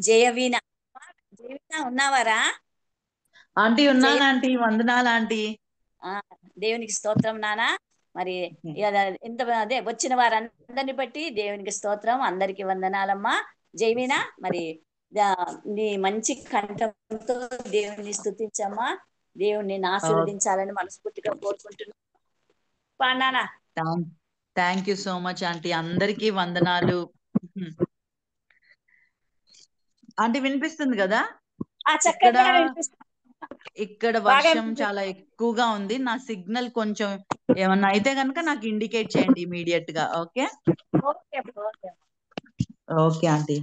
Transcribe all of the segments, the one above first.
జయవీణ. జయవీణ ఉన్నావారా? Aunty జయ ఉన్నాను aunty, వందనాలు aunty. ఆ, దేవునికి స్తోత్రం నానా. మరి ఇంత అదే వచ్చిన వారందరిని బట్టి దేవునికి స్తోత్రం, అందరికి వందనాలమ్మా. జయవీణ, మరి నీ మంచి కంఠంతో దేవుని స్తుతించమ్మా. దేవుణ్ణి ఆశీర్వదించాలని మనస్ఫూర్తిగా కోరుకుంటున్నాను. పాండానా. Thank you so much aunty, అందరికీ వందనాలు. ఆంటీ వినిపిస్తుంది కదా? చక్కగా వినిపిస్తుంది. ఇక్కడ వర్షం చాలా ఎక్కువగా ఉంది. నా సిగ్నల్ కొంచెం ఏమన్నా అయితే కనుక నాకు ఇండికేట్ చేయండి ఇమీడియట్ గా. Okay okay aunty.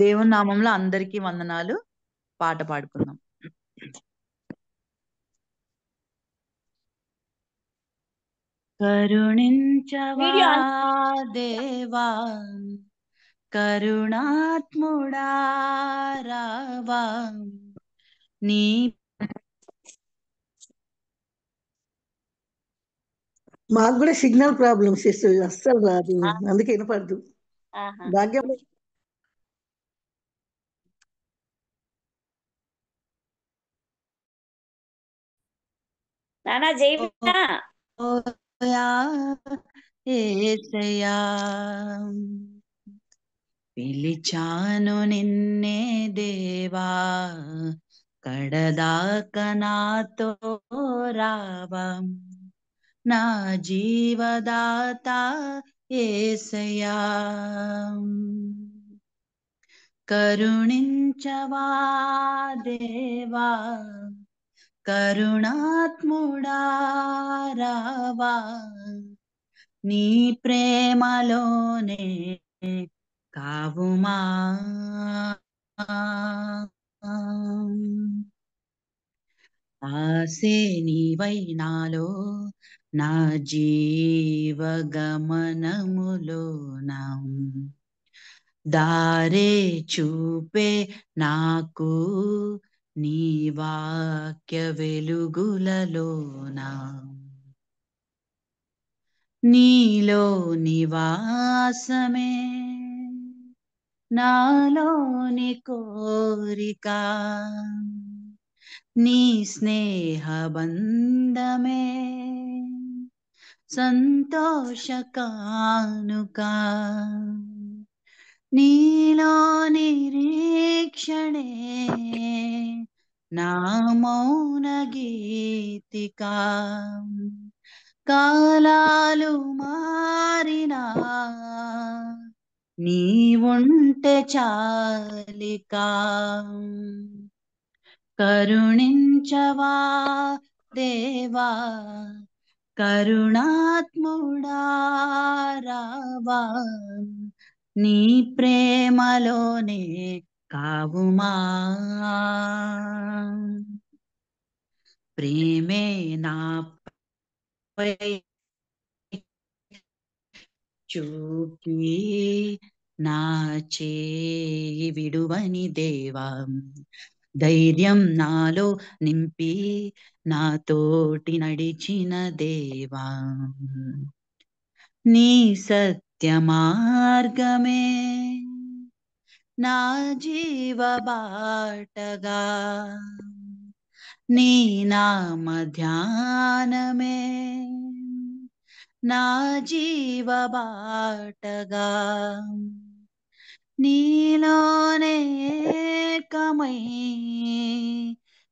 దేవుని నామంలో అందరికీ వందనాలు. పాట పాడుకుందాం. కరుణించవా దేవా, కరుణాత్ముడా రావా, నీ మాకు కూడా సిగ్నల్ ప్రాబ్లమ్స్ అస్సలు రాదు, అందుకే వినపడదు. భాగ్యం నానా జయవీణ. యేసయ్యా పిలిచాను నిన్నే దేవా, కడదాక నాతో రావా, నా జీవదాత యేసయ్యా. కరుణించవా దేవా, కరుణాత్ముడా రావా, నీ ప్రేమలోనే కావుమా. ఆసే నీవై నాలో, నా జీవగమనములోన దారే చూపే నాకు, నీ వాక్య వెలుగులలోన నీలో నివాసమే నాలోని కోరిక, నీ స్నేహ బంధమే సంతోష కానుక, నీలో నిరీక్షణే నా మౌన గీతిక. కాలాలు మారినా నీ ఉంటే చాలిక. కరుణించవా దేవా, కరుణాత్ముడా రావా, నీ ప్రేమలోనే కావుమా. ప్రేమే నాపై చూపి నా చేయి విడువని దేవా, ధైర్యం నాలో నింపి నా తోటి నడిచిన దేవా, నీ సత్య మార్గమే నా జీవ బాటగా, నీ నామ ధ్యానమే నా జీవ బాటగా, నీలోనే ఏకమై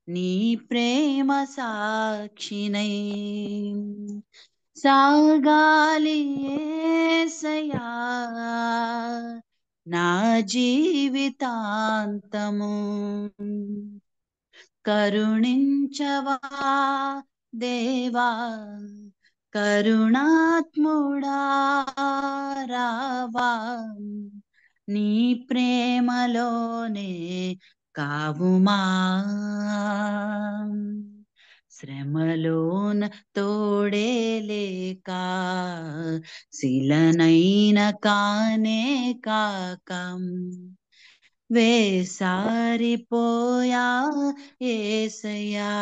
నీ ప్రేమ సాక్షినై సాగాలి యేసయ్యా నా జీవితాంతము. కరుణించవా దేవా, కరుణాత్ముడా రావా, నీ ప్రేమలోనే కావుమా. శ్రమలోన తోడే లేక శిలనైన కానే కాక వేసారిపోయా యేసయ్యా.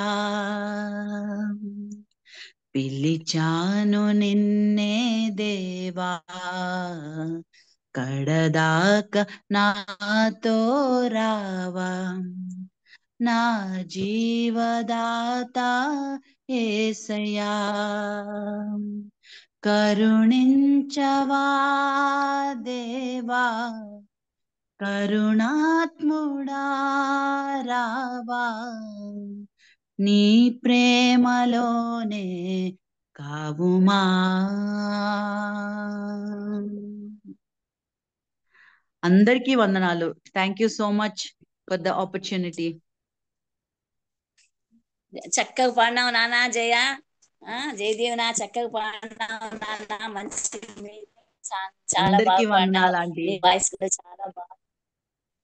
పిలిచాను నిన్నే దేవా, కడదాకా నాతో రావా నా జీవదాత యేసయ్యా కరుణించవా దేవా కరుణాత్ముడా రావా నీ ప్రేమలోనే కావుమా. అందరికీ వందనాలు. Thank you so much for the opportunity. చక్కగా పాడినావు నాన్న జయ. జయదేవనా చక్కగా పాడినావు నాన్న. మంచి చాలా అందరికీ బాగా పాడినావు. వందనాలు ఆంటీ. నీ వాయిస్ కూడా చాలా బాగా.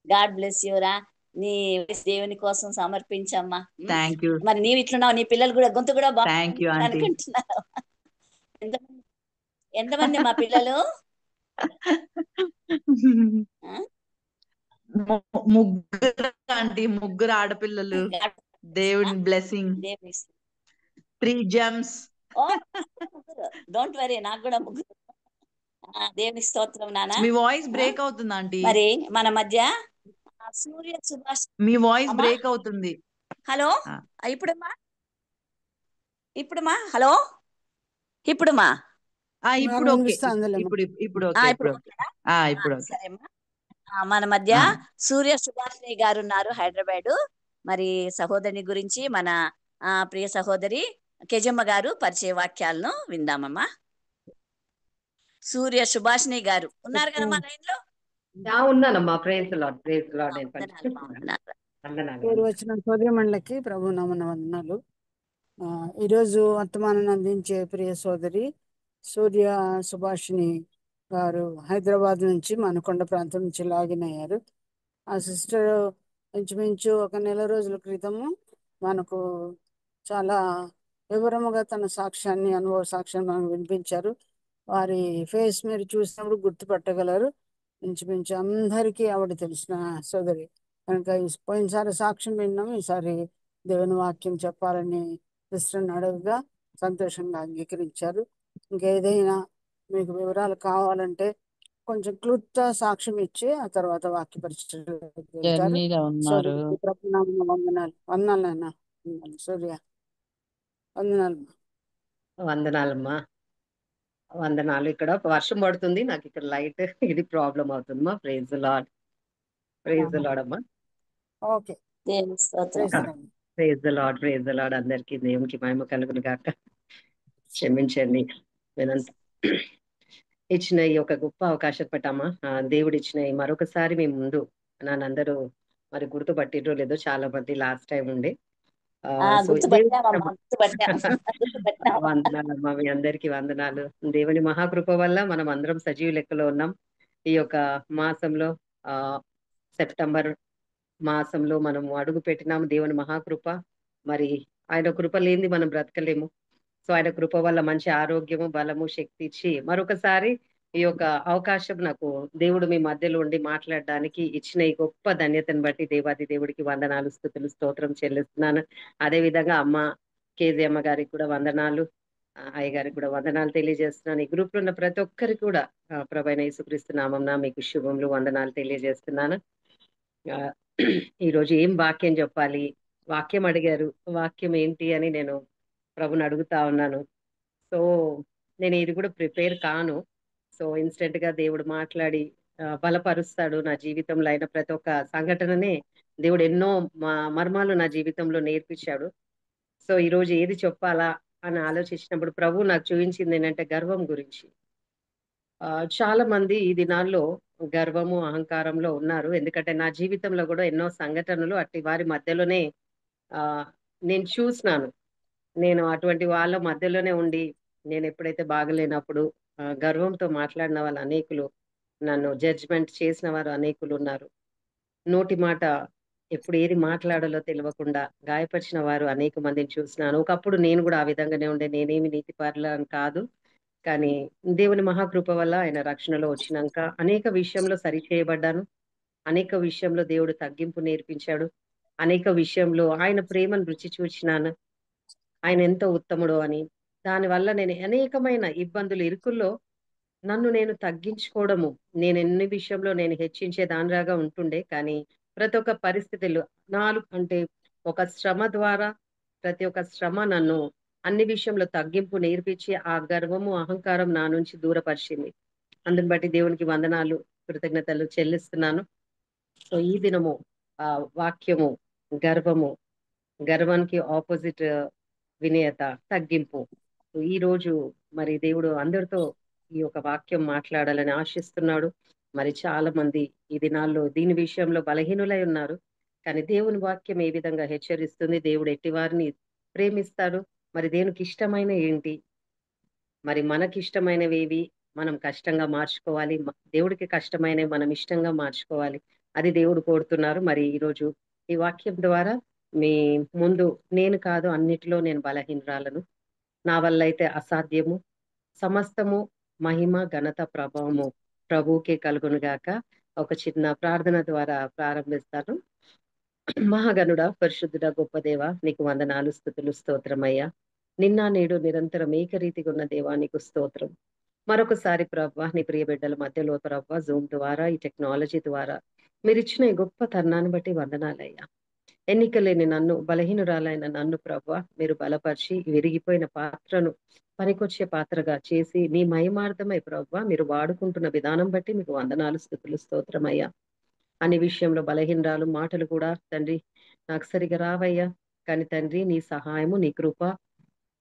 గాడ్ బ్లెస్ యూరా. నీ voice దేవుని కోసం సమర్పించమ్మా. Thank you. మరి నీవు ఇట్లున్నావు, నీ పిల్లలు కూడా గొంతు కూడా థ్యాంక్ యూ బాగుంది ఆంటీ. అనుకుంటున్నారు. ఎంతమంది మా పిల్లలు? ఆ? ముగ్గురు ఆంటీ, ముగ్గురు ఆడపిల్లలు. దేవుని blessing. 3 gems. Oh don't worry, నాకు కూడా ముగ్గురు. దేవుని స్తోత్రం నాన్న. మీ వాయిస్ బ్రేక్ అవుతుంది ఆంటీ. మరి మన మధ్య సూర్య సుభాష్. మీ వాయిస్ బ్రేక్ అవుతుంది. హలో, ఇప్పుడమ్మా, ఇప్పుడమ్మా, హలో, ఇప్పుడమ్మా, ఇప్పుడు ఓకే. ఇప్పుడు ఓకే. ఇప్పుడు ఓకే. సరేమ్మా. మన మధ్య సూర్య సుభాషిణి గారు ఉన్నారు, హైదరాబాద్. మరి సహోదరిని గురించి మన ప్రియ సహోదరి కెజమ్మ గారు పరిచయ వాక్యాలను విందామమ్మా. సూర్య సుభాషిణి గారు ఉన్నారు కదా మా లైన్ లో? ఉన్నానమ్మా. Praise Lord, praise Lord. పేరు వచ్చిన సోదరిమణులకి ప్రభు నామమున వందనాలు. ఈరోజు వర్తమానం అందించే ప్రియ సోదరి సూర్య సుభాషిణి గారు హైదరాబాద్ నుంచి మనకొండ ప్రాంతం నుంచి లాగిన్ అయ్యారు. ఆ సిస్టర్ ఇంచుమించు 1 నెల రోజుల క్రితము మనకు చాలా వివరముగా తన సాక్ష్యాన్ని, అనుభవ సాక్ష్యాన్ని మనకు వినిపించారు. వారి ఫేస్ మీరు చూసినప్పుడు గుర్తుపట్టగలరు. ఇంచుమించు అందరికీ ఆవిడ తెలిసిన సోదరి కనుక పోయినసారి సాక్ష్యం విన్నాం. ఈసారి దేవుని వాక్యం చెప్పాలని సిస్టర్ని అడగగా సంతోషంగా అంగీకరించారు. ఇంకేదైనా మీకు వివరాలు కావాలంటే కొంచెం క్లుప్త సాక్ష్యం ఇచ్చి ఆ తర్వాత వాక్య పరిచయం ఉన్నారు. వందనాలు. వందనాలు నాన్న. సూర్య వందనాలు. వందనాలమ్మా, వందనాలు. ఇక్కడ వర్షం పడుతుంది, నాకు ఇక్కడ లైట్ ఇది ప్రాబ్లం అవుతుందమ్మా. ప్రైజ్ లార్డ్, ప్రైజ్ లార్డ్ అమ్మా. Okay, praise Lord, praise Lord. అందరికీ దేవునికి మహిమ కలుగును గాక. క్షమించండి, నేనంత ఇచ్చిన ఈ ఒక గొప్ప అవకాశం పెట్టామా. దేవుడు ఇచ్చిన మరొకసారి మీ ముందు నన్నందరూ మరి గుర్తుపట్టిరో లేదో, చాలా మంది లాస్ట్ టైం ఉండే. వందనాలమ్మా, మీ అందరికి వందనాలు. దేవుని మహాకృప వల్ల మనం అందరం సజీవ లెక్కలో ఉన్నాం. ఈ యొక్క మాసంలో సెప్టెంబర్ మాసంలో మనం అడుగు పెట్టినాము. దేవుని మహాకృప, మరి ఆయన కృప లేనిది మనం బ్రతకలేము. సో ఆయన కృప వల్ల మంచి ఆరోగ్యము, బలము, శక్తి ఇచ్చి మరొకసారి ఈ యొక్క అవకాశం నాకు దేవుడు మీ మధ్యలో ఉండి మాట్లాడడానికి ఇచ్చిన ఈ గొప్ప ధన్యతను బట్టి దేవాది దేవుడికి వందనాలు, స్తుతులు, స్తోత్రం చెల్లిస్తున్నాను. అదే విధంగా అమ్మ కేజీ అమ్మ గారికి కూడా వందనాలు, అయ్య గారికి కూడా వందనాలు తెలియజేస్తున్నాను. ఈ గ్రూప్ లో ఉన్న ప్రతి ఒక్కరికి కూడా ప్రభువైన యేసుక్రీస్తు నామమున మీకు శుభములు, వందనాలు తెలియజేస్తున్నాను. ఈరోజు ఏం వాక్యం చెప్పాలి, వాక్యం అడిగారు, వాక్యం ఏంటి అని నేను ప్రభుని అడుగుతా ఉన్నాను. సో నేను ఇది కూడా ప్రిపేర్ కాను. సో ఇన్స్టెంట్ గా దేవుడు మాట్లాడి బలపరుస్తాడు. నా జీవితంలో అయిన ప్రతి ఒక్క సంఘటననే దేవుడు ఎన్నో మర్మాలు నా జీవితంలో నేర్పించాడు. సో ఈరోజు ఏది చెప్పాలా అని ఆలోచించినప్పుడు ప్రభు నాకు చూపించింది ఏంటంటే గర్వం గురించి. చాలా మంది ఈ దినాల్లో గర్వము, అహంకారంలో ఉన్నారు. ఎందుకంటే నా జీవితంలో కూడా ఎన్నో సంఘటనలు అట్టి వారి మధ్యలోనే నేను చూసినాను. నేను అటువంటి వాళ్ళ మధ్యలోనే ఉండి నేను ఎప్పుడైతే బాగలేనప్పుడు గర్వంతో మాట్లాడిన వాళ్ళు అనేకులు, నన్ను జడ్జిమెంట్ చేసిన వారు అనేకులు ఉన్నారు. నోటి మాట ఎప్పుడు ఏది మాట్లాడాలో తెలియకుండా గాయపరిచిన వారు అనేక మందిని చూసినాను. ఒకప్పుడు నేను కూడా ఆ విధంగానే ఉండే. నేనేమి నీతిపరులని కాదు, కానీ దేవుని మహాకృప వల్ల ఆయన రక్షణలో వచ్చినాక అనేక విషయంలో సరి చేయబడ్డాను. అనేక విషయంలో దేవుడు తగ్గింపు నేర్పించాడు. అనేక విషయంలో ఆయన ప్రేమను రుచి చూచినాను, ఆయన ఎంతో ఉత్తముడు అని. దానివల్ల నేను అనేకమైన ఇబ్బందులు, ఇరుకుల్లో నన్ను నేను తగ్గించుకోవడము, నేను ఎన్ని విషయంలో నేను హెచ్చించే దానిలాగా ఉంటుండే. కానీ ప్రతి ఒక్క పరిస్థితుల్లో అంటే ఒక శ్రమ ద్వారా, ప్రతి ఒక్క శ్రమ నన్ను అన్ని విషయంలో తగ్గింపు నేర్పించి ఆ గర్వము, అహంకారం నా నుంచి దూరపరిచింది. అందుని బట్టి దేవునికి వందనాలు, కృతజ్ఞతలు చెల్లిస్తున్నాను. సో ఈ దినము ఆ వాక్యము గర్వము, గర్వానికి ఆపోజిట్ వినయత, తగ్గింపు. ఈ రోజు మరి దేవుడు అందరితో ఈ యొక్క వాక్యం మాట్లాడాలని ఆశిస్తున్నాడు. మరి చాలా మంది ఈ దినాల్లో దీని విషయంలో బలహీనులై ఉన్నారు. కానీ దేవుని వాక్యం ఏ విధంగా హెచ్చరిస్తుంది, దేవుడు ఎట్టి వారిని ప్రేమిస్తాడు, మరి దేవునికి ఇష్టమైన ఏంటి, మరి మనకి ఇష్టమైనవేవి మనం కష్టంగా మార్చుకోవాలి, దేవుడికి కష్టమైనవి మనం ఇష్టంగా మార్చుకోవాలి, అది దేవుడు కోరుతున్నారు. మరి ఈరోజు ఈ వాక్యం ద్వారా మీ ముందు నేను కాదు, అన్నిటిలో నేను బలహీనరాలను, నా వల్ల అయితే అసాధ్యము, సమస్తము మహిమ ఘనత ప్రభావము ప్రభువుకే కలుగును గాక. ఒక చిన్న ప్రార్థన ద్వారా ప్రారంభిస్తాను. మహాగణుడా, పరిశుద్ధుడా, గొప్ప దేవ, నీకు వందనాలు, స్తుతులు, స్తోత్రమయ్యా. నిన్న నేడు నిరంతరం ఏకరీతిగా ఉన్న దేవా నీకు స్తోత్రం. మరొకసారి ప్రభా, నీ ప్రియ బిడ్డల మధ్యలో ప్రభా, జూమ్ ద్వారా, ఈ టెక్నాలజీ ద్వారా మీరు ఇచ్చిన ఈ గొప్ప తరుణాన్ని బట్టి వందనాలయ్యా. ఎన్నికలేని నన్ను, బలహీనురాలైన నన్ను ప్రభా మీరు బలపరిచి విరిగిపోయిన పాత్రను పనికొచ్చే పాత్రగా చేసి నీ మహిమార్థమై ప్రభా మీరు వాడుకుంటున్న విధానం బట్టి మీకు వందనాలు, స్తుతులు, స్తోత్రమయ్యా. అనే విషయంలో బలహీనరాలు మాటలు కూడా తండ్రి నాకు సరిగా రావయ్యా. కానీ తండ్రి నీ సహాయము, నీ కృప,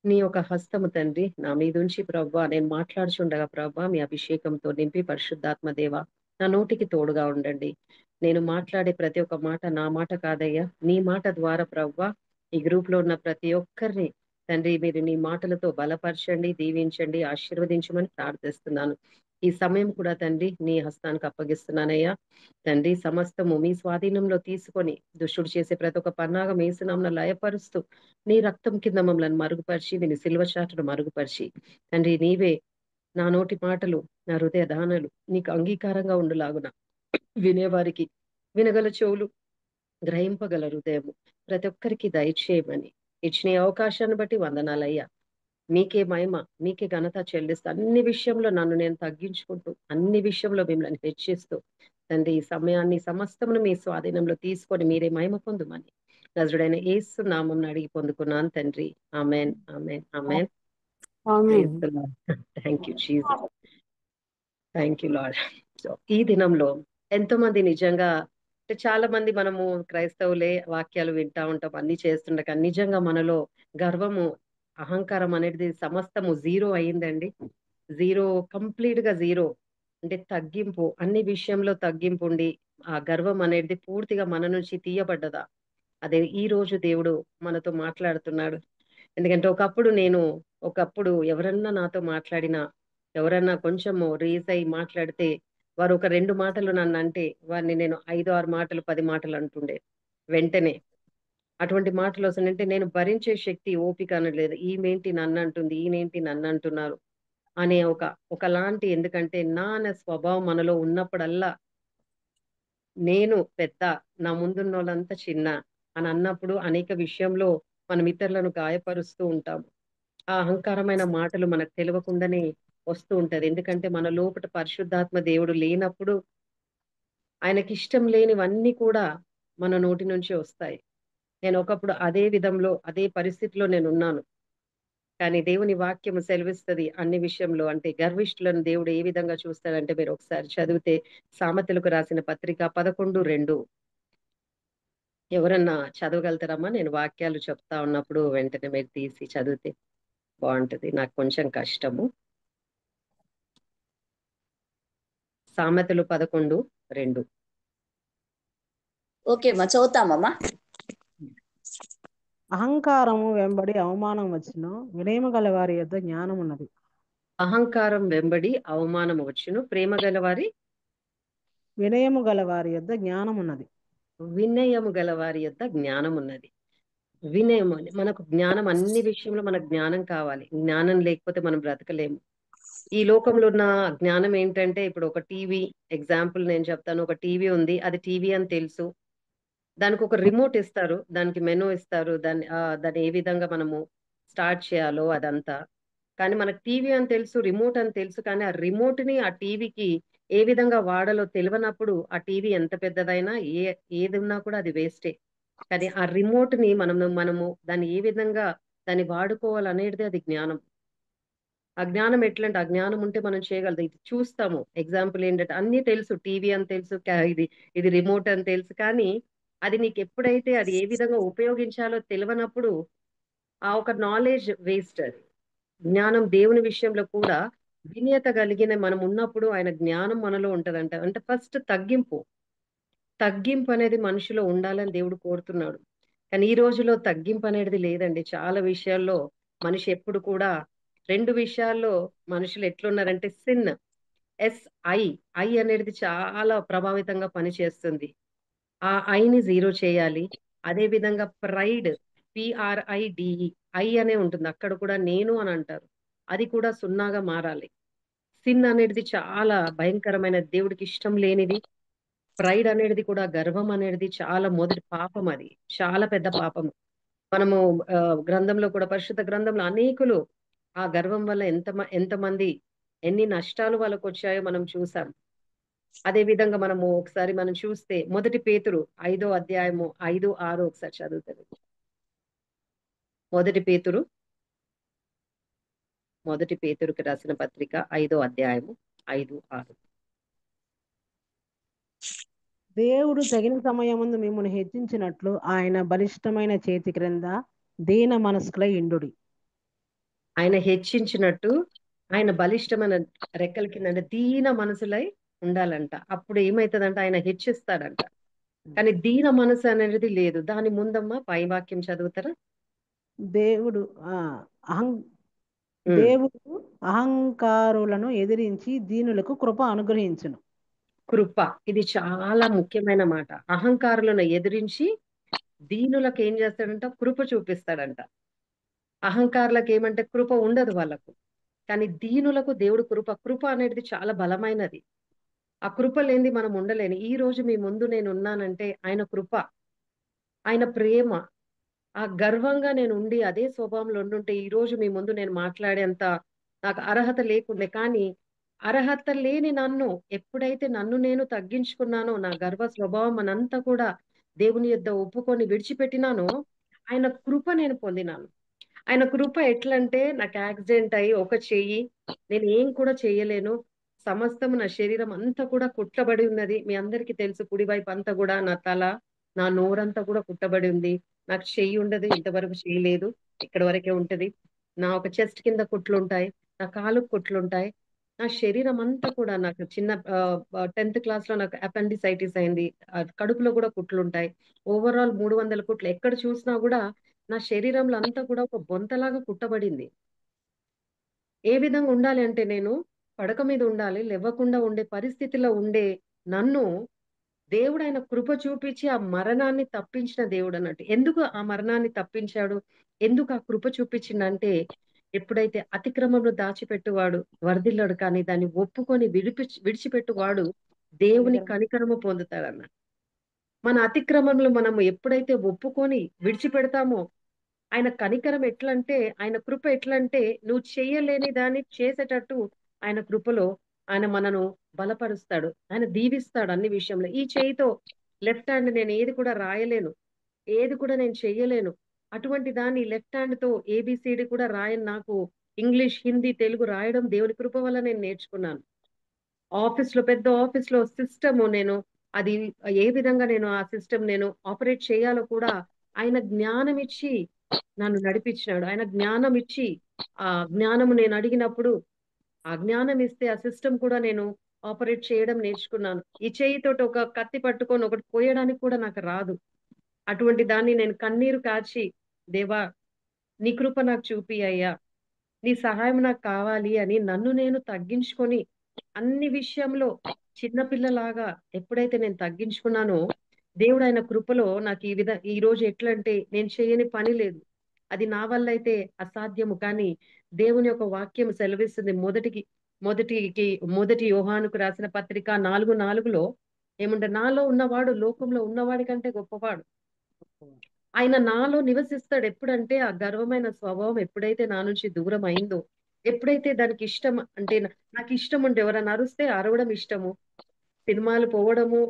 నీ యొక్క హస్తము తండ్రి నా మీద ఉంచి ప్రవ్వా నేను మాట్లాడుచుండగా ప్రవ్వా మీ అభిషేకంతో నింపి పరిశుద్ధాత్మ దేవ నా నోటికి తోడుగా ఉండండి. నేను మాట్లాడే ప్రతి ఒక్క మాట నా మాట కాదయ్యా, నీ మాట ద్వారా ప్రవ్వా ఈ గ్రూప్ లో ఉన్న ప్రతి ఒక్కరిని తండ్రి మీరు నీ మాటలతో బలపరచండి, దీవించండి, ఆశీర్వదించమని ప్రార్థిస్తున్నాను. ఈ సమయం కూడా తండ్రి నీ హస్తానికి అప్పగిస్తున్నానయ్యా. తండ్రి సమస్తము మీ స్వాధీనంలో తీసుకొని దుష్టుడు చేసే ప్రతి ఒక్క పన్నాగం ఏసునామమున లయపరుస్తూ నీ రక్తం కింద మమ్మల్ని మరుగుపరిచి, నేను సిల్వ చాటును మరుగుపరిచి తండ్రి నీవే నా నోటి మాటలు, నా హృదయ దానాలు నీకు అంగీకారంగా ఉండులాగున వినేవారికి వినగల చెవులు, గ్రహింపగల హృదయము ప్రతి ఒక్కరికి దయచేయమని ఇచ్చిన ఈ అవకాశాన్ని బట్టి వందనాలయ్యా. మీకే మహిమ, మీకే ఘనత చెల్లిస్తూ అన్ని విషయంలో నన్ను నేను తగ్గించుకుంటూ, అన్ని విషయంలో మిమ్మల్ని హెచ్చిస్తూ తండ్రి ఈ సమయాన్ని సమస్తమును మీ స్వాధీనంలో తీసుకొని మీరే మహిమ పొందుమని నజరుడైన యేసు నామమున అడిగి పొందుకున్నాను తండ్రి. Amen, amen, amen. Amen. Thank you Jesus, thank you lord. So ఈ దినంలో ఎంతో మంది నిజంగా అంటే చాలా మంది మనము క్రైస్తవులే, వాక్యాలు వింటా ఉంటాం, అన్ని చేస్తుండే, కానీ నిజంగా మనలో గర్వము, అహంకారం అనేది సమస్తము జీరో అయిందండి. జీరో, కంప్లీట్ గా జీరో. అంటే తగ్గింపు, అన్ని విషయంలో తగ్గింపు ఉండి ఆ గర్వం అనేది పూర్తిగా మన నుంచి తీయబడ్డదా, అదే ఈ రోజు దేవుడు మనతో మాట్లాడుతున్నాడు. ఎందుకంటే ఒకప్పుడు ఎవరన్నా నాతో మాట్లాడినా, ఎవరన్నా కొంచెము రేస్ అయి మాట్లాడితే వారు ఒక 2 మాటలు నన్ను అంటే వారిని నేను 5, 6 మాటలు, 10 మాటలు అంటుండే వెంటనే. అటువంటి మాటలు వస్తుందంటే నేను భరించే శక్తి, ఓపిక అనలేదు. ఈమెంటి నన్ను అంటుంది, ఈయనేంటి నన్ను అంటున్నారు అనే ఒకలాంటి, ఎందుకంటే నా అనే స్వభావం మనలో ఉన్నప్పుడల్లా నేను పెద్ద, నా ముందున్న వాళ్ళంతా చిన్న అని అన్నప్పుడు అనేక విషయంలో మనం ఇతరులను గాయపరుస్తూ ఉంటాం. ఆ అహంకారమైన మాటలు మనకు తెలియకుండానే వస్తూ ఉంటది. ఎందుకంటే మన లోపట పరిశుద్ధాత్మ దేవుడు లేనప్పుడు ఆయనకి ఇష్టం లేనివన్నీ కూడా మన నోటి నుంచి వస్తాయి. నేను ఒకప్పుడు అదే విధంలో, అదే పరిస్థితిలో నేను ఉన్నాను. కానీ దేవుని వాక్యము సెలవిస్తది అన్ని విషయంలో. అంటే గర్విష్ఠులను దేవుడు ఏ విధంగా చూస్తాడంటే మీరు ఒకసారి చదివితే సామెతలకు రాసిన పత్రిక 11:2. ఎవరన్నా చదవగలుగుతారమ్మా? నేను వాక్యాలు చెప్తా ఉన్నప్పుడు వెంటనే మీరు తీసి చదివితే బాగుంటది. నాకు కొంచెం కష్టము. సామెతలు 11:2. ఓకే అమ్మా, చదువుతామమ్మా. అహంకారము వెంబడి అవమానం వచ్చును, వినయము గల వారి యొద్ద జ్ఞానం ఉన్నది. అహంకారం వెంబడి అవమానం వచ్చును, ప్రేమ గలవారి వినయము గల వారి యొద్ద జ్ఞానం ఉన్నది. వినయము గల వారి యొద్ద జ్ఞానం ఉన్నది. వినయం, మనకు జ్ఞానం, అన్ని విషయంలో మనకు జ్ఞానం కావాలి. జ్ఞానం లేకపోతే మనం బ్రతకలేము. ఈ లోకంలో ఉన్న జ్ఞానం ఏంటంటే, ఇప్పుడు ఒక టీవీ ఎగ్జాంపుల్ నేను చెప్తాను. ఒక టీవీ ఉంది, అది టీవీ అని తెలుసు, దానికి ఒక రిమోట్ ఇస్తారు, దానికి మెనూ ఇస్తారు, దాన్ని ఏ విధంగా మనము స్టార్ట్ చేయాలో అదంతా. కానీ మనకు టీవీ అని తెలుసు, రిమోట్ అని తెలుసు, కానీ ఆ రిమోట్ ని ఆ టీవీకి ఏ విధంగా వాడాలో తెలియనప్పుడు ఆ టీవీ ఎంత పెద్దదైనా ఏది ఉన్నా కూడా అది వేస్టే. కానీ ఆ రిమోట్ ని మనము దాన్ని ఏ విధంగా దాన్ని వాడుకోవాలనేది అది జ్ఞానం. ఆ జ్ఞానం ఎట్లంటే ఆ జ్ఞానం ఉంటే మనం చేయగలుగుతాం. ఇది చూస్తాము. ఎగ్జాంపుల్ ఏంటంటే అన్నీ తెలుసు. టీవీ అని తెలుసు, ఇది రిమోట్ అని తెలుసు. కానీ అది నీకు ఎప్పుడైతే అది ఏ విధంగా ఉపయోగించాలో తెలియనప్పుడు ఆ ఒక నాలెడ్జ్ వేస్ట్ అది. జ్ఞానం దేవుని విషయంలో కూడా వినయత కలిగిన మనం ఉన్నప్పుడు ఆయన జ్ఞానం మనలో ఉంటదంట. అంటే ఫస్ట్ తగ్గింపు అనేది మనిషిలో ఉండాలని దేవుడు కోరుతున్నాడు. కానీ ఈ రోజులో తగ్గింపు అనేది లేదండి. చాలా విషయాల్లో మనిషి ఎప్పుడు కూడా 2 విషయాల్లో మనుషులు ఎట్లున్నారంటే ఎస్ ఐ ఐ అనేది చాలా ప్రభావితంగా పనిచేస్తుంది. ఆ ఐని జీరో చేయాలి. అదే విధంగా PRIDE ఐ అనే ఉంటుంది. అక్కడ కూడా నేను అని అంటారు. అది కూడా సున్నాగా మారాలి. సిన్ అనేది చాలా భయంకరమైన, దేవుడికి ఇష్టం లేనిది. ప్రైడ్ అనేది కూడా, గర్వం అనేది చాలా మొదటి పాపం. అది చాలా పెద్ద పాపం. మనము గ్రంథంలో కూడా, పరిశుద్ధ గ్రంథంలో అనేకులు ఆ గర్వం వల్ల ఎంతమంది ఎన్ని నష్టాలు వాళ్ళకు వచ్చాయో మనం చూసాం. అదే విధంగా మనము ఒకసారి మనం చూస్తే 1 పేతురు 5వ అధ్యాయము 5, 6 ఒకసారి చదువుతారు. 1 పేతురుకి రాసిన పత్రిక 5వ అధ్యాయము 5, 6. దేవుడు తగిన సమయమందు మిమ్మల్ని హెచ్చించినట్లు ఆయన బలిష్టమైన చేతి క్రింద దీన మనస్కులై ఇండుడి. ఆయన హెచ్చించినట్టు ఆయన బలిష్టమైన రెక్కల కింద దీన మనసులై ఉండాలంట. అప్పుడు ఏమైతుందంట, ఆయన హెచ్చిస్తాడంట. కానీ దీన మనసు అనేది లేదు. దాని ముందమ్మా పై వాక్యం చదువుతారా? దేవుడు ఉమ్. దేవుడు అహంకారులను ఎదిరించి దీనులకు కృప అనుగ్రహించును. కృప, ఇది చాలా ముఖ్యమైన మాట. అహంకారులను ఎదిరించి దీనులకు ఏం చేస్తాడంట? కృప చూపిస్తాడంట. అహంకారులకు ఏమంటే కృప ఉండదు వాళ్ళకు. కానీ దీనులకు దేవుడు కృప అనేది చాలా బలమైనది. ఆ కృప లేనిది మనం ఉండలేని. ఈ రోజు మీ ముందు నేను ఉన్నానంటే ఆయన కృప, ఆయన ప్రేమ. ఆ గర్వంగా నేను ఉండి అదే స్వభావంలో ఉండుంటే ఈ రోజు మీ ముందు నేను మాట్లాడేంత నాకు అర్హత లేకుండే. కానీ అర్హత లేని నన్ను ఎప్పుడైతే నన్ను నేను తగ్గించుకున్నానో, నా గర్వ స్వభావం అనంతా కూడా దేవుని యొద్ద ఒప్పుకొని విడిచిపెట్టినానో, ఆయన కృప నేను పొందినాను. ఆయన కృప ఎట్లంటే, నాకు యాక్సిడెంట్ అయ్యి ఒక చెయ్యి, నేను ఏం కూడా చేయలేను. సమస్తము నా శరీరం అంతా కూడా కుట్టబడి ఉన్నది. మీ అందరికీ తెలుసు, కుడివైపు అంతా కూడా నా తల, నా నోరంతా కూడా కుట్టబడి ఉంది. నాకు చెయ్యి ఉండదు, ఇంతవరకు చేయలేదు, ఇక్కడ వరకే ఉంటది. నా ఒక చెస్ట్ కింద కుట్లుంటాయి, నా కాలుకు కుట్లుంటాయి. నా శరీరం అంతా కూడా, నాకు చిన్న 10th క్లాస్ లో నాకు అపెండిసైటిస్ అయింది. కడుపులో కూడా కుట్లుంటాయి. ఓవరాల్ 300 కుట్లు. ఎక్కడ చూసినా కూడా నా శరీరంలో అంతా కూడా ఒక బొంతలాగా కుట్టబడింది. ఏ విధంగా ఉండాలి అంటే, నేను పడక మీద ఉండాలి, లేవకుండా ఉండే పరిస్థితిలో ఉండే నన్ను దేవుడు ఆయన కృప చూపించి ఆ మరణాన్ని తప్పించిన దేవుడు అన్నట్టు. ఎందుకు ఆ మరణాన్ని తప్పించాడు, ఎందుకు ఆ కృప చూపించిందంటే, ఎప్పుడైతే అతిక్రమంలో దాచిపెట్టువాడు వర్ధిల్లాడు, కానీ దాన్ని ఒప్పుకొని విడిచిపెట్టువాడు దేవుని కనికరము పొందుతాడన్న. మన అతిక్రమంలో మనం ఎప్పుడైతే ఒప్పుకొని విడిచిపెడతామో, ఆయన కనికరం ఎట్లంటే, ఆయన కృప ఎట్లంటే, నువ్వు చేయలేని దాన్ని చేసేటట్టు ఆయన కృపలో ఆయన మనను బలపరుస్తాడు. ఆయన దీవిస్తాడు అన్ని విషయంలో. ఈ చేయితో లెఫ్ట్ హ్యాండ్ నేను ఏది కూడా రాయలేను, ఏది కూడా నేను చెయ్యలేను. అటువంటి దాన్ని లెఫ్ట్ హ్యాండ్ తో ఏబిసిడి కూడా రాయను. నాకు ఇంగ్లీష్, హిందీ, తెలుగు రాయడం దేవుని కృప వల్ల నేను నేర్చుకున్నాను. పెద్ద ఆఫీస్ లో సిస్టమ్ నేను అది ఏ విధంగా నేను ఆ సిస్టమ్ నేను ఆపరేట్ చేయాలో కూడా ఆయన జ్ఞానం ఇచ్చి నన్ను నడిపించినాడు. ఆయన జ్ఞానం ఇచ్చి, ఆ జ్ఞానము నేను అడిగినప్పుడు ఆ జ్ఞానం ఇస్తే ఆ సిస్టమ్ కూడా నేను ఆపరేట్ చేయడం నేర్చుకున్నాను. ఈ చేయితోటి ఒక కత్తి పట్టుకొని ఒకటి కోయడానికి కూడా నాకు రాదు. అటువంటి దాన్ని నేను కన్నీరు కాచి, దేవా నీ కృప నాకు చూపి అయ్యా, నీ సహాయం నాకు కావాలి అని నన్ను నేను తగ్గించుకొని, అన్ని విషయంలో చిన్నపిల్లలాగా ఎప్పుడైతే నేను తగ్గించుకున్నానో, దేవుడు ఆయన కృపలో నాకు ఈ రోజు ఎట్లంటే, నేను చేయని పని లేదు. అది నా వల్ల అయితే అసాధ్యము. కానీ దేవుని యొక్క వాక్యం సెలవిస్తుంది. మొదటి యోహానుకు రాసిన పత్రిక 4:4లో ఏముంటే, నాలో ఉన్నవాడు లోకంలో ఉన్నవాడి కంటే గొప్పవాడు. ఆయన నాలో నివసిస్తాడు. ఎప్పుడంటే ఆ గర్వమైన స్వభావం ఎప్పుడైతే నా నుంచి దూరం అయిందో, ఎప్పుడైతే దానికి ఇష్టం అంటే నాకు ఇష్టం ఉంటే ఎవరైనా అరుస్తే అరవడం ఇష్టము, సినిమాలు పోవడము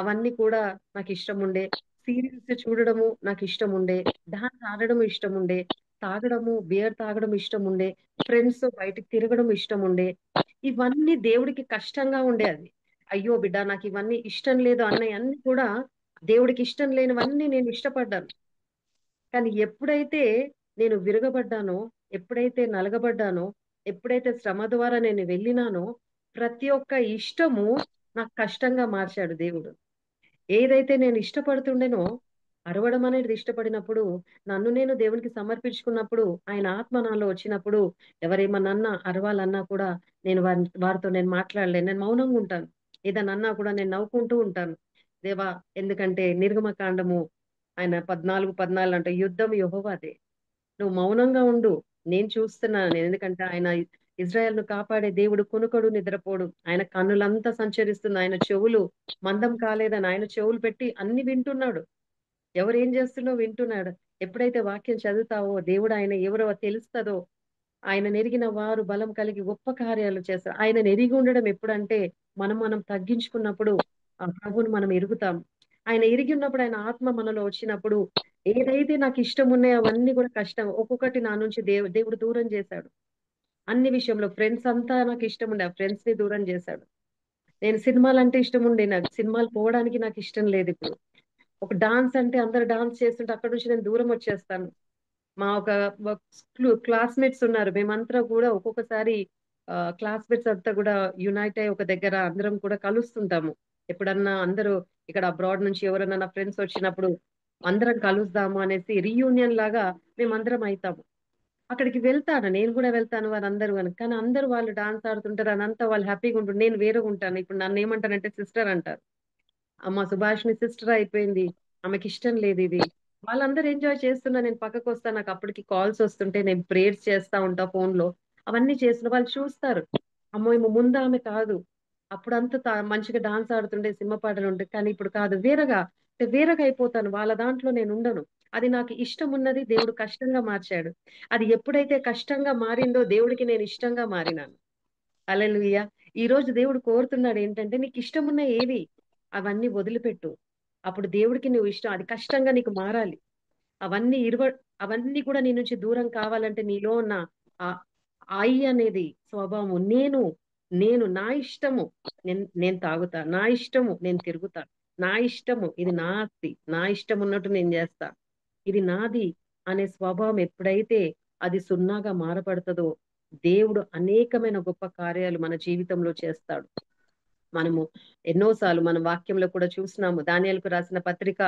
అవన్నీ కూడా నాకు ఇష్టం ఉండే, సీరియల్స్ చూడడము నాకు ఇష్టం ఉండే, డాన్స్ ఆడడం ఇష్టం ఉండే, తాగడము బియర్ తాగడం ఇష్టం ఉండే, ఫ్రెండ్స్ తో బయటికి తిరగడం ఇష్టం ఉండే. ఇవన్నీ దేవుడికి కష్టంగా ఉండే అది. అయ్యో బిడ్డ నాకు ఇవన్నీ ఇష్టం లేదు అన్నయన్ని కూడా దేవుడికి ఇష్టం లేనివన్నీ నేను ఇష్టపడ్డాను. కానీ ఎప్పుడైతే నేను విరగబడ్డానో, ఎప్పుడైతే నలగబడ్డానో, ఎప్పుడైతే శ్రమ ద్వారా నేను వెళ్ళినానో, ప్రతి ఒక్క ఇష్టము నాకు కష్టంగా మార్చాడు దేవుడు. ఏదైతే నేను ఇష్టపడుతుండేనో, అరవడం అనేది ఇష్టపడినప్పుడు, నన్ను నేను దేవునికి సమర్పించుకున్నప్పుడు, ఆయన ఆత్మ నాలో వచ్చినప్పుడు, ఎవరేమన్నా అరవాలన్నా కూడా వారితో నేను మాట్లాడలేను. నేను మౌనంగా ఉంటాను. ఏదన్నా అన్నా కూడా నేను నవ్వుకుంటూ ఉంటాను. దేవా ఎందుకంటే నిర్గమకాండము ఆయన 14 అంటే యుద్ధం యెహోవాదే. నువ్వు మౌనంగా ఉండు. నేను చూస్తున్నాను. ఎందుకంటే ఆయన ఇజ్రాయెల్‌ను కాపాడే దేవుడు కునుకడు, నిద్రపోడు. ఆయన కన్నులంతా సంచరిస్తుంది. ఆయన చెవులు మందం కాలేదని ఆయన చెవులు పెట్టి అన్ని వింటున్నాడు. ఎవరేం చేస్తున్నో వింటున్నాడు. ఎప్పుడైతే వాక్యం చదువుతావో దేవుడు ఆయన ఎవరో తెలుస్తదో, ఆయనను ఎరిగిన వారు బలం కలిగి గొప్ప కార్యాలు చేస్తారు. ఆయనను ఎరిగి ఉండడం ఎప్పుడంటే మనం తగ్గించుకున్నప్పుడు ఆ ప్రభువుని మనం ఎరుగుతాం. ఆయన ఎరిగి ఉన్నప్పుడు ఆయన ఆత్మ మనలో వచ్చినప్పుడు ఏదైతే నాకు ఇష్టం ఉన్నాయో అవన్నీ కూడా కష్టం. ఒక్కొక్కటి నా నుంచి దేవుడు దూరం చేశాడు. అన్ని విషయంలో ఫ్రెండ్స్ అంతా నాకు ఇష్టం ఉండే. ఆ ఫ్రెండ్స్‌ని దూరం చేశాడు. నేను సినిమాలంటే ఇష్టం ఉండే నాకు. సినిమాలు పోవడానికి నాకు ఇష్టం లేదిప్పుడు. ఒక డాన్స్ అంటే అందరూ డాన్స్ చేస్తుంటే అక్కడి నుంచి నేను దూరం వచ్చేస్తాను. మా ఒక క్లాస్‌మేట్స్ ఉన్నారు. మేమంతా కూడా ఒక్కొక్కసారి క్లాస్‌మేట్స్ అంతా కూడా యునైట్ అయ్యి ఒక దగ్గర అందరం కూడా కలుస్తుంటాము. ఎప్పుడన్నా అందరూ ఇక్కడ అబ్రాడ్ నుంచి ఎవరన్నా నా ఫ్రెండ్స్ వచ్చినప్పుడు అందరం కలుద్దాము అనేసి రీయూనియన్ లాగా మేమందరం అయితాము. అక్కడికి వెళ్తాను. నేను కూడా వెళ్తాను వారందరూ అని. కానీ అందరూ వాళ్ళు డాన్స్ ఆడుతుంటారు. అదంతా వాళ్ళు హ్యాపీగా ఉంటుంటారు. నేను వేరేగుంటాను. ఇప్పుడు నన్నేమంటారంటే సిస్టర్ అంటారు. అమ్మ సుభాషిణి సిస్టర్ అయిపోయింది. ఆమెకిష్టం లేదిది. వాళ్ళందరూ ఎంజాయ్ చేస్తున్నా నేను పక్కకొస్తా. నాకప్పటికి కాల్స్ వస్తుంటే నేను ప్రేయర్స్ చేస్తా ఉంటా ఫోన్‌లో. అవన్నీ చేస్తున్నా వాళ్ళు చూస్తారు. అమ్మో! ఈమె ముందామె కాదు. అప్పుడంతా మంచిగా డాన్స్ ఆడుతుండే, సినిమా పాటలుండే. కానీ ఇప్పుడు కాదు. వేరేగా అయిపోతాను. వాళ్ళ దాంట్లో నేనుండను. అది నాకు ఇష్టమున్నది దేవుడు కష్టంగా మార్చాడు. అది ఎప్పుడైతే కష్టంగా మారిందో దేవుడికి నేను ఇష్టంగా మారినాను. హల్లెలూయా! ఈరోజు దేవుడు కోరుతున్నాడు ఏంటంటే, నీకిష్టమున్న ఏవి అవన్నీ వదిలిపెట్టు. అప్పుడు దేవుడికి నువ్వు ఇష్టం. అది కష్టంగా నీకు మారాలి. అవన్నీ ఇరువ అవన్నీ కూడా నీ నుంచి దూరం కావాలంటే నీలో ఉన్న ఆహ్, అనేది స్వభావము నేను నా ఇష్టము నేను తాగుతా. నా ఇష్టము నేను తిరుగుతా. నా ఇష్టము ఇది నా ఆస్తి. నా ఇష్టం ఉన్నట్టు నేను జేస్తా. ఇది నాది అనే స్వభావం ఎప్పుడైతే అది సున్నాగా మారబడతదో, దేవుడు అనేకమైన గొప్ప కార్యాలు మన జీవితంలో చేస్తాడు. మనము ఎన్నో సార్లు మనం వాక్యంలో కూడా చూస్తున్నాము. దానియేలుకు రాసిన పత్రిక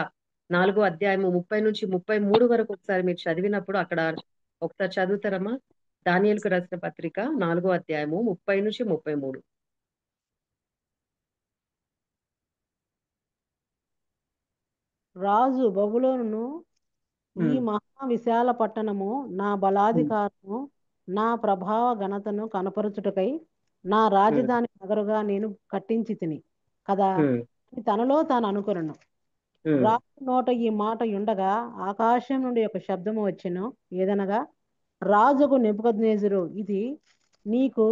4 అధ్యాయము 30-33 వరకు ఒకసారి మీరు చదివినప్పుడు అక్కడ ఒకసారి చదువుతారమ్మా? దానియేలుకు రాసిన పత్రిక 4 అధ్యాయము 30-33. రాజు బబులోనును ఈ హ్మ్. మహా విశాల పట్టణము నా హ్మ్. బలాధికారము నా ప్రభావ ఘనతను కనపరచుటకై నా హ్మ్. రాజధాని నగరుగా నేను కట్టించి తిని కదా హ్మ్. అని తనలో తాను అనుకొనెను. హ్మ్. రాజు నోట ఈ మాట ఉండగా ఆకాశం నుండి ఒక శబ్దము వచ్చెను. ఏదనగా రాజుకు నెబుకద్నెజరు ఇది నీకు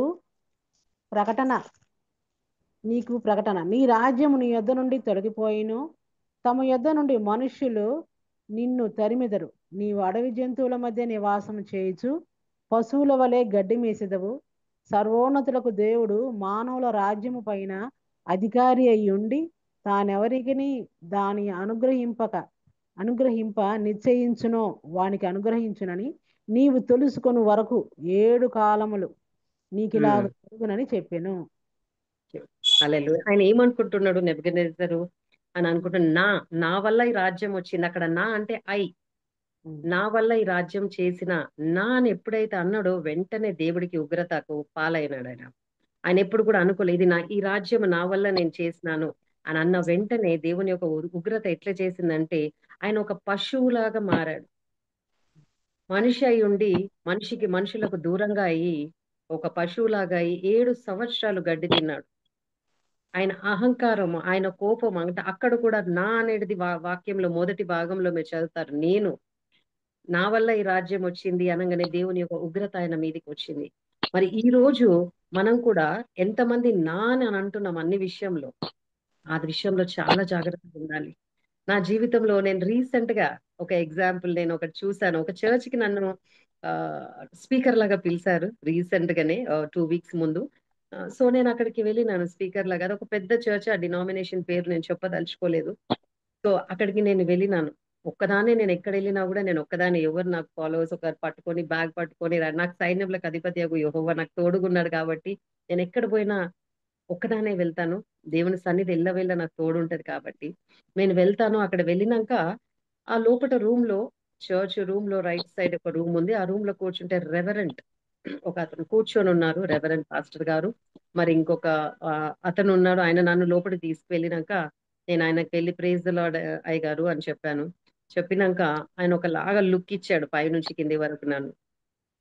ప్రకటన నీ రాజ్యము నీ యొద్ద నుండి తొలగిపోయిను. తమ యొద్ద నుండి మనుష్యులు నిన్ను తరిమెదరు. నీవు అడవి జంతువుల మధ్య నివాసం చేయుచు పశువుల వలె గడ్డి మేసెదవు. సర్వోన్నతులకు దేవుడు మానవుల రాజ్యము పైన అధికారి అయి ఉండి తానెవరికిని దాని అనుగ్రహింప నిశ్చయించునో వానికి అనుగ్రహించునని నీవు తెలుసుకొని వరకు 7 కాలములు నీకిలాగ హ్మ్. జరుగునని చెప్పెను. హల్లెలూయా! ఆయన ఏమనుకుంటున్నాడు నెబుకద్నెజరు అని అనుకుంటున్నాడు. నా వల్ల ఈ రాజ్యం వచ్చింది. అక్కడ నా అంటే నా వల్ల ఈ రాజ్యం చేసిన అని ఎప్పుడైతే అన్నాడో వెంటనే దేవుడికి ఉగ్రతకు పాలైనాడు ఆయన. ఆయన ఎప్పుడు కూడా అనుకోలేదు ఇది ఈ రాజ్యం నా వల్ల నేను చేసినాను అని అన్న వెంటనే దేవుని యొక్క ఉగ్రత ఎట్లా చేసిందంటే ఆయన ఒక పశువులాగా మారాడు. మనిషి అయి ఉండి మనుషులకు దూరంగా అయ్యి ఒక పశువులాగా అయి 7 సంవత్సరాలు గడ్డి తిన్నాడు. ఆయన అహంకారం, ఆయన కోపం అంటే అక్కడ కూడా నా అనేది వాక్యంలో మొదటి భాగంలో మీరు చదువుతారు. నా వల్ల ఈ రాజ్యం వచ్చింది అనంగానే దేవుని యొక్క ఉగ్రత ఆయన మీదకి వచ్చింది. మరి ఈ రోజు మనం కూడా ఎంతమంది నా అని అంటున్నాం అన్ని విషయంలో, ఆ విషయంలో చాలా జాగ్రత్తగా ఉండాలి. నా జీవితంలో నేను రీసెంట్ గా ఒక ఎగ్జాంపుల్ నేను ఒకటి చూసాను. ఒక చర్చ్ కి నన్ను స్పీకర్ లాగా పిలిచారు రీసెంట్ గానే 2 వీక్స్ ముందు. సో నేను అక్కడికి వెళ్ళినాను స్పీకర్ లాగా. అది ఒక పెద్ద చర్చ్, ఆ డినామినేషన్ పేరు నేను చెప్పదలుచుకోలేదు. సో అక్కడికి నేను వెళ్ళినాను. ఒక్కదాన్నే, నేను ఎక్కడ వెళ్ళినా కూడా నేను ఒక్కదాన్ని, ఎవరు నాకు ఫాలోవర్స్ ఒకరు పట్టుకొని బ్యాగ్ పట్టుకొని నాకు సైన్యంలోకి అధిపతి యెహోవా నాకు తోడుగున్నాడు కాబట్టి నేను ఎక్కడ పోయినా ఒక్కదానే వెళ్తాను. దేవుని సన్నిధి ఎల్లవేళ నాకు తోడు ఉంటది కాబట్టి నేను వెళ్తాను. అక్కడ వెళ్ళినాక ఆ లోపట రూమ్ లో, చర్చ్ రూమ్ లో రైట్ సైడ్ ఒక రూమ్ ఉంది. ఆ రూమ్ లో కూర్చుంటే రెవరెంట్ ఒక అతను కూర్చొని ఉన్నారు, రెవరెంట్ పాస్టర్ గారు. మరి ఇంకొక అతను ఉన్నాడు. ఆయన నన్ను లోపలికి తీసుకువెళ్ళినాక నేను ఆయనకి వెళ్ళి ప్రైజ్ ద లార్డ్ అయ్య గారు అని చెప్పాను. చెప్పినాక ఆయన ఒకలాగా లుక్ ఇచ్చాడు పైనుంచి కింది వరకు నన్ను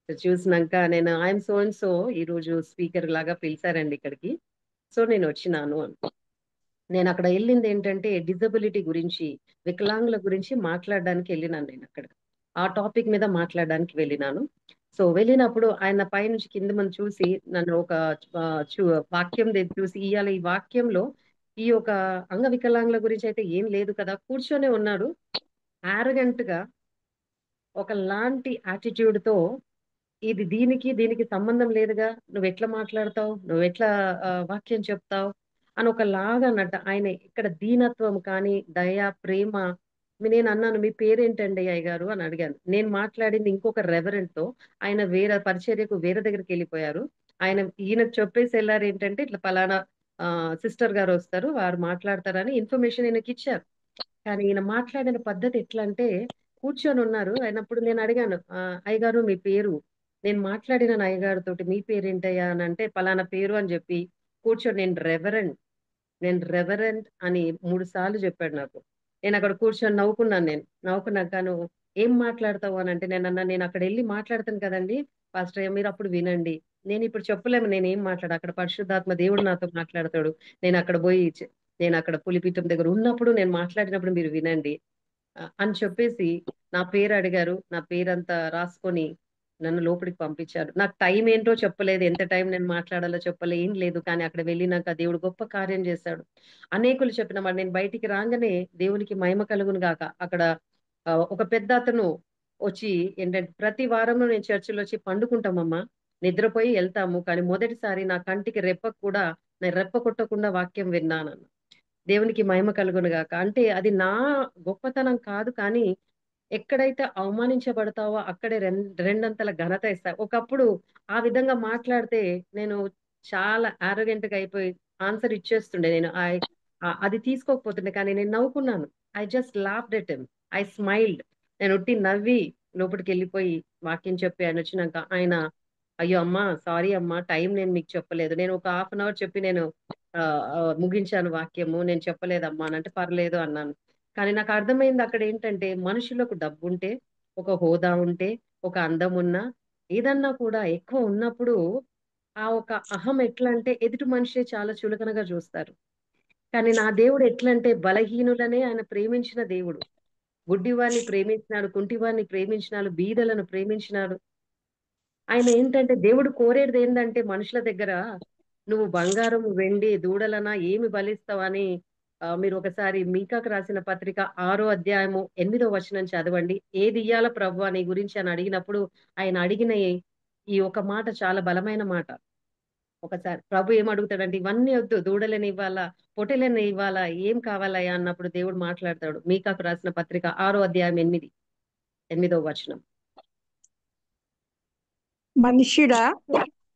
చూసినాక. నేను ఐఎమ్ సో అండ్ సో ఈ రోజు స్పీకర్ లాగా పిలిచారండి ఇక్కడికి, సో నేను వచ్చినాను అని. నేను అక్కడ వెళ్ళింది ఏంటంటే డిజబిలిటీ గురించి, వికలాంగుల గురించి మాట్లాడడానికి వెళ్ళినాను. నేను అక్కడ ఆ టాపిక్ మీద మాట్లాడడానికి వెళ్ళినాను. సో వెళ్ళినప్పుడు ఆయన పైనుంచి కింద మంది చూసి నన్ను ఒక ఆ, వాక్యం చూసి, ఇవాళ ఈ వాక్యంలో ఈ ఒక అంగవికలాంగుల గురించి అయితే ఏం లేదు కదా, కూర్చొనే ఉన్నాడు ఆరగెంట్ గా ఒకలాంటి యాటిట్యూడ్ తో, ఇది దీనికి దీనికి సంబంధం లేదుగా, నువ్వు ఎట్లా మాట్లాడతావు, నువ్వు ఎట్లా వాక్యం చెప్తావు అని ఒకలాగా అన్నట్టు. ఆయన ఇక్కడ దీనత్వం కానీ దయ ప్రేమ. నేను అన్నాను, మీ పేరేంటండి అయ్య గారు అని అడిగాను. నేను మాట్లాడింది ఇంకొక రెవరెంట్ తో, ఆయన వేరే పరిచర్యకు వేరే దగ్గరికి వెళ్ళిపోయారు. ఈయనకు చెప్పేసి వెళ్ళారు ఏంటంటే ఇట్లా పలానా సిస్టర్ గారు వస్తారు, వారు మాట్లాడతారని ఇన్ఫర్మేషన్ ఈయనకి ఇచ్చారు. కానీ ఈయన మాట్లాడిన పద్ధతి ఎట్లా అంటే, కూర్చొని ఉన్నారు. అయినప్పుడు నేను అడిగాను, అయ్యగారు మీ పేరు, నేను మాట్లాడిన అయ్యగారు తోటి మీ పేరేంటయ్యా అని అంటే పలానా పేరు అని చెప్పి కూర్చొని నేను రెవరెంట్ అని 3 సార్లు చెప్పాడు నాకు. నేను అక్కడ కూర్చొని నవ్వుకున్నాను. నేను నవ్వుకున్నాక, నువ్వు ఏం మాట్లాడతావు అని అంటే నేను అక్కడ వెళ్ళి మాట్లాడతాను కదండి పాస్టర్ అయ్య, మీరు అప్పుడు వినండి. నేను ఇప్పుడు చెప్పలేము నేను ఏం మాట్లాడ, అక్కడ పరిశుద్ధాత్మ దేవుడు నాతో మాట్లాడతాడు. నేను అక్కడ పోయి నేను అక్కడ పులిపీఠం దగ్గర ఉన్నప్పుడు నేను మాట్లాడినప్పుడు మీరు వినండి అని చెప్పేసి నా పేరు అడిగారు. నా పేరంతా రాసుకొని నన్ను లోపలికి పంపించారు. నాకు టైం ఏంటో చెప్పలేదు, ఎంత టైం నేను మాట్లాడాలో చెప్పలే, ఏం లేదు. కానీ అక్కడ వెళ్ళినాక దేవుడు గొప్ప కార్యం చేశాడు. అనేకులు చెప్పిన మాట, నేను బయటికి రాగానే దేవునికి మహిమ కలుగును గాక. అక్కడ ఒక పెద్ద అతను వచ్చి ఏంటంటే, ప్రతి వారంలో నేను చర్చిలో వచ్చి పండుకుంటామమ్మా, నిద్రపోయి వెళ్తాము, కానీ మొదటిసారి నా కంటికి రెప్పకు కూడా నేను రెప్ప కొట్టకుండా వాక్యం విన్నాను. దేవునికి మహిమ కలుగును గాక. అంటే అది నా గొప్పతనం కాదు, కానీ ఎక్కడైతే అవమానించబడతావో అక్కడే రెండంతల ఘనత ఇస్తా. ఒకప్పుడు ఆ విధంగా మాట్లాడితే నేను చాలా arrogant గా అయిపోయి ఆన్సర్ ఇచ్చేస్తుండే. నేను అది తీసుకోకపోతుండే, కానీ నేను నవ్వుకున్నాను. I just laughed at him, I smiled. నేను ఉట్టి నవ్వి లోపలికి వెళ్ళిపోయి వాక్యం చెప్పి ఆయన వచ్చినాక ఆయన, అయ్యో అమ్మా సారీ అమ్మా, టైం నేను మీకు చెప్పలేదు, నేను ఒక హాఫ్ అన్ అవర్ చెప్పి నేను ముగించాను వాక్యము, నేను చెప్పలేదమ్మా అని అంటే పర్లేదు అన్నాను. కానీ నాకు అర్థమైంది అక్కడ ఏంటంటే, మనుషులకు డబ్బు ఉంటే, ఒక హోదా ఉంటే, ఒక అందం ఉన్నా, ఏదన్నా కూడా ఎక్కువ ఉన్నప్పుడు ఆ ఒక అహం ఎట్లా అంటే ఎదుటి మనిషి చాలా చులకనగా చూస్తారు. కానీ నా దేవుడు ఎట్లా అంటే, బలహీనులనే ఆయన ప్రేమించిన దేవుడు. గుడ్డివారిని ప్రేమించినాడు, కుంటివారిని ప్రేమించినాడు, బీదలను ప్రేమించినాడు. ఆయన ఏంటంటే, దేవుడు కోరేది ఏంటంటే మనుషుల దగ్గర, నువ్వు బంగారం వెండి దూడలనా ఏమి బలిస్తావని. మీరు ఒకసారి మీకాకు రాసిన పత్రిక 6వ అధ్యాయము 8వ వచనం చదవండి. ఏది ఇయ్యాల ప్రభు నీ గురించి అని అడిగినప్పుడు ఆయన అడిగిన ఈ ఒక మాట చాలా బలమైన మాట. ఒకసారి ప్రభు ఏం అడుగుతాడంటే, ఇవన్నీ వద్దు, దూడలని ఇవ్వాలా, పొట్టెలని ఇవ్వాలా, ఏం కావాలయ్యా అన్నప్పుడు దేవుడు మాట్లాడతాడు. మీకాకు రాసిన పత్రిక 6వ అధ్యాయం 8వ వచనం. మనుష్యుడా,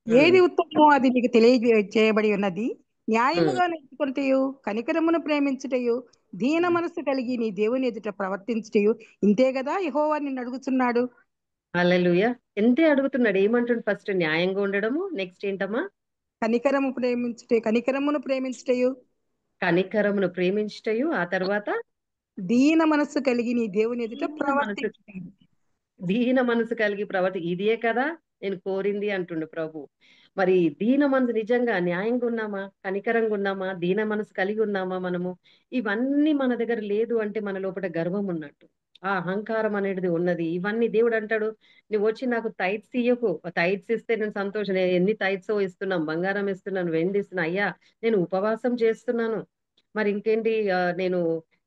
ఏది ఉమ్, ఉత్తమమో అది నీకు తెలియజేయబడి ఉన్నది. ఉమ్, న్యాయముగా నడుచుకొనుటయు, కనికరమును ప్రేమించుటయు, దీన ఉమ్. మనస్సు కలిగి నీ దేవుని ఎదుట ప్రవర్తించుటయు ఇంతే కదా యెహోవా నిన్ను అడుగుతున్నాడు. హల్లెలూయా. ఎంతే అడుగుతున్నాడు. ఏమంటుండు? ఫస్ట్ న్యాయంగా ఉండడము, నెక్స్ట్ ఏంటమ్మా? కనికరమును ప్రేమించుటయు, కనికరమును ప్రేమించుటయు, ఆ తర్వాత దీన మనస్సు కలిగి నీ దేవుని ఎదుట దీన మనసు ప్రవర్తించుటయు. దీన మనసు కలిగి ఇదే కదా నేను కోరింది అంటుండు ప్రభు. మరి దీన మనసు నిజంగా న్యాయంగా ఉన్నామా, కనికరంగా ఉన్నామా, దీన మనసు కలిగి ఉన్నామా మనము? ఇవన్నీ మన దగ్గర లేదు అంటే మన లోపల గర్వం ఉన్నట్టు. ఆ అహంకారం అనేది ఉన్నది. ఇవన్నీ దేవుడు అంటాడు, నువ్వు వచ్చి నాకు టైట్స్ ఇయ్యకు. టైట్స్ ఇస్తే నేను సంతోషం. నేను ఎన్ని టైట్స్ ఇస్తున్నాం, బంగారం ఇస్తున్నాను, వెండి ఇస్తున్నా. అయ్యా నేను ఉపవాసం చేస్తున్నాను. మరి ఇంకేంటి, నేను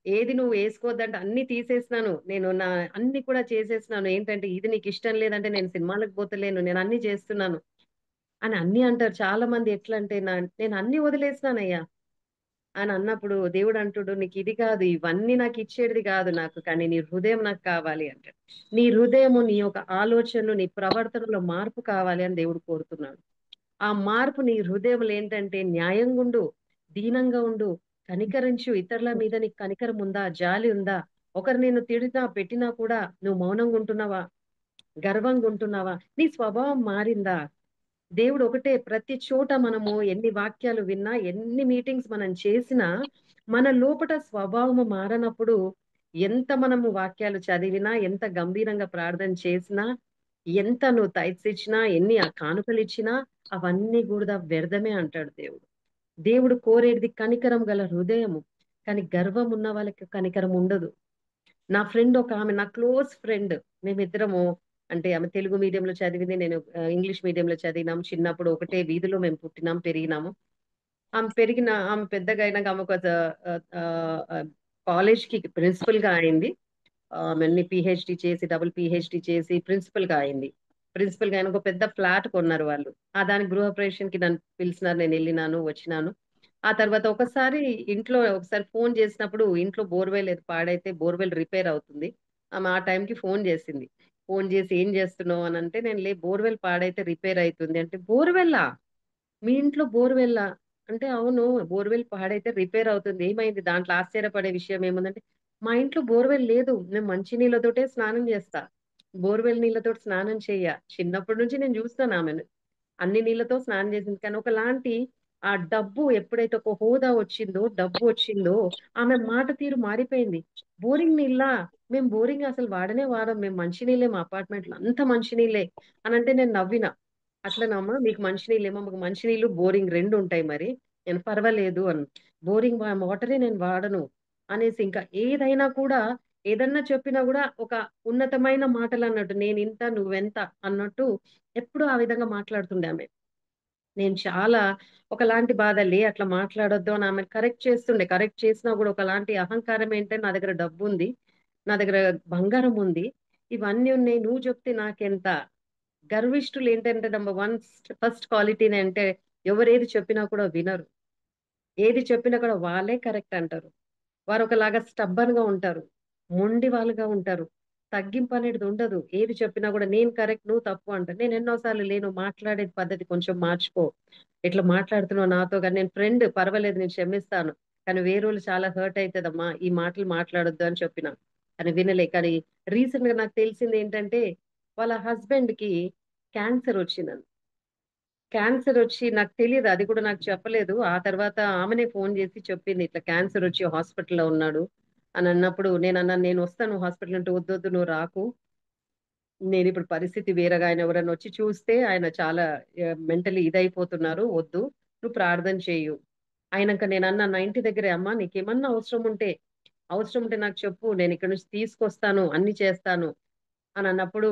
ఏది నువ్వు వేసుకోవద్దంటే అన్ని తీసేసినాను. నేను నా అన్ని కూడా చేసేసినాను. ఏంటంటే ఇది నీకు ఇష్టం లేదంటే నేను సినిమాలకు పోతలేను. నేను అన్ని చేస్తున్నాను అని అన్ని అంటారు. చాలా మంది ఎట్లా అంటే నేను అన్ని వదిలేసినానయ్యా అని అన్నప్పుడు దేవుడు అంటుడు, నీకు ఇది కాదు, ఇవన్నీ నాకు ఇచ్చేది కాదు నాకు, కానీ నీ హృదయం నాకు కావాలి అంటాడు. నీ హృదయము, నీ యొక్క ఆలోచనలు, నీ ప్రవర్తనలో మార్పు కావాలి అని దేవుడు కోరుతున్నాడు. ఆ మార్పు నీ హృదయంలో ఏంటంటే న్యాయంగా ఉండు, దీనంగా ఉండు, కనికరించు. ఇతరుల మీద నీకు కనికరం ఉందా, జాలి ఉందా? ఒకరు నేను తిడినా పెట్టినా కూడా నువ్వు మౌనంగా ఉంటున్నావా, గర్వంగా ఉంటున్నావా? నీ స్వభావం మారిందా? దేవుడు ఒకటే, ప్రతి చోట మనము ఎన్ని వాక్యాలు విన్నా, ఎన్ని మీటింగ్స్ మనం చేసినా, మన లోపట స్వభావము మారనప్పుడు ఎంత మనము వాక్యాలు చదివినా, ఎంత గంభీరంగా ప్రార్థన చేసినా, ఎంత నువ్వు టైట్స్ ఇచ్చినా, ఎన్ని కానుకలు ఇచ్చినా, అవన్నీ కూడా వ్యర్థమే అంటాడు దేవుడు. దేవుడు కోరేది కనికరం గల హృదయము. కానీ గర్వం ఉన్న వాళ్ళకి కనికరం ఉండదు. నా ఫ్రెండ్ ఒక ఆమె, నా క్లోజ్ ఫ్రెండ్, మేమిద్దరము, అంటే ఆమె తెలుగు మీడియంలో చదివింది, నేను ఇంగ్లీష్ మీడియంలో చదివినాం. చిన్నప్పుడు ఒకటే వీధిలో మేము పుట్టినాం, పెరిగినాము. ఆమె పెద్దగా అయినాక ఆమె ఒక కాలేజ్ కి ప్రిన్సిపల్ గా అయింది. ఆమె పిహెచ్డి చేసి, డబుల్ పిహెచ్డి చేసి ప్రిన్సిపల్ గా అయింది. ప్రిన్సిపల్ గా అయిన ఒక పెద్ద ఫ్లాట్ కొన్నారు వాళ్ళు. దాని గృహప్రవేశం కి నన్ను పిలిచినారు, నేను వెళ్ళినాను, వచ్చినాను. ఆ తర్వాత ఒకసారి ఫోన్ చేసినప్పుడు, ఇంట్లో బోర్వెల్ పాడైతే బోర్వెల్ రిపేర్ అవుతుంది. ఆమె ఆ టైంకి ఫోన్ చేసింది. ఫోన్ చేసి ఏం చేస్తున్నావు అని అంటే, నేను బోర్వెల్ పాడైతే రిపేర్ అవుతుంది అంటే, బోర్వెల్లా, మీ ఇంట్లో బోర్వెల్లా అంటే, అవును బోర్వెల్ పాడైతే రిపేర్ అవుతుంది, ఏమైంది దాంట్లో ఆశ్చర్యపడే విషయం ఏముందంటే, మా ఇంట్లో బోర్వెల్ లేదు, నేను మంచి నీళ్ళతోటే స్నానం చేస్తా, బోర్వెల్ నీళ్ళతో స్నానం చెయ్య. చిన్నప్పటి నుంచి నేను చూస్తాను ఆమెను అన్ని నీళ్ళతో స్నానం చేసింది. కానీ ఒకలాంటి ఆ డబ్బు ఎప్పుడైతే ఒక హోదా వచ్చిందో, డబ్బు వచ్చిందో, ఆమె మాట తీరు మారిపోయింది. బోరింగ్ నీళ్ళ, మేము బోరింగ్ అసలు వాడనే వాడం, మేము మంచినీళ్ళే, మా అపార్ట్మెంట్ లో అంత మంచినీళ్ళే అని అంటే నేను నవ్విన. అట్లనమ్మా, మీకు మంచినీళ్ళేమో, మాకు మంచినీళ్ళు బోరింగ్ రెండు ఉంటాయి మరి, నేను పర్వాలేదు అని. బోరింగ్ వాటరే నేను వాడను అనేసి, ఇంకా ఏదైనా కూడా, ఏదన్నా చెప్పినా కూడా ఒక ఉన్నతమైన మాటలు అన్నట్టు, నేను ఇంత నువ్వెంత అన్నట్టు ఎప్పుడు ఆ విధంగా మాట్లాడుతుండే ఆమె. నేను చాలా ఒకలాంటి బాధలే, అట్లా మాట్లాడొద్దు అని ఆమె కరెక్ట్ చేస్తుండే. కరెక్ట్ చేసినా కూడా ఒకలాంటి అహంకారం ఏంటంటే, నా దగ్గర డబ్బు ఉంది, నా దగ్గర బంగారం ఉంది, ఇవన్నీ ఉన్నాయి, నువ్వు చెప్తే నాకెంత. గర్విష్ఠులు ఏంటంటే, నెంబర్ వన్, ఫస్ట్ క్వాలిటీ అంటే, ఎవరేది చెప్పినా కూడా వినరు. ఏది చెప్పినా కూడా వాళ్ళే కరెక్ట్ అంటారు. వారు ఒకలాగా స్టబ్బన్ గా ఉంటారు, మొండి వాళ్ళుగా ఉంటారు. తగ్గింపు అనేది ఉండదు. ఏది చెప్పినా కూడా నేను కరెక్ట్, నువ్వు తప్పు అంటారు. నేను ఎన్నోసార్లు లేను, మాట్లాడే పద్ధతి కొంచెం మార్చుకో, ఇట్లా మాట్లాడుతున్నావు నాతో, కానీ నేను ఫ్రెండ్, పర్వాలేదు నేను క్షమిస్తాను, కానీ వేరేవాళ్ళు చాలా హర్ట్ అవుతుందమ్మా, ఈ మాటలు మాట్లాడొద్దు అని చెప్పిన, కానీ వినలే. కానీ రీసెంట్ గా నాకు తెలిసింది ఏంటంటే, వాళ్ళ హస్బెండ్ కి క్యాన్సర్ వచ్చిందని. క్యాన్సర్ వచ్చి, నాకు తెలియదు, అది కూడా నాకు చెప్పలేదు. ఆ తర్వాత ఆమెనే ఫోన్ చేసి చెప్పింది, ఇట్లా క్యాన్సర్ వచ్చి హాస్పిటల్లో ఉన్నాడు అని అన్నప్పుడు, నేను అన్నాను, నేను వస్తాను హాస్పిటల్ అంటే, వద్దొద్దు నువ్వు రాకు, నేను ఇప్పుడు పరిస్థితి వేరేగా, ఆయన ఎవరైనా వచ్చి చూస్తే ఆయన చాలా మెంటలీ ఇదైపోతున్నారు, వద్దు, నువ్వు ప్రార్థన చేయు. అయినాక నేను అన్నా, నా ఇంటి దగ్గరే, అమ్మా నీకేమన్నా అవసరం ఉంటే నాకు చెప్పు, నేను ఇక్కడ నుంచి తీసుకొస్తాను, అన్ని చేస్తాను అని అన్నప్పుడు,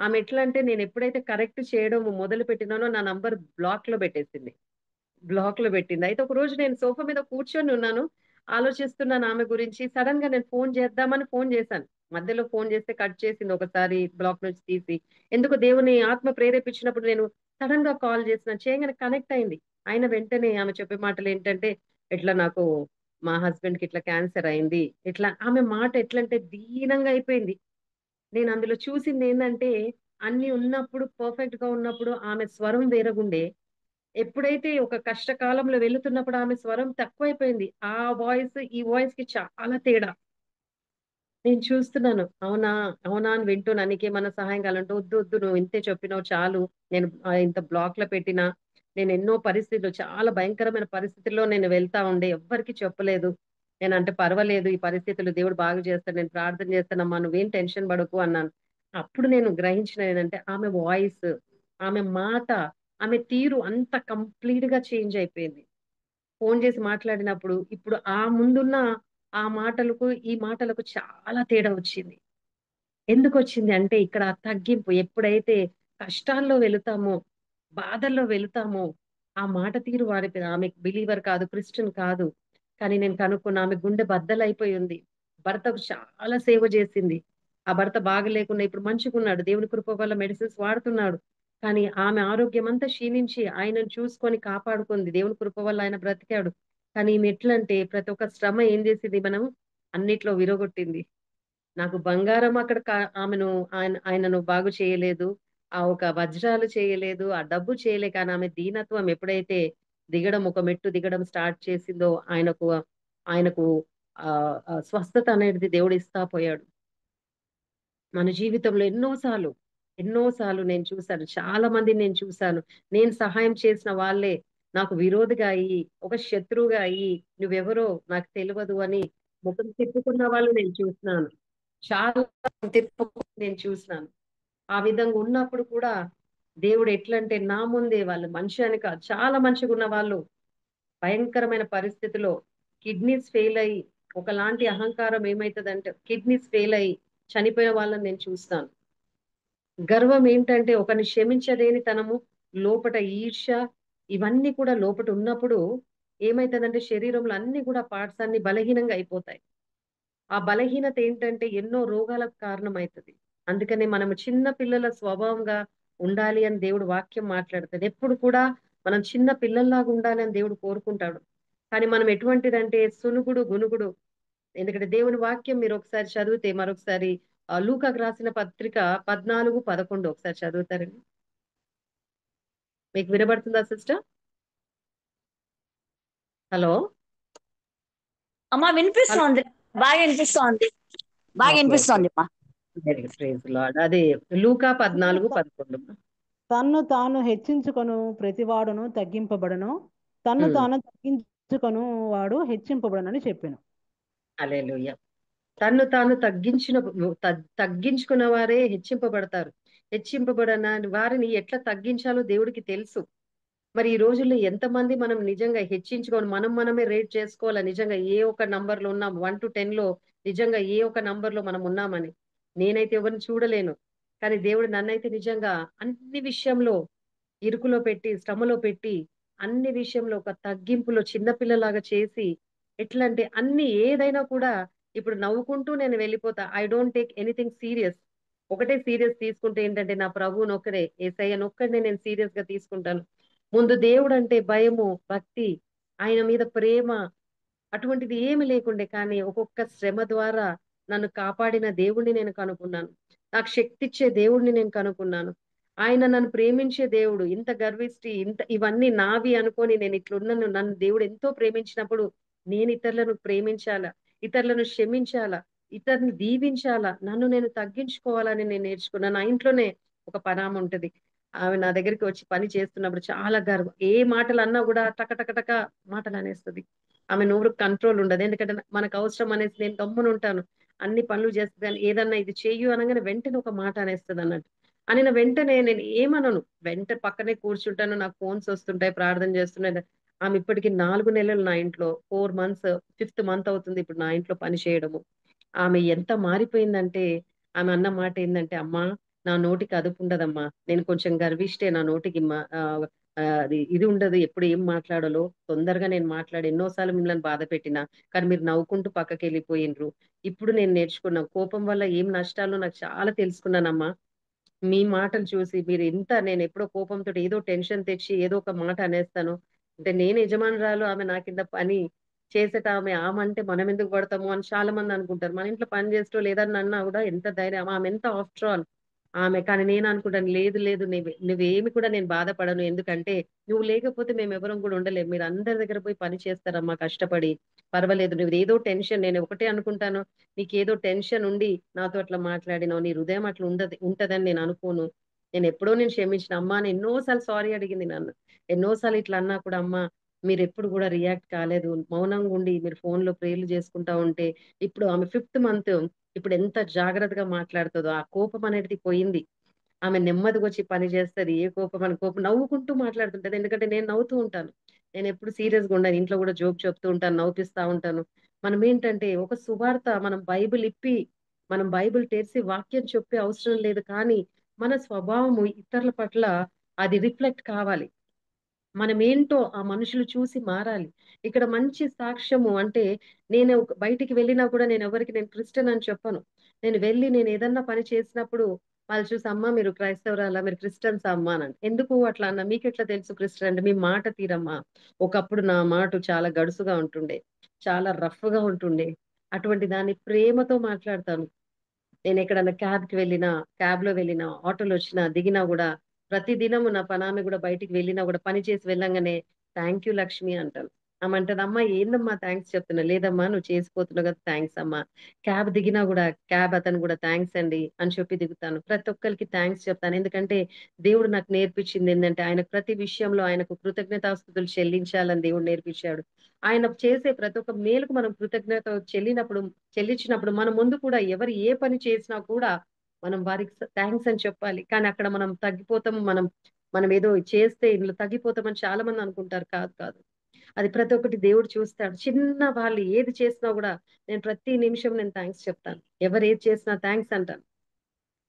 ఆమె ఎట్లా అంటే, నేను ఎప్పుడైతే కరెక్ట్ చేయడం మొదలు పెట్టినానో, నా నంబర్ బ్లాక్ లో పెట్టేసింది. బ్లాక్ లో పెట్టింది. అయితే ఒక రోజు నేను సోఫా మీద కూర్చొని ఉన్నాను, ఆలోచిస్తున్నాను ఆమె గురించి. సడన్ గా నేను ఫోన్ చేద్దామని ఫోన్ చేశాను. మధ్యలో ఫోన్ చేస్తే కట్ చేసింది, ఒకసారి బ్లాక్ నుంచి తీసి. ఎందుకు దేవుని ఆత్మ ప్రేరేపించినప్పుడు నేను సడన్ గా కాల్ చేసిన, చేయగానే కనెక్ట్ అయింది. ఆయన వెంటనే ఆమె చెప్పే మాటలు ఏంటంటే, ఇట్లా నాకు మా హస్బెండ్ కి ఇట్లా క్యాన్సర్ అయింది, ఇట్లా ఆమె మాట ఎట్లంటే దీనంగా అయిపోయింది. నేను అందులో చూసింది ఏంటంటే, అన్ని ఉన్నప్పుడు, పర్ఫెక్ట్ గా ఉన్నప్పుడు ఆమె స్వరం వేరగుండే, ఎప్పుడైతే ఒక కష్టకాలంలో వెళుతున్నప్పుడు ఆమె స్వరం తక్కువైపోయింది. ఆ వాయిస్ ఈ వాయిస్ కి చాలా తేడా నేను చూస్తున్నాను. అవునా, అవునా అని వింటున్నా. నీకేమన్నా సహాయం కావాలంటే, వద్దు వద్దు నువ్వు ఇంతే చెప్పినావు చాలు, నేను ఇంత బ్లాక్ లో పెట్టినా, నేను ఎన్నో పరిస్థితులు, చాలా భయంకరమైన పరిస్థితుల్లో నేను వెళ్తా ఉండే, ఎవ్వరికి చెప్పలేదు. నేను అంటే, పర్వాలేదు ఈ పరిస్థితులు దేవుడు బాగు చేస్తాడు, నేను ప్రార్థన చేస్తానమ్మా, నువ్వేం టెన్షన్ పడకు అన్నాను. అప్పుడు నేను గ్రహించిన ఏంటంటే, ఆమె వాయిస్, ఆమె మాట, ఆమె తీరు అంత కంప్లీట్ గా చేంజ్ అయిపోయింది. ఫోన్ చేసి మాట్లాడినప్పుడు, ఇప్పుడు ఆ ముందున్న ఆ మాటలకు ఈ మాటలకు చాలా తేడా వచ్చింది. ఎందుకు వచ్చింది అంటే ఇక్కడ ఆ తగ్గింపు. ఎప్పుడైతే కష్టాల్లో వెళుతామో, బాధల్లో వెళుతామో, ఆ మాట తీరు మారిపోయింది. ఆమె బిలీవర్ కాదు, క్రిస్టియన్ కాదు. కానీ నేను కనుక్కున్నా, ఆమె గుండె బద్దలైపోయి ఉంది. భర్తకు చాలా సేవ చేసింది. ఆ భర్త బాగలేకుండా ఇప్పుడు మంచిగున్నాడు. దేవుని కృప వల్ల మెడిసిన్స్ వాడుతున్నాడు. కానీ ఆమె ఆరోగ్యం అంతా క్షీణించి ఆయనను చూసుకొని కాపాడుకుంది. దేవుని కృప వల్ల ఆయన బ్రతికాడు. కానీ ఈమె ఎట్లంటే ప్రతి ఒక్క శ్రమ ఏం చేసింది, మనం అన్నిట్లో విరగొట్టింది. నాకు బంగారం అక్కడ ఆయనను బాగు చేయలేదు. ఆ ఒక వజ్రాలు చేయలేదు. ఆ డబ్బు చేయలే. కానీ ఆమె దీనత్వం ఎప్పుడైతే దిగడం, ఒక మెట్టు దిగడం స్టార్ట్ చేసిందో ఆయనకు ఆయనకు స్వస్థత అనేది దేవుడు ఇస్తా పోయాడు. మన జీవితంలో ఎన్నోసార్లు నేను చూశాను. చాలా మందిని నేను చూశాను. నేను సహాయం చేసిన వాళ్ళే నాకు విరోధిగా అయ్యి, ఒక శత్రువుగా అయ్యి, నువ్వెవరో నాకు తెలియదు అని ముఖం తిప్పుకున్న వాళ్ళు నేను చూసినాను. చాలా నేను చూసినాను. ఆ విధంగా ఉన్నప్పుడు కూడా దేవుడు ఎట్లంటే నా ముందే, వాళ్ళు మనిషి అని కాదు, చాలా మంచిగా ఉన్న వాళ్ళు భయంకరమైన పరిస్థితిలో కిడ్నీస్ ఫెయిల్ అయ్యి, ఒకలాంటి అహంకారం ఏమైతుందంటే కిడ్నీస్ ఫెయిల్ అయ్యి చనిపోయిన వాళ్ళని నేను చూస్తాను. గర్వం ఏంటంటే ఒకరిని క్షమించలేని తనము, లోపట ఈర్ష్య, ఇవన్నీ కూడా లోపట ఉన్నప్పుడు ఏమైతుందంటే శరీరంలో అన్ని కూడా పార్ట్స్ అన్ని బలహీనంగా అయిపోతాయి. ఆ బలహీనత ఏంటంటే ఎన్నో రోగాలకు కారణమవుతుంది. అందుకనే మనం చిన్న పిల్లల స్వభావంగా ఉండాలి అని దేవుడు వాక్యం మాట్లాడుతుంది. ఎప్పుడు కూడా మనం చిన్న పిల్లల్లాగా ఉండాలి అని దేవుడు కోరుకుంటాడు. కానీ మనం ఎటువంటిదంటే సునుగుడు గునుగుడు. ఎందుకంటే దేవుని వాక్యం మీరు ఒకసారి చదివితే మరొకసారి లూకాకు రాసిన పత్రిక 14:11 ఒకసారి చదువుతారండి. మీకు వినబడుతుందా సిస్టర్? హలో అమ్మా వినిపిస్తోంది, బాగా వినిపిస్తోంది, బాగా ఓకే ఓకే వినిపిస్తోంది అమ్మా. Very good, praise Lord. అదే లూకా 14:11. తన్ను తాను హెచ్చించుకొను ప్రతివాడును తగ్గింపబడను, తన్ను తాను తగ్గించుకొను వాడు హెచ్చింపబడనని చెప్పాను. హల్లెలూయా. తన్ను తాను తగ్గించుకున్న వారే హెచ్చింపబడతారు. హెచ్చింపబడన వారిని ఎట్లా తగ్గించాలో దేవుడికి తెలుసు. మరి ఈ రోజుల్లో ఎంతమంది మనం నిజంగా హెచ్చించుకొని మనమే రేట్ చేసుకోవాలా, నిజంగా ఏ ఒక నంబర్ లో ఉన్నాం, 1 to 10 లో నిజంగా ఏ ఒక నంబర్ లో మనం ఉన్నామని. నేనైతే ఎవరిని చూడలేను. కానీ దేవుడు నన్నైతే నిజంగా అన్ని విషయంలో ఇరుకులో పెట్టి, శ్రమలో పెట్టి, అన్ని విషయంలో ఒక తగ్గింపులో చిన్నపిల్లలాగా చేసి, ఎట్లా అంటే అన్ని ఏదైనా కూడా ఇప్పుడు నవ్వుకుంటూ నేను వెళ్ళిపోతా. I don't take anything serious. ఒకటే సీరియస్ తీసుకుంటే ఏంటంటే నా ప్రభువునొక్కడే, యేసయ్యనొక్కడినే నేను సీరియస్ గా తీసుకుంటాను. ముందు దేవుడు అంటే భయము, భక్తి, ఆయన మీద ప్రేమ, అటువంటిది ఏమి లేకుండే. కానీ ఒక్కొక్క శ్రమ ద్వారా నన్ను కాపాడిన దేవుణ్ణి నేను కనుక్కున్నాను. నాకు శక్తి ఇచ్చే దేవుణ్ణి నేను కనుక్కున్నాను. ఆయన నన్ను ప్రేమించే దేవుడు. ఇంత గర్విష్టి, ఇంత ఇవన్నీ నావి అనుకొని నేను ఇట్లున్నాను. నన్ను దేవుడు ఎంతో ప్రేమించినప్పుడు నేను ఇతరులను ప్రేమించాలా, ఇతరులను క్షమించాలా, ఇతరుని దీవించాలా, నన్ను నేను తగ్గించుకోవాలని నేను నేర్చుకున్నాను. నా ఇంట్లోనే ఒక పనామ ఉంటది. ఆమె నా దగ్గరికి వచ్చి పని చేస్తున్నప్పుడు చాలా గర్వం. ఏ మాటలు అన్నా కూడా టక టక టక మాటలు అనేస్తుంది. ఆమె నోరు కంట్రోల్ ఉండదు. ఎందుకంటే మనకు అవసరం అనేసి నేను గమ్మున ఉంటాను. అన్ని పనులు చేస్తాను. ఏదన్నా ఇది చెయ్యు అనగానే వెంటనే ఒక మాట అనేస్తుంది అన్నట్టు. అనిన వెంటనే నేను ఏమనను. పక్కనే కూర్చుంటాను. నాకు ఫోన్స్ వస్తుంటాయి, ప్రార్థన చేస్తున్నాయి. ఆమె ఇప్పటికి 4 నెలలు నా ఇంట్లో, 4 మంత్స్, 5th మంత్ అవుతుంది ఇప్పుడు నా ఇంట్లో పని చేయడము. ఆమె ఎంత మారిపోయిందంటే, ఆమె అన్న మాట ఏందంటే, అమ్మా నా నోటికి అదుపు ఉండదమ్మా. నేను కొంచెం గర్విష్టే, నా నోటికి అది ఇది ఉండదు. ఎప్పుడు ఏం మాట్లాడాలో తొందరగా నేను మాట్లాడి ఎన్నోసార్లు మిమ్మల్ని బాధ పెట్టినా, కానీ మీరు నవ్వుకుంటూ పక్కకి వెళ్ళిపోయినరు. ఇప్పుడు నేను నేర్చుకున్నా, కోపం వల్ల ఏం నష్టాలు నాకు చాలా తెలుసుకున్నానమ్మా. మీ మాటలు చూసి మీరు ఎంత, నేను ఎప్పుడో కోపంతో ఏదో టెన్షన్ తెచ్చి ఏదో ఒక మాట అనేస్తాను అంటే, నేను యజమానురాలు, ఆమె నా కింద పని చేసేట ఆమె అంటే మనం ఎందుకు పడతాము అని చాలా మంది అనుకుంటారు. మన ఇంట్లో పని చేస్తూ లేదని అన్నా కూడా ఎంత ధైర్యం, ఆమె ఎంత ఆఫ్టర్ ఆల్ ఆమె. కానీ నేను అనుకుంటాను, లేదు లేదు, నువ్వేమి కూడా నేను బాధపడను. ఎందుకంటే నువ్వు లేకపోతే మేము ఎవరం కూడా ఉండలేము. మీరు అందరి దగ్గర పోయి పని చేస్తారమ్మా కష్టపడి, పర్వాలేదు. నువ్వు ఏదో టెన్షన్, నేను ఒకటే అనుకుంటాను, నీకేదో టెన్షన్ ఉండి నాతో అట్లా మాట్లాడినావు, నీ హృదయం అట్లా ఉంటదని నేను అనుకోను. నేను క్షమించిన అమ్మా అని ఎన్నోసార్లు సారీ అడిగింది నన్ను. ఎన్నోసార్లు ఇట్లా అన్నా కూడా, అమ్మా మీరు ఎప్పుడు కూడా రియాక్ట్ కాలేదు, మౌనంగా ఉండి మీరు ఫోన్ లో ప్రేర్లు చేసుకుంటా ఉంటే, ఇప్పుడు ఆమె 5th మంత్, ఇప్పుడు ఎంత జాగ్రత్తగా మాట్లాడుతుందో, ఆ కోపం అనేది పోయింది. ఆమె నెమ్మదిగా వచ్చి పని చేస్తది. ఏ కోపం అని కోపం నవ్వుకుంటూ మాట్లాడుతుంటది. ఎందుకంటే నేను నవ్వుతూ ఉంటాను. నేను ఎప్పుడు సీరియస్ గా ఉండను. ఇంట్లో కూడా జోక్ చెప్తూ ఉంటాను, నవ్విస్తా ఉంటాను. మనం ఏంటంటే ఒక సువార్త, మనం బైబిల్ ఇప్పి మనం బైబిల్ తెరిచి వాక్యం చెప్పే అవసరం లేదు, కానీ మన స్వభావము ఇతరుల పట్ల అది రిఫ్లెక్ట్ కావాలి. మనమేంటో ఆ మనుషులు చూసి మారాలి. ఇక్కడ మంచి సాక్ష్యము అంటే, నేను బయటికి వెళ్ళినా కూడా నేను క్రిస్టియన్ అని చెప్పను. నేను ఏదన్నా పని చేసినప్పుడు వాళ్ళు చూసి, "అమ్మ మీరు క్రైస్తవురాలా? మీరు క్రిస్టియన్సా అమ్మా" అనండి. ఎందుకు అట్లా అన్నా? "మీకెట్లా తెలుసు క్రిస్టియన్ అంటే?" "మీ మాట తీరమ్మా." ఒకప్పుడు నా మాట చాలా గడుసుగా ఉంటుండే. చాలా రఫ్‌గా ఉంటుండే. అటువంటి దాన్ని ప్రేమతో మాట్లాడతాను. నేనెక్కడన్నా క్యాబ్‌లో వెళ్ళినా, ఆటోలో వచ్చినా, దిగినా గూడా ప్రతి దినము నా పనామె గూడా బయటికి వెళ్ళినా గూడా పని చేసి వెళ్ళంగానే థాంక్ యూ లక్ష్మి అంటాను. ఆమంటది, "అమ్మా ఏందమ్మా థాంక్స్ చెప్తున్నావు?" "లేదమ్మా నువ్వు చేసిపోతున్నావు కదా! థాంక్స్ అమ్మా." క్యాబ్ దిగినా గూడా క్యాబ్ అతను గూడా "థాంక్స్ అండి" అని చెప్పి దిగుతాను. ప్రతి ఒక్కళ్ళకి థాంక్స్ చెప్తాను. ఎందుకంటే దేవుడు నాకు నేర్పించిందేందంటే, ఆయనకు ప్రతి విషయంలో ఆయనకు కృతజ్ఞతాస్తుతులు చెల్లించాలని దేవుడు నేర్పించాడు. ఆయన చేసే ప్రతి ఒక్క మేలుకు మనం కృతజ్ఞత చెల్లించినప్పుడు మన ముందు కూడా ఎవరు ఏ పని చేసినా కూడా మనం వారికి థాంక్స్ అని చెప్పాలి. కానీ అక్కడ మనం తగ్గిపోతాము. మనం ఏదో చేస్తే ఇందులో తగ్గిపోతామని చాలా మంది అనుకుంటారు. కాదు, కాదు. అది ప్రతి ఒక్కటి దేవుడు చూస్తాడు. చిన్న వాళ్ళు ఏది చేసినా గూడా నేను ప్రతి నిమిషం థాంక్స్ చెప్తాను. ఎవరు ఏది చేసినా థాంక్స్ అంటాను.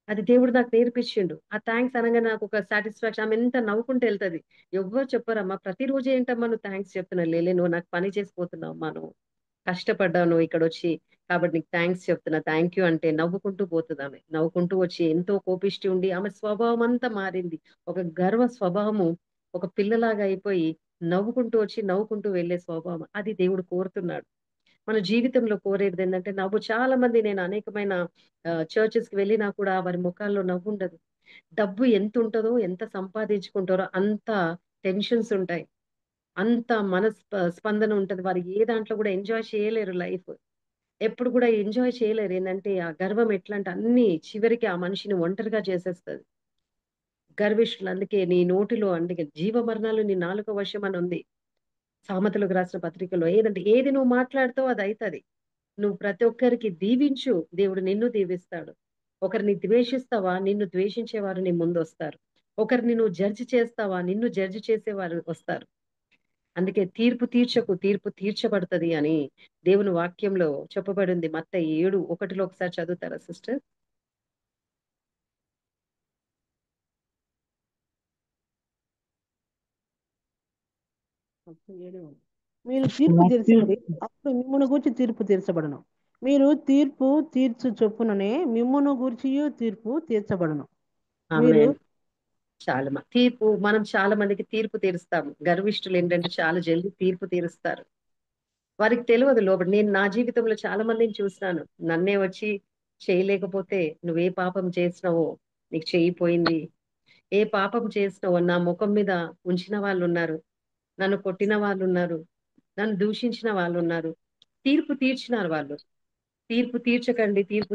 అది దేవుడు నాకు నేర్పించిండు. ఆ థాంక్స్ అనంగానే నాకొక సాటిస్ఫాక్షన్. ఆమె ఎంత నవ్వుకుంటూ ఎళ్తది. "ఎవ్వరు చెప్పరమ్మా. ప్రతిరోజు ఏంటమ్మా నువ్వు థాంక్స్ చెప్తున్నావు. లేలే నువ్వు నాకు పని చేసి పోతున్నావమ్మా నువ్వు. కష్టపడ్డావు నువ్వు ఇక్కడొచ్చి. కాబట్టి నీకు థాంక్స్ చెప్తున్నా. థాంక్ యూ" అంటే నవ్వుకుంటూ పోతదామె. నవ్వుకుంటూ వచ్చి ఎంతో కోపిష్టి ఉండి ఆమె స్వభావం అంతా మారింది. ఒక గర్వ స్వభావము ఒక పిల్లలాగా అయిపోయి నవ్వుకుంటూ వచ్చి, నవ్వుకుంటూ వెళ్ళే స్వభావం. అది దేవుడు కోరుతున్నాడు. మన జీవితంలో కోరేదేంటంటే నవ్వు. చాలా మంది నేను అనేకమైన చర్చెస్‌కి వెళ్ళినా కూడా వారి మొఖాల్లో నవ్వుండదు. డబ్బు ఎంతుంటదో, ఎంత సంపాదించుకుంటారో అంత టెన్షన్స్ ఉంటాయి. అంత స్పందన ఉంటది. వారు ఏ దాంట్లో కూడా ఎంజాయ్ చేయలేరు లైఫ్. ఎప్పుడు కూడా ఎంజాయ్ చేయలేరు. ఏందంటే ఆ గర్వం ఎట్లంటే అన్నీ చివరికి ఆ మనిషిని ఒంటరిగా చేసేస్తది. గర్విష్ఠులు అందుకే నీ నోటిలో అందుకే జీవ మరణాలు నీ నాలుక వశం అని ఉంది. సామెతలకు రాసిన పత్రికలో ఏది నువ్వు మాట్లాడుతావో అది అయితది. నువ్వు ప్రతి ఒక్కరికి దీవించు. దేవుడు నిన్ను దీవిస్తాడు. ఒకరిని ద్వేషిస్తావా? నిన్ను ద్వేషించేవారు నీ ముందొస్తారు. ఒకరిని నువ్వు జడ్జ్ చేస్తావా? నిన్ను జడ్జ్ చేసేవారు వస్తారు. అందుకే తీర్పు తీర్చకు, తీర్పు తీర్చబడతది అని దేవుని వాక్యంలో చెప్పబడింది. మత్తయి 7:1 ఒకసారి చదువుతారా సిస్టర్? మీరు తీర్పు తీర్చండి, అప్పుడు మిమ్మును గూర్చి తీర్పు తీర్చబడను. మీరు తీర్పు తీర్చు చొప్పుననే మిమ్మును గూర్చియు తీర్పు తీర్చబడను. మీరు ఆమేన్. మనం చాలా మందికి తీర్పు తీరుస్తాము. గర్విష్ఠులేంటంటే చాలా జల్దీ తీర్పు తీరుస్తారు. వారికి తెలవదు లోబడి. నేను నా జీవితంలో చాలా మందిని చూసినాను. నన్నే వచ్చి చేయలేకపోతే "నువ్వే పాపం చేసినావో నీకు చెయ్యి పోయింది. ఏ పాపం చేసినావో" నా ముఖం మీద ఉంచిన వాళ్ళున్నారు. నన్ను కొట్టిన వాళ్ళున్నారు. నన్ను దూషించిన వాళ్ళున్నారు. తీర్పు తీర్చినారు వాళ్ళు. తీర్పు తీర్చకండి, తీర్పు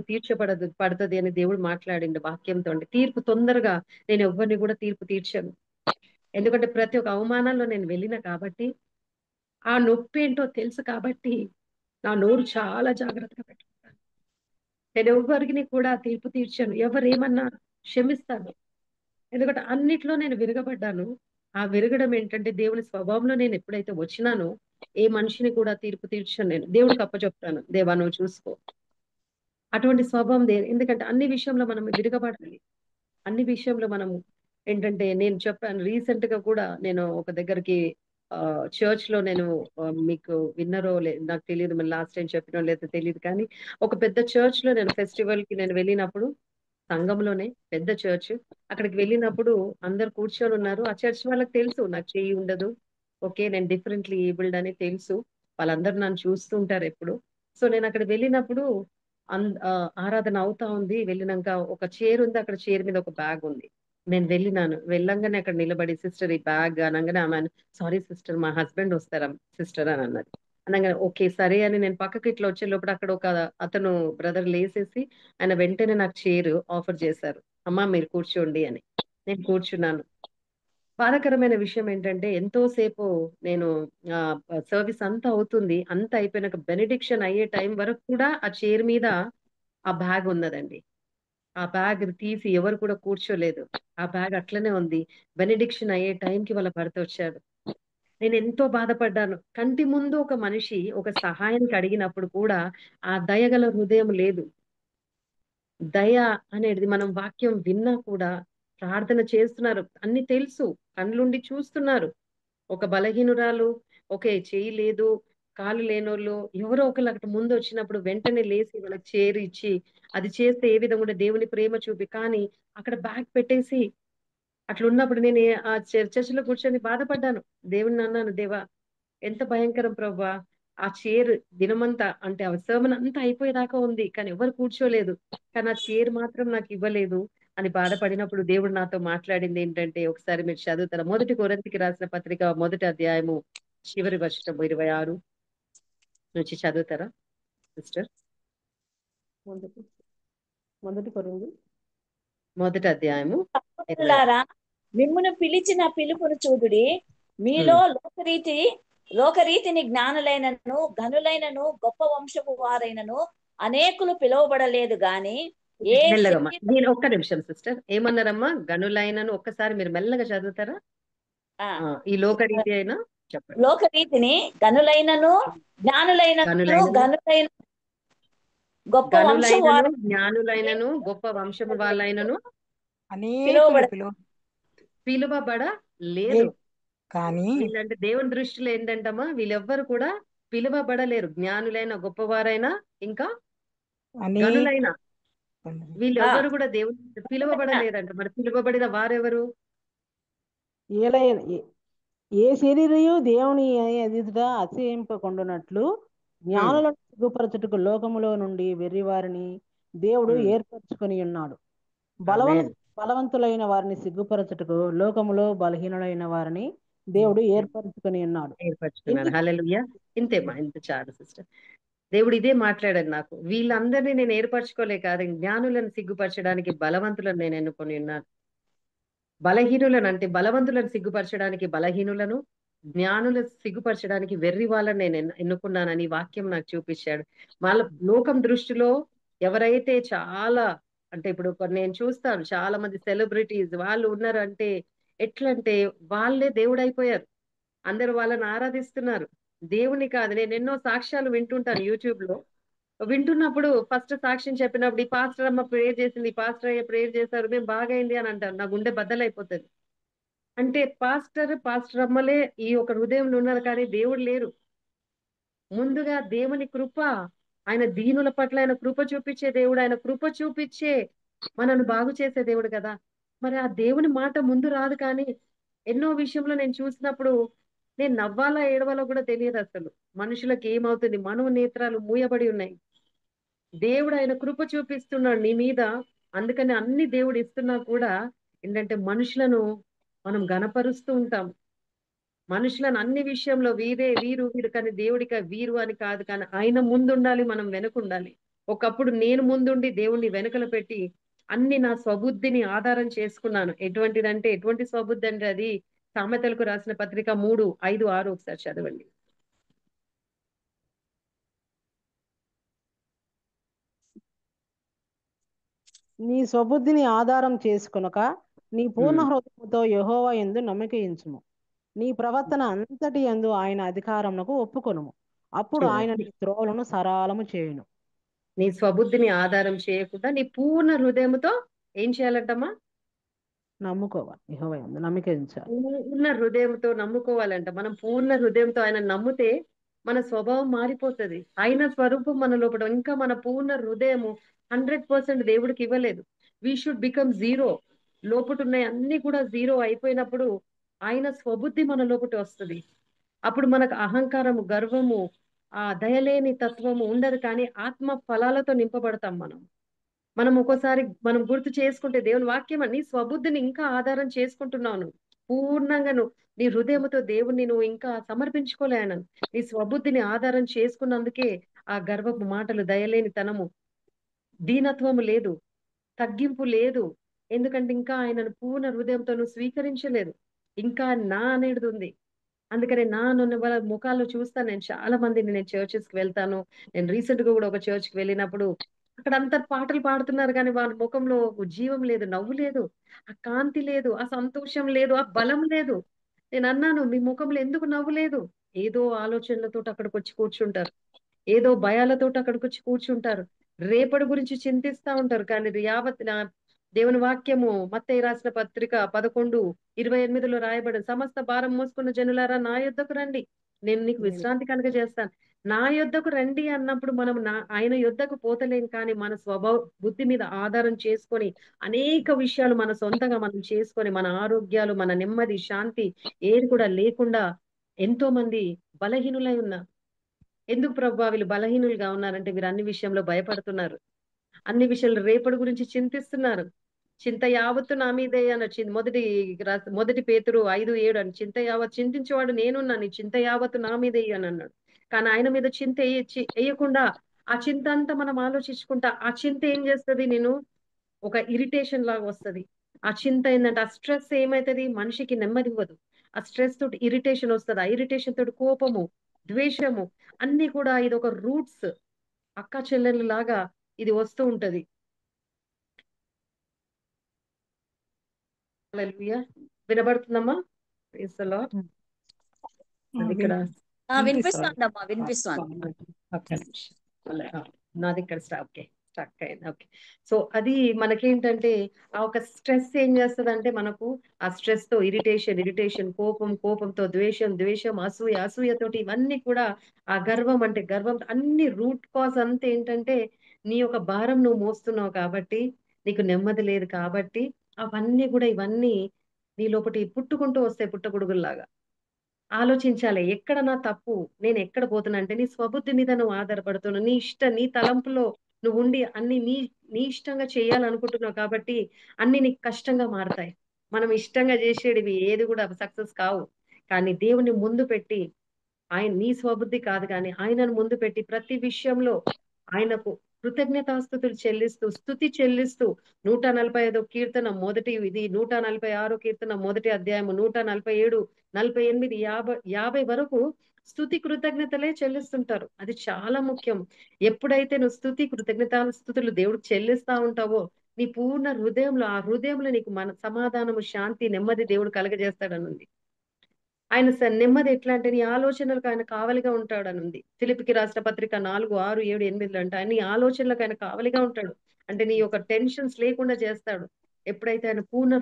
పడతది అని దేవుడు మాట్లాడిండు వాక్యంతోని. తీర్పు తొందరగా నేను ఎవ్వరిని కూడా తీర్పు తీర్చను. ఎందుకంటే ప్రతి ఒక్క అవమానంలో నేను వెళ్ళిన కాబట్టి, ఆ నొప్పేంటో తెలుసు కాబట్టి, నా నోరు చాలా జాగ్రత్తగా పెట్టుకుంటాను. నేనెవ్వరికిని కూడా తీర్పు తీర్చను. ఎవరేమన్నా క్షమిస్తాను. ఎందుకంటే అన్నిట్లో నేను విరగబడ్డాను. ఆ విరగడం ఏంటంటే దేవుని స్వభావంలో నేనెప్పుడైతే వచ్చినానో, ఏ మనిషిని కూడా తీర్పు తీర్చను నేను. దేవుడికి అప్పచెప్తాను. దేవా నువ్వు చూసుకో. అటువంటి స్వభావం ఎందుకంటే అన్ని విషయంలో మనం విరగబడాలి. అన్ని విషయంలో మనము ఏంటంటే నేను చెప్పాను రీసెంట్‌గా కూడా నేను ఒక దగ్గరికి చర్చ్‌లో నేను మీకు విన్నారో నాకు తెలీదు. మరి లాస్ట్ టైమ్ చెప్పినో లేదో తెలీదు కానీ, ఒక పెద్ద చర్చ్‌లో నేను ఫెస్టివల్‌కి నేను వెళ్ళినప్పుడు సంఘంలోనే పెద్ద చర్చ్. అక్కడికి వెళ్ళినప్పుడు అందరూ కూర్చొనున్నారు. ఆ చర్చ్ వాళ్ళకి తెలుసు నాకు చెయ్యి ఉండదు. ఓకే. నేను డిఫరెంట్‌లీ ఏబుల్డ్ అని తెలుసు. వాళ్ళందరూ నన్ను చూస్తూ ఉంటారెప్పుడు. సో, నేనక్కడికి వెళ్ళినప్పుడు ఆరాధన అవుతా ఉంది. వెళ్ళినంక ఒక చైర్ ఉంది. అక్కడ చైర్ మీద ఒక బ్యాగ్ ఉంది. నేను వెళ్ళినాను. వెళ్ళంగానే అక్కడ నిలబడి సిస్టర్ ఈ బ్యాగ్ అనంగానే ఆమె సారీ సిస్టర్ మా హస్బెండ్ వస్తారు సిస్టర్ అని అన్నది. అనంగానే ఓకే. సరే అని నేను పక్కకి ఇట్లా వచ్చే లోపల అక్కడ ఒక అతను బ్రదర్ లేసేసి ఆయన వెంటనే నాకు చైర్ ఆఫర్ చేశారు. అమ్మా మీరు కూర్చోండి అని. నేను కూర్చున్నాను. బాధాకరమైన విషయం ఏంటంటే ఎంతో సేపు నేను సర్విస్ అంతా అవుతుంది. అంతా అయిపోయినాక బెనెడిక్షన్ అయ్యే టైం వరకు కూడా ఆ చైర్ మీద ఆ బ్యాగ్ ఉన్నదండి. ఆ బ్యాగ్ తీసి ఎవరు కూడా కూర్చోలేదు. ఆ బ్యాగ్ అట్లనే ఉంది. బెనెడిక్షన్ అయ్యే టైంకి వాళ్ళ భర్త వచ్చాడు. నేనెంతో బాధపడ్డాను. కంటి ముందు ఒక మనిషి ఒక సహాయానికి అడిగినప్పుడు కూడా ఆ దయగల హృదయం లేదు. దయ అనేది మనం వాక్యం విన్నా కూడా ప్రార్థన చేస్తున్నారు, అన్ని తెలుసు, కళ్ళుండి చూస్తున్నారు. ఒక బలహీనురాలు, ఓకే, చేయి లేదు, కాలు లేనోళ్ళు ఎవరో ఒకళ్ళు అక్కడ ముందు వచ్చినప్పుడు వెంటనే లేచి వాళ్ళకి చేరు ఇచ్చి అది చేస్తే ఏ విధంగా ఉంటే దేవుని ప్రేమ చూపి, కానీ అక్కడ బ్యాగ్ పెట్టేసి అట్లా ఉన్నప్పుడు నేను ఆ చర్చలో కూర్చొని బాధపడ్డాను. దేవుని అన్నాను, దేవా ఎంత భయంకరం ప్రభా, ఆ చైర్ దినమంతా అంటే ఆ సర్మన్ అంతా అయిపోయేదాకా ఉంది కానీ ఎవరు కూర్చోలేదు, కానీ ఆ చైర్ మాత్రం నాకు ఇవ్వలేదు అని బాధపడినప్పుడు దేవుడు నాతో మాట్లాడింది ఏంటంటే, ఒకసారి మీరు చదువుతారా, మొదటి కొరింథీకి రాసిన పత్రిక మొదటి అధ్యాయము చివరి వచనం 26 నుంచి చదువుతారా సిస్టర్? మొదటి మొదటి కొరింథీ మొదటి అధ్యాయము 26. సహోదరులారా, మిమ్మును పిలిచిన పిలుపును చూడుడి. మీలో లోకరీతిని జ్ఞానులైనను ఘనులైనను గొప్ప వంశపు వారైనను అనేకులు పిలువబడలేదు గాని ఏ మెల్లగా శరీర- నేను ఒక్క నిమిషం సిస్టర్, ఏమన్నారమ్మా? గనులైనను ఒక్కసారి మీరు మెల్లగా చదువుతారా? ఆ, ఈ లోకరీతి అయినా చెప్పండి. లోకరీతిని ఘనులైనను జ్ఞానులైనను గనులైనను ఘనులైన గొప్ప వంశం గనులైనను వారు జ్ఞానులైనను గొప్ప వంశము వాళ్ళైనను అనేకులు పిలువబడలేదు. కానీ వీళ్ళంటే దేవుని దృష్టిలో ఏంటంటమ్మా, వీళ్ళెవ్వరు కూడా పిలువబడలేరు. జ్ఞానులైన గొప్పవారైనా ఇంకా అనేక గనులైన వీళ్ళెవ్వరు కూడా దేవుని పిలువబడలేదంట. మరి పిలువబడిన వారెవరు? ఏ శరీరయు దేవుని ఎదుట అతిశయింపకుండునట్లు జ్ఞానులను సిగ్గుపరచుటకు లోకములో నుండి వెర్రివారిని దేవుడు ఏర్పరచుకొని ఉన్నాడు. ఆమేన్. బలవంతులైన వారిని సిగ్గుపరచుటకు లోకములో బలహీనులైన వారిని దేవుడు ఏర్పరచుకొని ఉన్నాడు. ఏర్పరచుకున్నాను. హల్లెలూయా. ఇంతేమ్మా, ఇంత చాలు సిస్టర్. దేవుడు ఇదే మాట్లాడాడు నాకు. వీళ్ళందరినీ నేను ఏర్పరచుకోలే కాదు, జ్ఞానులను సిగ్గుపరచడానికి బలవంతులను నేను ఎన్నుకొని ఉన్నాను. బలహీనులను అంటే బలవంతులను సిగ్గుపరచడానికి బలహీనులను, జ్ఞానులను సిగ్గుపరచడానికి వెర్రి వాళ్ళని నేను ఎన్నుకున్నానని వాక్యం నాకు చూపించాడు. వాళ్ళ లోకం దృష్టిలో ఎవరైతే చాలా అంటే ఇప్పుడు నేను చూస్తాను చాలా మంది సెలబ్రిటీస్ వాళ్ళు ఉన్నారు అంటే ఎట్లంటే వాళ్ళే దేవుడైపోయారు. అందరూ వాళ్ళని ఆరాధిస్తున్నారు, దేవుని కాదు. నేను ఎన్నో సాక్ష్యాలు వింటుంటాను యూట్యూబ్ లో. వింటున్నప్పుడు ఫస్ట్ సాక్ష్యం చెప్పినప్పుడు ఈ పాస్టర్ అమ్మ ప్రేయర్ చేసింది, ఈ పాస్టర్ అయ్య ప్రేయర్ చేశారు, మేము బాగైంది అని అంటారు. నా గుండె బద్దలైపోతుంది. అంటే పాస్టర్ అమ్మలే ఈ ఒక హృదయంలో ఉన్నారు కానీ దేవుడు లేరు. ముందుగా దేవుని కృప, ఆయన దీనుల పట్ల ఆయన కృప చూపించే దేవుడు, ఆయన కృప చూపించే మనల్ని బాగు చేసే దేవుడు కదా. మరి ఆ దేవుని మాట ముందు రాదు. కానీ ఎన్నో విషయంలో నేను చూసినప్పుడు నేను నవ్వాలా ఏడవాలో కూడా తెలియదు అసలు. మనుషులకు ఏమవుతుంది, మనోనేత్రాలు మూయబడి ఉన్నాయి. దేవుడు ఆయన కృప చూపిస్తున్నాడు నీ మీద. అందుకని అన్ని దేవుడు ఇస్తున్నా కూడా ఏంటంటే మనుషులను మనం గణపరుస్తూ ఉంటాం. మనుషులను అన్ని విషయంలో వీరు కానీ దేవుడికి వీరు అని కాదు, కానీ ఆయన ముందుండాలి, మనం వెనక ఉండాలి. ఒకప్పుడు నేను ముందుండి దేవుణ్ణి వెనకలు పెట్టి అన్ని నా స్వబుద్ధిని ఆధారం చేసుకున్నాను. ఎటువంటిదంటే ఎటువంటి స్వబుద్ధి అంటే అది సామెతలకు రాసిన పత్రిక 3:5-6 ఒకసారి చదవండి. నీ స్వబుద్ధిని ఆధారం చేసుకొనక నీ పూర్ణ హృదయముతో యెహోవా యందు నమ్మకయించుము. నీ ప్రవర్తన అంతటి యందు ఆయన అధికారమునకు ఒప్పుకొనుము. అప్పుడు ఆయన నీ త్రోవలను సరళము చేయును. నీ స్వబుద్ధిని ఆధారం చేయకుండా నీ పూర్ణ హృదయముతో ఏం చేయాలంటమ్మా? నమ్ముకోవాలి, యెహోవా యందు నమ్మకయించాలి. పూర్ణ హృదయంతో నమ్ముకోవాలంట. మనం పూర్ణ హృదయంతో ఆయన నమ్మితే మన స్వభావం మారిపోతుంది. ఆయన స్వరూపం మన లోపల. ఇంకా మన పూర్ణ హృదయము 100% దేవుడికి ఇవ్వలేదు. We should become zero. లోపట ఉన్నాయి అన్ని కూడా జీరో అయిపోయినప్పుడు ఆయన స్వబుద్ధి మన లోపట వస్తుంది. అప్పుడు మనకు అహంకారము, గర్వము, ఆ దయలేని తత్వము ఉండదు. కానీ ఆత్మ ఫలాలతో నింపబడతాం మనం ఒక్కోసారి మనం గుర్తు చేసుకుంటే దేవుని వాక్యం నీ స్వబుద్ధిని ఇంకా ఆధారం చేసుకుంటున్నావు. పూర్ణంగా నీ హృదయంతో దేవుణ్ణి నువ్వు ఇంకా సమర్పించుకోలే ఆయన. నీ స్వబుద్ధిని ఆధారం చేసుకున్నందుకే ఆ గర్వపు మాటలు, దయలేని తనము, దీనత్వము లేదు, తగ్గింపు లేదు. ఎందుకంటే ఇంకా ఆయనను పూర్ణ హృదయంతో నువ్వు స్వీకరించలేదు. ఇంకా నా అనేది ఉంది. అందుకని నన్ను వాళ్ళ ముఖాల్లో చూస్తాను. నేను చాలా మందిని నేను చర్చెస్ కి వెళ్తాను. నేను రీసెంట్ గా కూడా ఒక చర్చ్ కి వెళ్ళినప్పుడు అక్కడ అంతా పాటలు పాడుతున్నారు కానీ వాళ్ళ ముఖంలో జీవం లేదు, నవ్వు లేదు, ఆ కాంతి లేదు, ఆ సంతోషం లేదు, ఆ బలం లేదు. నేను అన్నాను, మీ ముఖంలో ఎందుకు నవ్వు లేదు? ఏదో ఆలోచనలతో అక్కడికి వచ్చి కూర్చుంటారు, ఏదో భయాలతో అక్కడికి వచ్చి కూర్చుంటారు. రేపటి గురించి చింతిస్తా ఉంటారు. కానీ దేవుని వాక్యము మత్తయి రాసిన పత్రిక 11:28లో రాయబడిన సమస్త భారం మోసుకున్న జనులారా నా యొద్దకు రండి, నేను నీకు విశ్రాంతి కలుగజేస్తాను. నా యొద్దకు రండి అన్నప్పుడు మనం ఆయన యొద్దకు పోతలేం. కానీ మన స్వభావ బుద్ధి మీద ఆధారం చేసుకొని అనేక విషయాలు మన సొంతంగా మనం చేసుకొని మన ఆరోగ్యాలు, మన నెమ్మది, శాంతి ఏది కూడా లేకుండా ఎంతో మంది బలహీనులై ఉన్నారు. ఎందుకు ప్రభువా వీళ్ళు బలహీనులుగా ఉన్నారంటే వీరు అన్ని విషయంలో భయపడుతున్నారు. అన్ని విషయాలు రేపటి గురించి చింతిస్తున్నారు. చింత యావత్తు నా మీదే అన్న మొదటి పేతురు 5:7 అని చింత యావత్ చింతించేవాడు నేనున్నా, నీ చింత యావత్తు నా మీదే అని అన్నాడు. కానీ ఆయన మీద చింత వేయకుండా ఆ చింత అంతా మనం ఆలోచించుకుంటా ఆ చింత ఏం చేస్తుంది, నేను ఒక ఇరిటేషన్ లాగా వస్తది. ఆ చింత ఏంటంటే ఆ స్ట్రెస్ ఏమైతుంది, మనిషికి నెమ్మది ఇవ్వదు. ఆ స్ట్రెస్ తోటి ఇరిటేషన్ వస్తుంది. ఆ ఇరిటేషన్ తోటి కోపము, ద్వేషము అన్ని కూడా ఇది ఒక రూట్స్ అక్క చెల్లెలు లాగా ఇది వస్తూ ఉంటది. హల్లెలూయా. వినబడుతుందమ్మా? Praise the Lord. అది ఇక్కడ వినిపిస్తోందమ్మా, వినిపిస్తోంది. ఒక్క నిమిషం. నాది ఇక్కడ స్టక్ అయింది. ఓకే. సో అది మనకేంటంటే ఆ ఒక స్ట్రెస్ ఏం చేస్తదంటే మనకు ఆ స్ట్రెస్ తో ఇరిటేషన్, కోపంతో ద్వేషం, అసూయతోటి ఇవన్నీ కూడా ఆ గర్వం అన్ని రూట్ కాజ్ అంతా ఏంటంటే నీ యొక్క భారం నువ్వు మోస్తున్నావు కాబట్టి, నీకు నెమ్మది లేదు కాబట్టి అవన్నీ కూడా ఇవన్నీ నీ లోపటి పుట్టుకుంటూ వస్తాయి పుట్టగొడుగుల్లాగా. ఆలోచించాలి. ఎక్కడ నా తప్పు? నేను ఎక్కడ పోతున్నా అంటే నీ స్వబుద్ధి మీద నువ్వు ఆధారపడుతున్నావు. నీ తలంపులో నువ్వుండి అన్ని నీ ఇష్టంగా చేయాలనుకుంటున్నావు కాబట్టి అన్ని నీకు కష్టంగా మారతాయి. మనం ఇష్టంగా చేసేటివి ఏది కూడా సక్సెస్ కావు. కానీ దేవుని ముందు పెట్టి నీ స్వబుద్ధి కాదు గానీ ఆయనను ముందు పెట్టి ప్రతి విషయంలో ఆయనకు కృతజ్ఞతాస్తుతులు చెల్లిస్తూ, స్తుతి చెల్లిస్తూ 145 కీర్తన 146 కీర్తన 1 అధ్యాయము 147, 48, 50 వరకు స్తుతి కృతజ్ఞతలే చెల్లిస్తుంటారు. అది చాలా ముఖ్యం. ఎప్పుడైతే నువ్వు స్తుతి కృతజ్ఞతాస్తుతులు దేవుడికి చెల్లిస్తా ఉంటావో నీ పూర్ణ హృదయంలో ఆ హృదయంలో నీకు సమాధానము, శాంతి, నెమ్మది దేవుడు కలగజేస్తాడనుంది. ఆయన నెమ్మది ఎట్లా అంటే నీ ఆలోచనలకు ఆయన కావలిగా ఉంటాడని ఉంది. ఫిలిప్పికి రాసిన పత్రిక 4, 6, 7, 8 అంటే నీ ఆలోచనలకు ఆయన కావలిగా ఉంటాడు. అంటే నీ యొక్క టెన్షన్స్ లేకుండా చేస్తాడు. ఎప్పుడైతే ఆయన పూర్ణ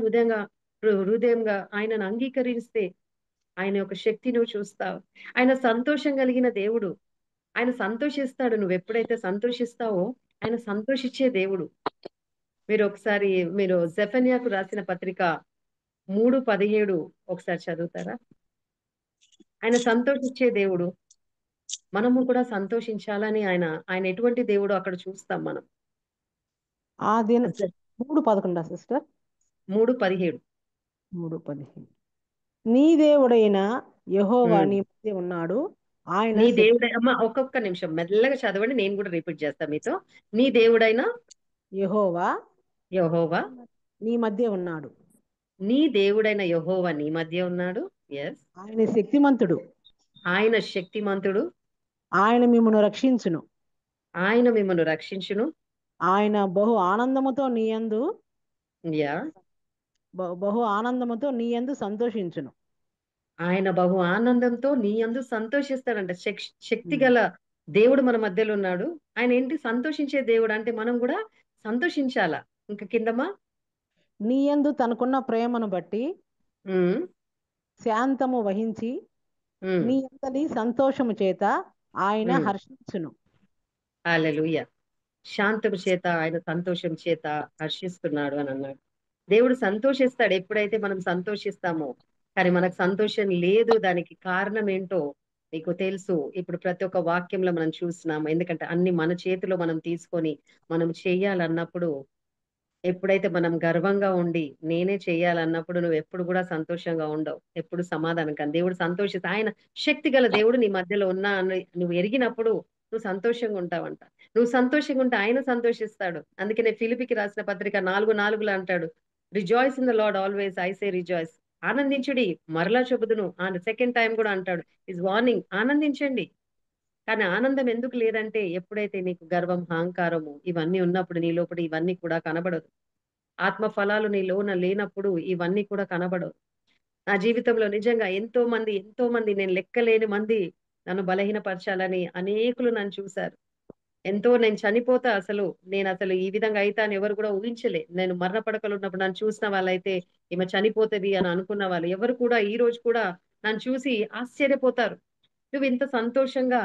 హృదయంగా ఆయనను అంగీకరిస్తే ఆయన యొక్క శక్తి నువ్వు చూస్తావు. ఆయన సంతోషం కలిగిన దేవుడు. ఆయన సంతోషిస్తాడు. నువ్వు ఎప్పుడైతే సంతోషిస్తావో ఆయన సంతోషించే దేవుడు. మీరు జెఫన్యాకు రాసిన పత్రిక 3:17 ఒకసారి చదువుతారా? ఆయన సంతోషించే దేవుడు. మనము కూడా సంతోషించాలని ఆయన ఎటువంటి దేవుడో అక్కడ చూస్తాం మనం. ఆ దిన 3:11 సిస్టర్. 3:17 3:15 నీ దేవుడైన యెహోవా నీ మధ్య ఉన్నాడు. ఆయన నీ దేవుడై అమ్మ ఒక్కొక్క నిమిషం మెల్లగా చదవండి, నేను కూడా రిపీట్ చేస్తా మీతో. నీ దేవుడైన యెహోవా నీ మధ్య ఉన్నాడు. నీ దేవుడైన యెహోవా నీ మధ్య ఉన్నాడు. ఎస్. ఆయన శక్తిమంతుడు. ఆయన శక్తిమంతుడు. ఆయన మిమ్మును రక్షించును. ఆయన మిమ్మల్ని రక్షించును. ఆయన బహు ఆనందముతో నీ యందు సంతోషించును. ఆయన బహు ఆనందంతో నీ యందు సంతోషిస్తాడంట. శక్తి గల దేవుడు మన మధ్యలో ఉన్నాడు. ఆయన ఏంటి సంతోషించే దేవుడు అంటే మనం కూడా సంతోషించాలా. ఇంకా కిందమా నీ యందు తనకున్న ప్రేమను బట్టి శాంతము వహించి నీ యందలి సంతోషము చేత ఆయన హర్షించును. హల్లెలూయా. శాంతము చేత ఆయన సంతోషం చేత హర్షిస్తున్నాడు అని అన్నాడు. దేవుడు సంతోషిస్తాడు ఎప్పుడైతే మనం సంతోషిస్తామో. కానీ మనకు సంతోషం లేదు. దానికి కారణం ఏంటో నీకు తెలుసు. ఇప్పుడు ప్రతి ఒక్క వాక్యంలో మనం చూస్తున్నాము. ఎందుకంటే అన్ని మన చేతిలో మనం తీసుకొని మనం చెయ్యాలన్నప్పుడు, ఎప్పుడైతే మనం గర్వంగా ఉండి నేనే చెయ్యాలన్నప్పుడు నువ్వు ఎప్పుడు కూడా సంతోషంగా ఉండవు. ఎప్పుడు సమాధానం. కానీ దేవుడు సంతోషిస్తా ఆయన శక్తి గల దేవుడు నీ మధ్యలో ఉన్నా అని నువ్వు ఎరిగినప్పుడు నువ్వు సంతోషంగా ఉంటావంట. నువ్వు సంతోషంగా ఉంటే ఆయన సంతోషిస్తాడు. అందుకనే ఫిలిపికి రాసిన పత్రిక 4:4 అంటాడు, rejoice in the Lord always, I say rejoice. ఆనందించుడి, మరలా చెబుదును. సెకండ్ టైం కూడా అంటాడు, ఇస్ వార్నింగ్, ఆనందించండి. కానీ ఆనందం ఎందుకు లేదంటే ఎప్పుడైతే నీకు గర్వం, అహంకారము ఇవన్నీ ఉన్నప్పుడు నీ లోపల ఇవన్నీ కూడా కనబడదు. ఆత్మ ఫలాలు నీలోన లేనప్పుడు ఇవన్నీ కూడా కనబడవు. నా జీవితంలో నిజంగా ఎంతో మంది నేను లెక్కలేని మంది నన్ను బలహీనపరచాలని అనేకులు నన్ను చూశారు. ఎంతో నేను చనిపోతా నేను అసలు ఈ విధంగా అయితా అని ఎవరు కూడా ఊహించలే. నేను మరణ పడకలో ఉన్నప్పుడు నన్ను చూసిన వాళ్ళైతే ఈమె చనిపోతది అని అనుకున్న వాళ్ళు ఎవరు కూడా ఈ రోజు కూడా నన్ను చూసి ఆశ్చర్యపోతారు. నువ్వు ఇంత సంతోషంగా,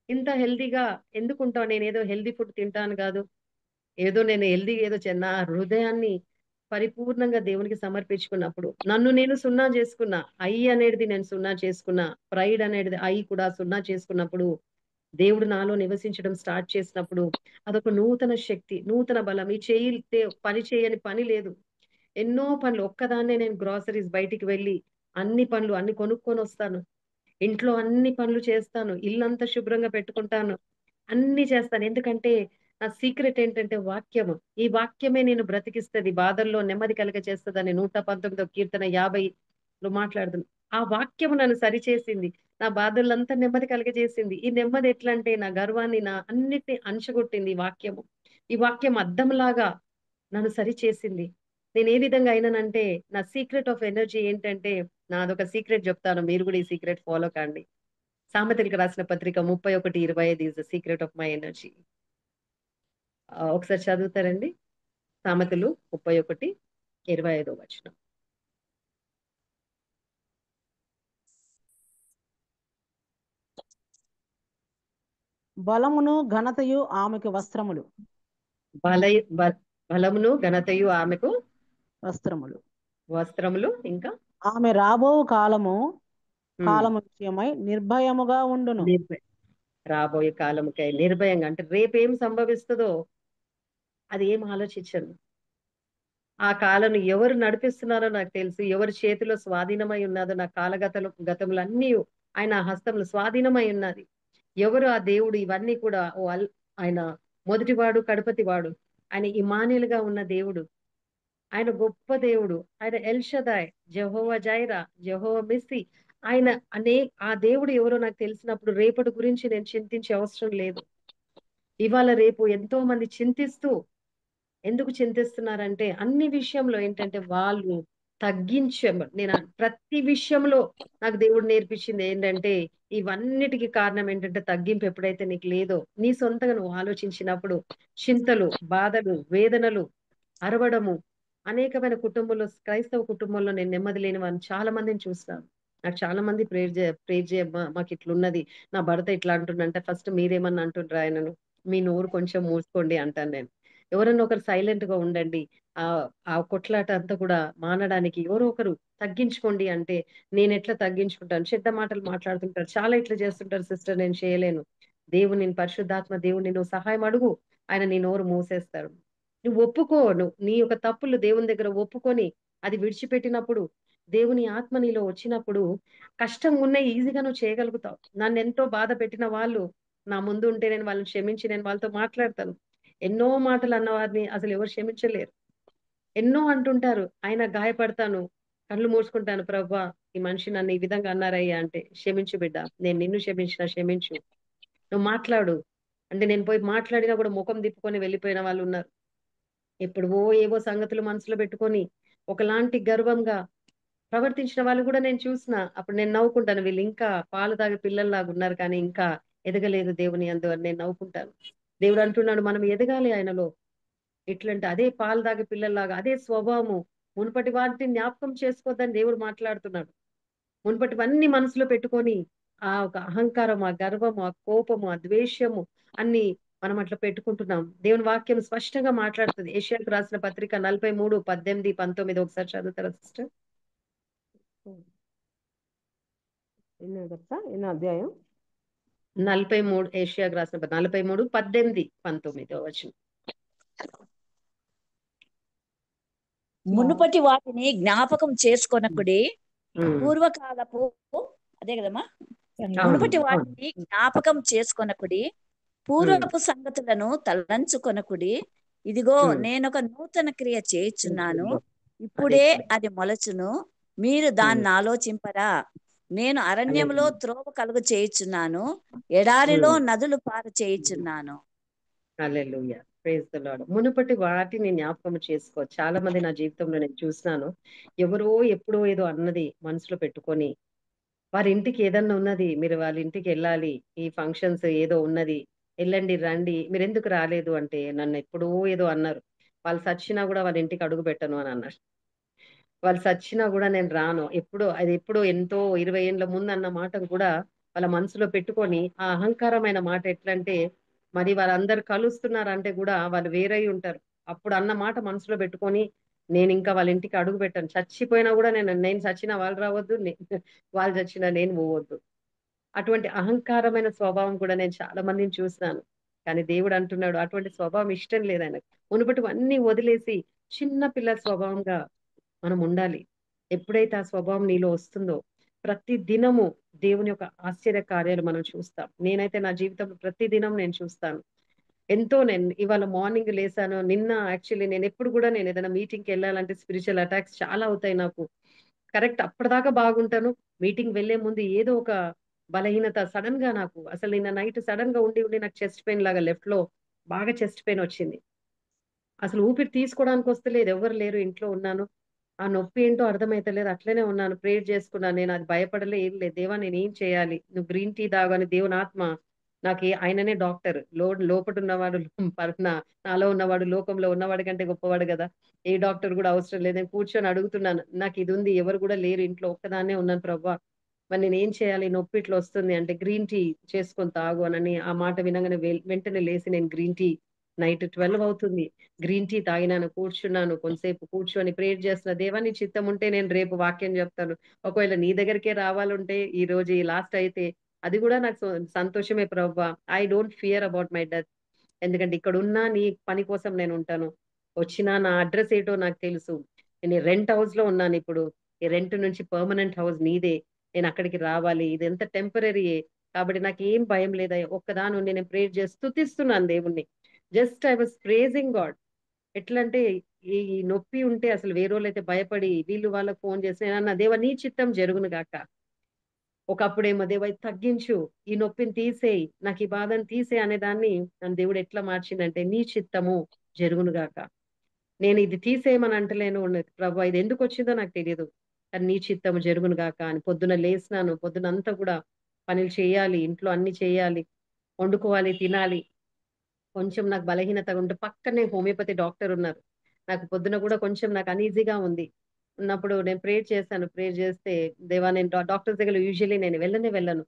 ఇంత హెల్తీగా ఎందుకుంటావు? నేనేదో హెల్తీ ఫుడ్ తింటాను కాదు. నేను హెల్తీ నా హృదయాన్ని పరిపూర్ణంగా దేవునికి సమర్పించుకున్నప్పుడు నన్ను నేను సున్నా చేసుకున్నా. అనేది నేను సున్నా చేసుకున్నా. ప్రైడ్ అనేది కూడా సున్నా చేసుకున్నప్పుడు దేవుడు నాలో నివసించడం స్టార్ట్ చేసినప్పుడు అదొక నూతన శక్తి, నూతన బలం. ఈ పని చేయని పని లేదు. ఎన్నో పనులు ఒక్కదాన్నే నేను గ్రాసరీస్ బయటికి వెళ్ళి అన్ని కొనుక్కొని వస్తాను. ఇంట్లో అన్ని పనులు చేస్తాను. ఇల్లంతా శుభ్రంగా పెట్టుకుంటాను. అన్ని చేస్తాను. ఎందుకంటే నా సీక్రెట్ ఏంటంటే వాక్యము. ఈ వాక్యమే నేను బ్రతికిస్తది. బాధల్లో నెమ్మది కలుగజేస్తదని 119 కీర్తన 50లో మాట్లాడుతుంది. ఆ వాక్యము నన్ను సరిచేసింది. నా బాధలంతా నెమ్మది కలుగజేసింది. ఈ నెమ్మది ఎట్లంటే నా గర్వాన్ని, నా అన్నిటిని అణచగొట్టింది ఈ వాక్యము. ఈ వాక్యం అద్దంలాగా నన్ను సరిచేసింది. నేను ఏ విధంగా అయినానంటే నా సీక్రెట్ ఆఫ్ ఎనర్జీ ఏంటంటే నాదొక సీక్రెట్ చెప్తాను. మీరు కూడా ఈ సీక్రెట్ ఫాలో కండి. సామెతలకు రాసిన పత్రిక 31:25 is the secret of my energy. ఒకసారి చదువుతారండి. సామెతలు 31:25 వచనం. బలమును ఘనతయు ఆమెకు వస్త్రములు. బలమును ఘనతయు ఆమెకు వస్త్రములు. వస్త్రములు. ఇంకా ఆమె రాబో కాలము విషయమై నిర్భయముగా ఉండును. రాబోయే కాలముకై నిర్భయంగా, అంటే రేపేం సంభవిస్తుందో అది ఏం ఆలోచించను. ఆ కాలం ఎవరు నడిపిస్తున్నారో నాకు తెలుసు. ఎవరి చేతిలో స్వాధీనమై ఉన్నదో నా గతములన్నీ ఆయన హస్తంలో స్వాధీనమై ఉన్నది. ఎవరు ఆ దేవుడు? ఇవన్నీ కూడా ఆయన మొదటివాడు, కడపతివాడు. ఆయన ఇమానుయేలుగా ఉన్న దేవుడు. ఆయన గొప్ప దేవుడు. ఆయన El Shaddai, Jehovah Jireh, Jehovah Nissi. ఆ దేవుడు ఎవరో నాకు తెలిసినప్పుడు రేపటి గురించి నేను చింతించే అవసరం లేదు. ఇవాళ రేపు ఎంతో మంది ఎందుకు చింతిస్తున్నారంటే అన్ని విషయంలో ఏంటంటే వాళ్ళు నేను ప్రతి విషయంలో నాకు దేవుడు నేర్పించింది ఏంటంటే ఇవన్నిటికీ కారణం ఏంటంటే తగ్గింపు ఎప్పుడైతే నీకు లేదో, నీ సొంతంగా నువ్వు ఆలోచించినప్పుడు చింతలు, బాధలు, వేదనలు, అరవడము. అనేకమైన కుటుంబంలో, క్రైస్తవ కుటుంబంలో నేను నెమ్మది లేని వారిని చాలా మందిని చూస్తాను. నాకు చాలా మంది ప్రేర్ చేయ మాకు ఇట్లున్నది, నా భర్త ఇట్లా అంటుండంటే ఫస్ట్ మీరేమన్నా అంటుండ్రా ఆయనను? మీ నోరు కొంచెం మూసుకోండి అంటాను నేను. ఎవరన్నా ఒకరు సైలెంట్ గా ఉండండి. ఆ కొట్లాట అంతా కూడా మానడానికి ఎవరో ఒకరు తగ్గించుకోండి అంటే నేను ఎట్లా తగ్గించుకుంటాను? చెడ్డ మాటలు మాట్లాడుతుంటారు, చాలా ఇట్లా చేస్తుంటారు. సిస్టర్ నేను చేయలేను. పరిశుద్ధాత్మ దేవుని నువ్వు సహాయం అడుగు, ఆయన నీ నోరు మూసేస్తాడు. నువ్వు నీ యొక్క తప్పులు దేవుని దగ్గర ఒప్పుకొని అది విడిచిపెట్టినప్పుడు, దేవుని ఆత్మ నీలో వచ్చినప్పుడు కష్టం ఉన్న ఈజీగా నువ్వు చేయగలుగుతావు. నన్ను ఎంతో బాధ పెట్టిన వాళ్ళు నా ముందు ఉంటే నేను వాళ్ళని క్షమించి నేను వాళ్ళతో మాట్లాడతాను. ఎన్నో మాటలు అన్నవారిని అసలు ఎవరు క్షమించలేరు. ఎన్నో అంటుంటారు, ఆయన గాయపడతాను, కళ్ళు మూసుకుంటాను. ప్రభా, ఈ మనిషి నన్ను ఈ విధంగా అన్నారయ్యా అంటే, క్షమించు బిడ్డ, నేను నిన్ను క్షమించు, నువ్వు మాట్లాడు అంటే నేను పోయి మాట్లాడినా కూడా ముఖం తిప్పుకొని వెళ్ళిపోయిన వాళ్ళు ఉన్నారు. ఏవో సంగతులు మనసులో పెట్టుకొని ఒకలాంటి గర్వంగా ప్రవర్తించిన వాళ్ళు కూడా నేను చూసిన. అప్పుడు నేను నవ్వుకుంటాను, వీళ్ళు ఇంకా పాలు తాగే పిల్లల్లాగా ఉన్నారు కానీ ఇంకా ఎదగలేదు దేవుని యందు అని నేను నవ్వుకుంటాను. దేవుడు అంటున్నాడు మనం ఎదగాలి ఆయనలో. ఎట్లంటే అదే పాలు తాగే పిల్లల్లాగా, అదే స్వభావము. మునుపటి వాటిని జ్ఞాపకం చేసుకోవద్దని దేవుడు మాట్లాడుతున్నాడు. మునుపటివన్నీ మనసులో పెట్టుకొని ఆ ఒక అహంకారం, ఆ గర్వము, ఆ కోపము, ఆ ద్వేషము అన్ని మనం అట్లా పెట్టుకుంటున్నాం. దేవుని వాక్యం స్పష్టంగా మాట్లాడుతుంది. యెషయాకు రాసిన పత్రిక 43:18-19 ఒకసారి చదువుతారా సిస్టర్? ఎన్నో అధ్యాయం? 43, యెషయాకు రాసిన 43:18-19 వచనం. మునుపటి వాటిని జ్ఞాపకం చేసుకొనకుడి, పూర్వకాలపు అదే కదమ్మా, మునుపటి వాటిని జ్ఞాపకం చేసుకొనకుడి, పూర్వపు సంగతులను తలంచుకొనకుడి. ఇదిగో నేనొక నూతన క్రియ చేయుచున్నాను, ఇప్పుడే అది మొలచును, మీరు దాన్ని ఆలోచింపరా? నేను అరణ్యంలో త్రోవ కలుగు చేయుచున్నాను, ఎడారిలో నదులు పారు చేయుచున్నాను. హల్లెలూయా, ప్రైజ్ ది లార్డ్. మునుపటి వాటిని జ్ఞాపకం చేసుకో. చాలా మంది నా జీవితంలో నేను చూసినాను, ఎవరో ఎప్పుడో ఏదో అన్నది మనసులో పెట్టుకొని, వారి ఇంటికి ఏదన్నా ఉన్నది, మీరు వాళ్ళ ఇంటికి వెళ్ళాలి, ఈ ఫంక్షన్స్ ఏదో ఉన్నది, వెళ్ళండి రండి, మీరు ఎందుకు రాలేదు అంటే నన్ను ఎప్పుడో ఏదో అన్నారు. వాళ్ళు సచ్చినా కూడా వాళ్ళ ఇంటికి అడుగు పెట్టను అని అన్నారు. వాళ్ళు సచ్చినా కూడా నేను రాను. ఎప్పుడో ఎంతో 20 ఏండ్ల ముందు అన్న మాటను కూడా వాళ్ళ మనసులో పెట్టుకొని, ఆ అహంకారమైన మాట ఎట్లంటే, మరి వాళ్ళందరూ కలుస్తున్నారంటే కూడా వాళ్ళు వేరై ఉంటారు. అప్పుడు అన్న మాట మనసులో పెట్టుకొని, నేను ఇంకా వాళ్ళ ఇంటికి అడుగు పెట్టను. చచ్చిపోయినా కూడా నేను చచ్చినా వాళ్ళు రావద్దు. వాళ్ళు చచ్చినా నేను పోవద్దు. అటువంటి అహంకారమైన స్వభావం కూడా నేను చాలా మందిని చూసినాను. కానీ దేవుడు అంటున్నాడు, అటువంటి స్వభావం ఇష్టం లేదు ఆయనకు. మునుపటివన్నీ వదిలేసి చిన్న పిల్లల స్వభావంగా మనం ఉండాలి. ఎప్పుడైతే ఆ స్వభావం నీలో వస్తుందో, ప్రతి దినము దేవుని యొక్క ఆశ్చర్య కార్యాలు మనం చూస్తాం. నేనైతే నా జీవితంలో ప్రతి దినం నేను చూస్తాను. నేను ఇవాళ మార్నింగ్ లేసాను. నిన్న యాక్చువల్లీ నేను ఏదైనా మీటింగ్‌కి వెళ్ళాలంటే స్పిరిచువల్ అటాక్స్ చాలా అవుతాయి నాకు. కరెక్ట్ అప్పటిదాకా బాగుంటాను. మీటింగ్ వెళ్ళే ముందు ఏదో ఒక బలహీనత సడెన్‌గా నాకు అసలు నిన్న నైట్ సడెన్‌గా ఉండి నాకు చెస్ట్ పెయిన్ లాగా లెఫ్ట్‌లో బాగా చెస్ట్ పెయిన్ వచ్చింది. అసలు ఊపిరి తీసుకోవడానికి వస్తలేదు. ఎవ్వరు లేరు. ఇంట్లో ఉన్నాను. ఆ నొప్పి ఏంటో అర్థమైతలేదు. అట్లనే ఉన్నాను. ప్రేయర్ చేసుకున్నాను. నేను అది భయపడలే ఏం లేదు. దేవా నేనేం చేయాలి? నువ్వు గ్రీన్ టీ తాగు అని దేవుని ఆత్మ ఆయననే డాక్టర్. లోపట ఉన్నవాడు నాలో ఉన్నవాడు లోకంలో ఉన్నవాడి కంటే గొప్పవాడు గదా! ఏ డాక్టర్ గూడా అవసరం లేదు. నేను కూర్చొని అడుగుతున్నాను. నాకిదుంది. ఎవరు గూడా లేరు ఇంట్లో. ఒక్కదాన్నే ఉన్నాను ప్రభువా! మరి నేనేం చేయాలి? నొప్పి ఇట్లా వస్తుంది అంటే గ్రీన్ టీ చేసుకొని తాగు అనని ఆ మాట వినంగానే వెంటనే లేసి నేను గ్రీన్ టీ నైట్ 12 అవుతుంది. గ్రీన్ టీ తాగినాను. కూర్చున్నాను. కొంతసేపు కూర్చొని ప్రేయర్ చేస్తున్నా. దేవా నీ చిత్తం ఉంటే నేను రేపు వాక్యం చెప్తాను. ఒకవేళ నీ దగ్గరికే రావాలుంటే ఈరోజు ఈ లాస్ట్ అయితే అది గూడా నాకు సంతోషమే ప్రభువా! I don't fear about my death. ఎందుకంటే ఇక్కడున్నా నీ పని కోసం నేనుంటాను. వచ్చినా నా అడ్రెస్ ఏంటో నాకు తెలుసు. నేను రెంట్ హౌస్‌లో ఉన్నానిప్పుడు. ఈ రెంట్ నుంచి పర్మనెంట్ హౌస్ నీదే. నేనక్కడికి రావాలి. ఇదంతా టెంపరరీయే. కాబట్టి నాకేం భయం లేదయ్యా. ఒక్కదాన్నుండి నేను ప్రేయర్ చేసి స్తుతిస్తున్నాను దేవుడిని. Just I was pricing God. ఎట్లంటే ఈ ఈ నొప్పి ఉంటే అసలు వేరోళ్ళైతే భయపడి వీళ్ళు వాళ్ళకి ఫోను చేసి నేనన్నా దేవా నీ చిత్తం జరుగును గాక. ఒకప్పుడేమో దేవా ఇది తగ్గించు. ఈ నొప్పిని తీసేయి. నాకు ఈ బాధను తీసేయి అనేదాన్ని నన్ను దేవుడు ఎట్లా మార్చిండంటే నీ చిత్తము జరుగును గాక. నేను ఇది తీసేయమని అంటలేను. ప్రభా ఇది ఎందుకొచ్చిందో నాకు తెలీదు. కానీ నీ చిత్తము జరుగును గాక అని పొద్దున లేసినాను. పొద్దునంతా కూడా పనులు చేయాలి. ఇంట్లో అన్ని చేయాలి. వండుకోవాలి, తినాలి. కొంచెం నాకు బలహీనతగా ఉంటే పక్కనే హోమియోపతి డాక్టర్ ఉన్నారు. నాకు పొద్దున కూడా కొంచెం నాకు అన్‌ఈజీగా ఉంది. ఉన్నప్పుడు నేను ప్రేయర్ చేశాను. ప్రేయర్ చేస్తే దేవా నేను డాక్టర్స్ దగ్గర యూజువల్లీ నేను వెళ్ళను.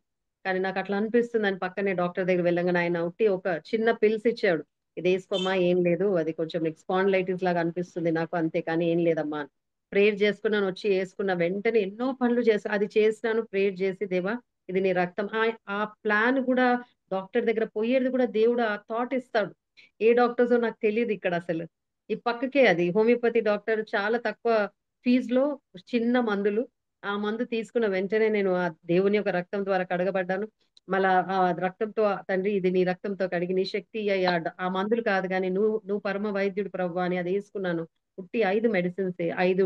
కానీ నాకు అట్లా అనిపిస్తుందని పక్కనే డాక్టర్ దగ్గర వెళ్ళంగానే ఆయన ఉట్టి ఒక చిన్న పిల్స్ ఇచ్చాడు. ఇదేసుకోమ్మా ఏం లేదు. అది కొంచెం నీకు స్పాండిలైటిస్ లాగా అనిపిస్తుంది నాకు అంతే కానీ ఏం లేదమ్మా అని. ప్రేయర్ చేసుకున్నాను. వచ్చి యేసుకున్న వెంటనే ఎన్నో పనులు అది చేసినాను. ప్రేయర్ చేసి దేవా ఇది నీ రక్తం ఆ ప్లాన్ కూడా డాక్టర్ దగ్గర పోయేది కూడా దేవుడు ఆ థాట్ ఇస్తాడు. ఏ డాక్టర్సో నాకు తెలీదు ఇక్కడ అసలు. ఈ పక్కకే అది హోమియోపతి డాక్టర్ చాలా తక్కువ ఫీజ్‌లో చిన్న మందులు. ఆ మందు తీసుకున్న వెంటనే నేను ఆ దేవుని యొక్క రక్తం ద్వారా కడగబడ్డాను. మళ్ళా ఆ రక్తంతో తండ్రి ఇది నీ రక్తంతో కడిగి నీ శక్తి అయ్యా ఆ మందులు కాదు గానీ నువ్వు పరమ వైద్యుడు ప్రభువా అని అదేసుకున్నాను. ఉట్టి 5 మెడిసిన్సే 5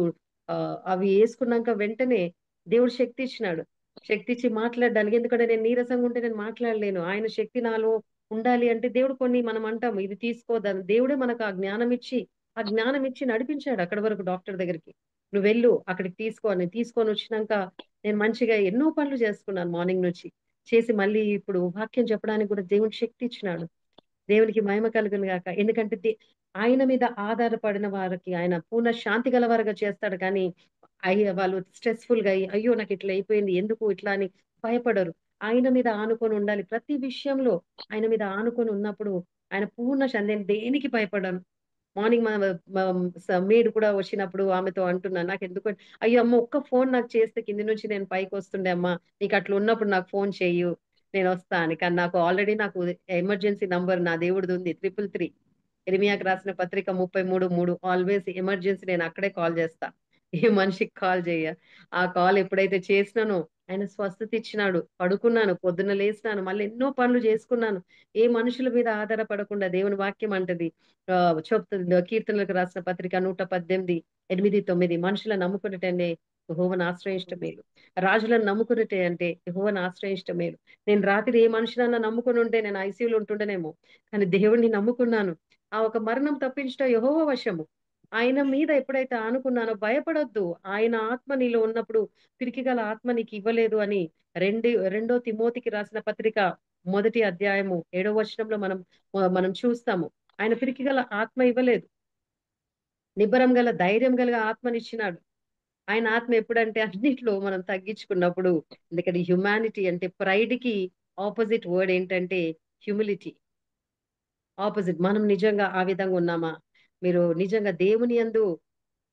అవి యేసుకున్నాక వెంటనే దేవుడు శక్తి ఇచ్చినాడు. శక్తిచ్చి మాట్లాడడానికి. ఎందుకంటే నేను నీరసంగా ఉంటే నేను మాట్లాడలేను. ఆయన శక్తి నాలో ఉండాలి అంటే దేవుడు కొన్ని మనం అంటాం ఇది తీసుకోవద్దని. దేవుడే మనకు ఆ జ్ఞానం ఇచ్చి నడిపించాడు అక్కడి వరకు డాక్టర్ దగ్గరికి. "నువ్వెళ్ళు అక్కడికి తీసుకో" అని. తీసుకొనొచ్చినంక నేను మంచిగా ఎన్నో పనులు చేసుకున్నాను మార్నింగ్ నుంచి. చేసి మళ్ళీ ఇప్పుడు వాక్యం చెప్పడానికి కూడా దేవుడు శక్తి ఇచ్చినాడు. దేవునికి మహిమ కలుగును గాక. ఎందుకంటే ఆయన మీద ఆధారపడిన వారికి ఆయన పూర్ణ శాంతి గలవారుగా చేస్తాడు కానీ, వాళ్ళు స్ట్రెస్‌ఫుల్‌గా అయ్యి, అయ్యో! నాకిట్లా అయిపోయింది. ఎందుకు ఇట్లా అని భయపడరు. ఆయన మీద ఆనుకొని ఉండాలి. ప్రతి విషయంలో ఆయన మీద ఆనుకొని ఉన్నప్పుడు ఆయన పూర్ణ నేను దేనికి భయపడను. మార్నింగ్ మా మా మెయిడ్ కూడా వచ్చినప్పుడు ఆమెతో అంటున్నాను. నాకెందుకో అయ్యో! అమ్మ ఒక్క ఫోను నాకు చేస్తే కింది నుంచి నేను పైకొస్తుండే అమ్మ. నీకట్లున్నప్పుడు నాకు ఫోను చెయ్యు. నేనొస్తా అని. కానీ నాకు ఎమర్జెన్సీ నంబర్ నా దేవుడిదుంది 333. ఇర్మియాకి రాసిన పత్రిక 33:3 ఆల్వేస్ ఎమర్జెన్సీ నేనక్కడే కాల్ జేస్తా. ఏ మనిషికి కాల్ జెయ్య. ఆ కాల్ ఎప్పుడైతే చేసినానో ఆయన స్వస్థత ఇచ్చినాడు. పడుకున్నాను. పొద్దున్న లేసినాను. మళ్ళీ ఎన్నో పనులు జేసుకున్నాను. ఏ మనుషుల మీద ఆధారపడకుండా దేవుని వాక్యం అంటది. చెప్తుంది కీర్తనలకు రాసిన పత్రిక 118, 8, 9 మనుషులను నమ్ముకున్నటనే యెహోవాను ఆశ్రయించటం మేలు. రాజులను నమ్ముకున్నట్టే అంటే యెహోవాను ఆశ్రయించటం మేలు. నేను రాత్రి ఏ మనిషినన్నా నమ్ముకొనుంటే నేను ఐసీయూలో ఉంటుండేనేమో. కానీ దేవుడిని నమ్ముకున్నాను. ఆ ఒక మరణం తప్పించడం యెహోవా వశము. ఆయన మీద ఎప్పుడైతే ఆనుకున్నానో భయపడొద్దు. ఆయన ఆత్మ నీలో ఉన్నప్పుడు పిరికిగల ఆత్మ నీకివ్వలేదు అని రెండో తిమోతికి రాసిన పత్రిక మొదటి అధ్యాయము 7వ వచనంలో మనం చూస్తాము. ఆయన పిరికిగల ఆత్మ ఇవ్వలేదు, నిబ్బరం గల ధైర్యం గల ఆత్మనిచ్చినాడు. ఆయన ఆత్మ ఎప్పుడంటే అన్నిట్లో మనం తగ్గించుకున్నప్పుడు. ఎందుకంటే హ్యుమానిటీ అంటే ప్రైడ్ కి ఆపోజిట్ వర్డ్ ఏంటంటే హ్యూమిలిటీ. ఆపోజిట్. మనం నిజంగా ఆ విధంగా ఉన్నామా? మీరు నిజంగా దేవుని యందు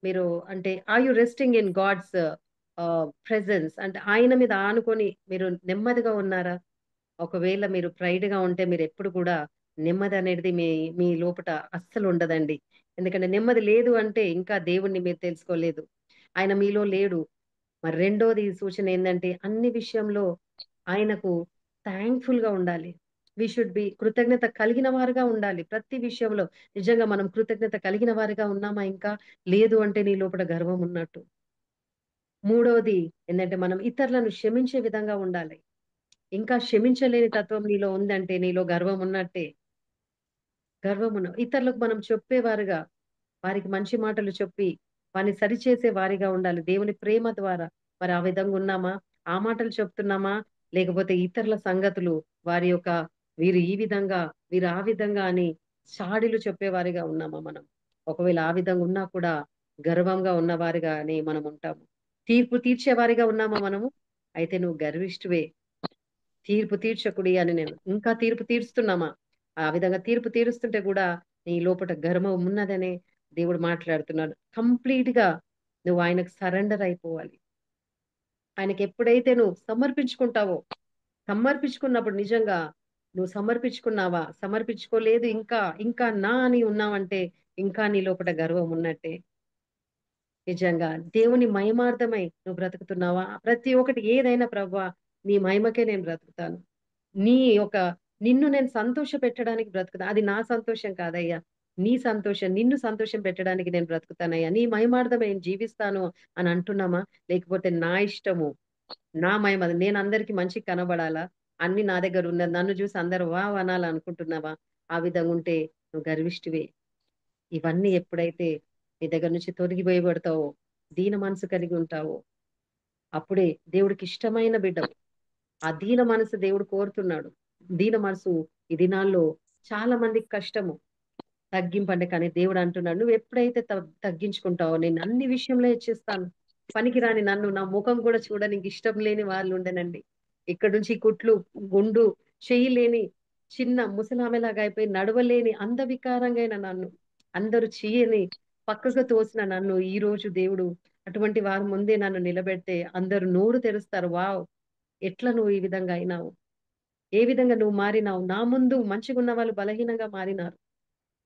మీరు అంటే are you resting in God's presence, అంటే ఆయన మీద ఆనుకొని మీరు నెమ్మదిగా ఉన్నారా? ఒకవేళ మీరు ప్రైడ్ గా ఉంటే మీరు ఎప్పుడు కూడా నెమ్మది అనేది మీ లోపట అస్సలు ఉండదండి. ఎందుకంటే నెమ్మది లేదు అంటే ఇంకా దేవుణ్ణి మీరు తెలుసుకోలేదు, ఆయన మీలో లేడు. మరి రెండోది సూచన ఏంటంటే అన్ని విషయంలో ఆయనకు థ్యాంక్ఫుల్ గా ఉండాలి. వి షుడ్ బి కృతజ్ఞత కలిగిన వారుగా ఉండాలి ప్రతి విషయంలో. నిజంగా మనం కృతజ్ఞత కలిగిన వారిగా ఉన్నామా? ఇంకా లేదు అంటే నీ లోపల గర్వం ఉన్నట్టు. మూడవది ఏంటంటే మనం ఇతరులను క్షమించే విధంగా ఉండాలి. ఇంకా క్షమించలేని తత్వం నీలో ఉందంటే నీలో గర్వం ఉన్నట్టే. ఇతరులకు మనం చెప్పేవారుగా, వారికి మంచి మాటలు చెప్పి వారిని సరిచేసే వారిగా ఉండాలి దేవుని ప్రేమ ద్వారా. మరి ఆ విధంగా ఉన్నామా? ఆ మాటలు చెప్తున్నామా? లేకపోతే ఇతరుల సంగతులు, వారి యొక్క వీరు ఈ విధంగా వీరు ఆ విధంగా అని చాడీలు చెప్పేవారిగా ఉన్నామా మనం? ఒకవేళ ఆ విధంగా ఉన్నా కూడా గర్వంగా ఉన్నవారిగానే మనం ఉంటాము. తీర్పు తీర్చేవారిగా ఉన్నామా మనము? అయితే నువ్వు గర్విష్ఠువే, తీర్పు తీర్చకుడి అని నేను ఇంకా తీర్పు తీరుస్తున్నామా? ఆ విధంగా తీర్పు తీరుస్తుంటే కూడా నీ లోపట గర్వం ఉన్నదనే దేవుడు మాట్లాడుతున్నాడు. కంప్లీట్ గా నువ్వు ఆయనకు సరెండర్ అయిపోవాలి. ఆయనకి ఎప్పుడైతే నువ్వు సమర్పించుకుంటావో, సమర్పించుకున్నప్పుడు నిజంగా నువ్వు సమర్పించుకున్నావా? సమర్పించుకోలేదు ఇంకా ఇంకా నా అని ఉన్నావంటే ఇంకా నీ లోపట గర్వం ఉన్నట్టే. నిజంగా దేవుని మహిమార్థమై నువ్వు బ్రతుకుతున్నావా? ప్రతి ఒక్కటి ఏదైనా ప్రభువా నీ మహిమకే నేను బ్రతుకుతాను, నీ యొక్క నిన్ను నేను సంతోష పెట్టడానికి బ్రతుకుతా. అది నా సంతోషం కాదయ్యా, నీ సంతోషం, నిన్ను సంతోషం పెట్టడానికి నేను బ్రతుకుతానయ్యా, నీ మహిమార్థమై నేను జీవిస్తాను అని అంటున్నామా? లేకపోతే నా ఇష్టము, నా మహిమ, నేను అందరికి మంచి కనబడాలా, అన్ని నా దగ్గర ఉన్నది, నన్ను చూసి అందరు వా అనాలి అనుకుంటున్నావా? ఆ విధంగా ఉంటే నువ్వు గర్విష్టివే. ఇవన్నీ ఎప్పుడైతే నీ దగ్గర నుంచి తొలగిపోయబడతావో, దీన మనసు కలిగి ఉంటావో, అప్పుడే దేవుడికి ఇష్టమైన బిడ్డవు. ఆ దీన మనసు దేవుడు కోరుతున్నాడు. దీన మనసు ఈ దినాల్లో చాలా మందికి కష్టము. తగ్గింపండి కానీ దేవుడు అంటున్నాడు, నువ్వు ఎప్పుడైతే తగ్గించుకుంటావో నేను అన్ని విషయంలో హెచ్చిస్తాను. పనికిరాని నన్ను, నా ముఖం కూడా చూడడానికి ఇష్టం లేని వాళ్ళు ఉండేనండి. ఇక్కడ నుంచి కుట్లు, గుండు, చెయ్యి లేని చిన్న ముసలామెలాగా అయిపోయి నడవలేని అందవికారంగా నన్ను, అందరూ చెయ్యని పక్కకు తోసిన నన్ను ఈ రోజు దేవుడు అటువంటి వారి ముందే నన్ను నిలబెడితే అందరూ నోరు తెరుస్తారు. వావ్, ఎట్లా నువ్వు ఈ విధంగా అయినావు, ఏ విధంగా నువ్వు మారినావు. నా ముందు మంచిగా ఉన్న వాళ్ళు బలహీనంగా మారినారు,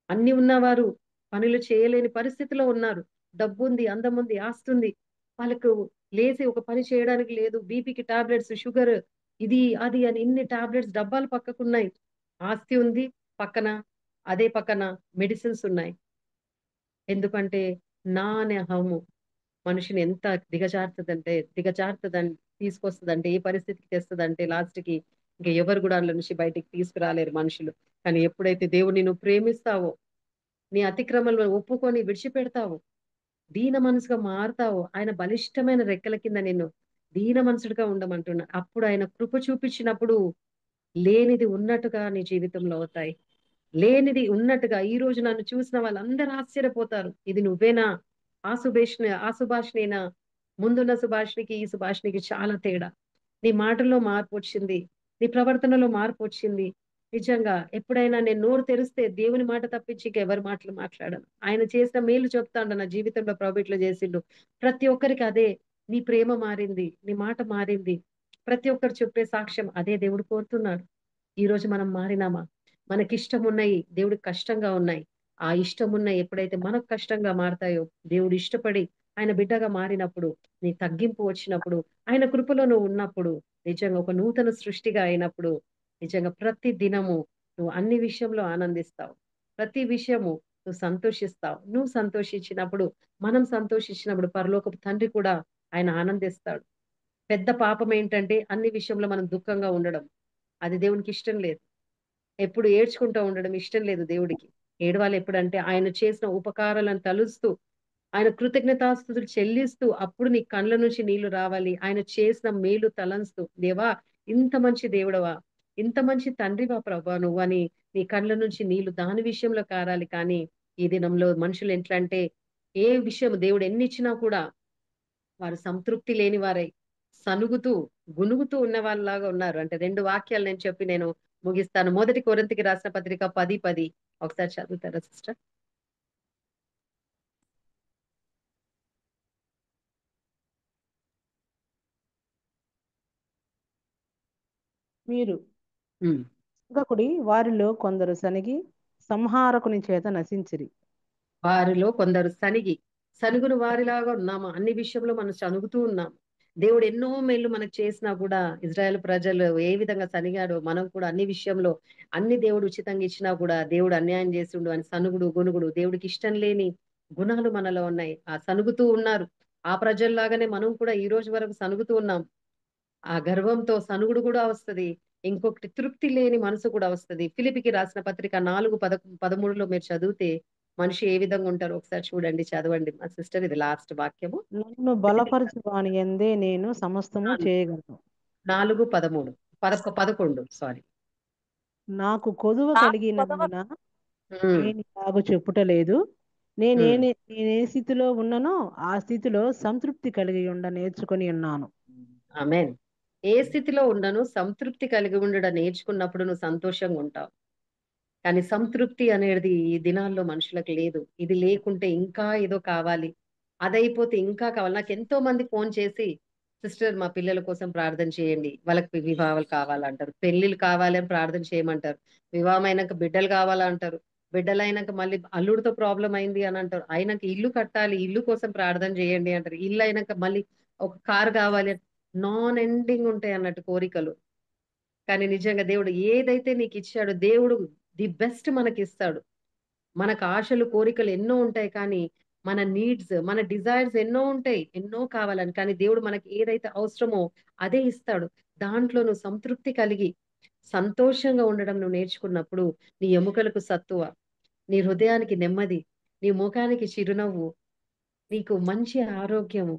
అన్ని ఉన్నవారు పనులు చేయలేని పరిస్థితిలో ఉన్నారు. డబ్బు ఉంది, అందం ఉంది, ఆస్తి ఉంది, వాళ్ళకు లేసి ఒక పని చేయడానికి లేదు. బీపీకి టాబ్లెట్స్, షుగర్, ఇది అది అని ఇన్ని టాబ్లెట్స్ డబ్బాలు పక్కకున్నాయి. ఆస్తి ఉంది పక్కన, అదే పక్కన మెడిసిన్స్ ఉన్నాయి. ఎందుకంటే నా అనే అహము మనిషిని ఎంత దిగజారుతుందని తీసుకొస్తుందంటే, ఏ పరిస్థితికి తెస్తుందంటే లాస్ట్ కి ఇంకా ఎవరు కూడా అందులో నుంచి బయటికి తీసుకురాలేరు మనుషులు. కానీ ఎప్పుడైతే దేవుని నువ్వు ప్రేమిస్తావో, నీ అతిక్రమలను ఒప్పుకొని విడిచిపెడతావు, దీన మనసుగా మారుతావు, ఆయన బలిష్టమైన రెక్కల కింద నిన్ను దీన మనసుడుగా ఉండమంటున్నా. అప్పుడు ఆయన కృప చూపించినప్పుడు లేనిది ఉన్నట్టుగా నీ జీవితంలో అవుతాయి. లేనిది ఉన్నట్టుగా ఈ రోజు నన్ను చూసిన వాళ్ళందరూ ఆశ్చర్యపోతారు, ఇది నువ్వేనా? ఆ సుభాష్నేనా? ముందున్న సుభాష్నికి ఈ సుభాష్నికి చాలా తేడా. నీ మాటల్లో మార్పు వచ్చింది, నీ ప్రవర్తనలో మార్పు వచ్చింది. నిజంగా ఎప్పుడైనా నేను నోరు తెరిస్తే దేవుని మాట తప్పించి ఇంకెవరి మాటలు మాట్లాడను. ఆయన చేసిన మేలు చెప్తాడు, నా జీవితంలో ప్రభు ఇట్లా చేసిండు. ప్రతి ఒక్కరికి అదే, నీ ప్రేమ మారింది, నీ మాట మారింది, ప్రతి ఒక్కరు చెప్పే సాక్ష్యం అదే దేవుడు కోరుతున్నాడు. ఈ రోజు మనం మారినామా? మనకి ఇష్టం ఉన్నాయి, దేవుడికి కష్టంగా ఉన్నాయి. ఆ ఇష్టం ఉన్నాయి ఎప్పుడైతే మనకు కష్టంగా మారతాయో, దేవుడు ఇష్టపడి ఆయన బిడ్డగా మారినప్పుడు, నీ తగ్గింపు వచ్చినప్పుడు, ఆయన కృపలో నువ్వు ఉన్నప్పుడు, నిజంగా ఒక నూతన సృష్టిగా అయినప్పుడు, నిజంగా ప్రతి దినము నువ్వు అన్ని విషయంలో ఆనందిస్తావు, ప్రతి విషయము నువ్వు సంతోషిస్తావు. నువ్వు సంతోషించినప్పుడు, మనం సంతోషించినప్పుడు పరలోకపు తండ్రి కూడా ఆయన ఆనందిస్తాడు. పెద్ద పాపం ఏంటంటే అన్ని విషయంలో మనం దుఃఖంగా ఉండడం. అది దేవునికి ఇష్టం లేదు. ఎప్పుడు ఏడ్చుకుంటూ ఉండడం ఇష్టం లేదు దేవుడికి. ఏడవాలి ఎప్పుడంటే ఆయన చేసిన ఉపకారాలను తలుస్తూ, ఆయన కృతజ్ఞతాస్తుతులు చెల్లిస్తూ, అప్పుడు నీ కళ్ళ నుంచి నీళ్లు రావాలి. ఆయన చేసిన మేలు తలంస్తూ, దేవా ఇంత మంచి దేవుడవా, ఇంత మంచి తండ్రివా ప్రభా నువ్వు అని నీ కళ్ళ నుంచి నీళ్లు దాని విషయంలో కారాలి. కానీ ఈ దినంలో మనుషులు ఎట్లా అంటే ఏ విషయం దేవుడు ఎన్ని ఇచ్చినా కూడా వారు సంతృప్తి లేని వారై సనుగుతూ గునుగుతూ ఉన్న వాళ్ళలాగా ఉన్నారు. అంటే 2 వాక్యాలు నేను చెప్పి నేను ముగిస్తాను. మొదటి కొరింథీకి రాసిన పత్రిక 10:10 ఒకసారి చదువుతారా సిస్టర్? మీరు ఉమ్. సంగకుడి వారిలో కొందరు సనిగి సంహారకుని చేత నశించిరి. వారిలో కొందరు సనుగును వారిలాగా ఉన్నాము. అన్ని విషయంలో మనం సనుగుతూ ఉన్నాం. దేవుడు ఎన్నో మేళ్లు మనకు చేసినా కూడా ఇజ్రాయెల్ ప్రజలు ఏ విధంగా సనిగాడో మనం కూడా అన్ని విషయంలో అన్ని దేవుడు ఉచితంగా ఇచ్చినా కూడా దేవుడు అన్యాయం చేసిండు అని సనుగుడు గొనుగుడు దేవుడికి ఇష్టం లేని గుణాలు మనలో ఉన్నాయి. ఆ సనుగుతూ ఉన్నారు. ఆ ప్రజల్లాగానే మనం కూడా ఈ రోజు వరకు సనుగుతూ ఉన్నాం. ఆ గర్వంతో సనుగుడు కూడా వస్తది. ఇంకొకటి తృప్తి లేని మనసు కూడా వస్తది. ఫిలిపికి రాసిన పత్రిక 4:13లో మీరు చదివితే మనిషి ఏ విధంగా ఉంటారో ఒకసారి చూడండి, చదవండి మా సిస్టర్. ఇది లాస్ట్ వాక్యము. నన్ను బలపరచు వాని యందే నేను సమస్తము చేయగలను. 4:13 11 సారీ. నాకు కొదువ కలిగినందున ఉమ్, నేను ఇలాగ చెప్పుటలేదు. నేనే స్థితిలో ఉన్ననో ఆ స్థితిలో సంతృప్తి కలిగి నేర్చుకొని ఉన్నాను. ఆమేన్. ఏ స్థితిలో ఉండను సంతృప్తి కలిగి ఉండడం నేర్చుకున్నప్పుడు నువ్వు సంతోషంగా ఉంటావు. కానీ సంతృప్తి అనేది ఈ దినాల్లో మనుషులకు లేదు. ఇది లేకుంటే ఇంకా ఏదో కావాలి, అదైపోతే ఇంకా కావాలి. నాకు ఎంతో మంది ఫోన్ చేసి సిస్టర్ మా పిల్లల కోసం ప్రార్థన చేయండి, వాళ్ళకి వివాహాలు కావాలంటారు, పెళ్లిళ్ళు కావాలని ప్రార్థన చేయమంటారు, వివాహం అయినాక బిడ్డలు కావాలంటారు, బిడ్డలు అయినాక మళ్ళీ అల్లుడితో ప్రాబ్లం అయింది అని అంటారు, అయినాక ఇల్లు కట్టాలి ఇల్లు కోసం ప్రార్థన చేయండి అంటారు, ఇల్లు అయినాక మళ్ళీ ఒక కారు కావాలి. నాన్ ఎండింగ్ ఉంటాయి అన్నట్టు కోరికలు. కానీ నిజంగా దేవుడు ఏదైతే నీకు ఇచ్చాడో దేవుడు ది బెస్ట్ మనకి ఇస్తాడు. మనకు ఆశలు కోరికలు ఎన్నో ఉంటాయి, కానీ మన నీడ్స్ మన డిజైర్స్ ఎన్నో ఉంటాయి, ఎన్నో కావాలని. కానీ దేవుడు మనకి ఏదైతే అవసరమో అదే ఇస్తాడు. దాంట్లో నువ్వు సంతృప్తి కలిగి సంతోషంగా ఉండడం నువ్వు నేర్చుకున్నప్పుడు నీ ఎముకలకు సత్తువ, నీ హృదయానికి నెమ్మది, నీ ముఖానికి చిరునవ్వు, నీకు మంచి ఆరోగ్యము,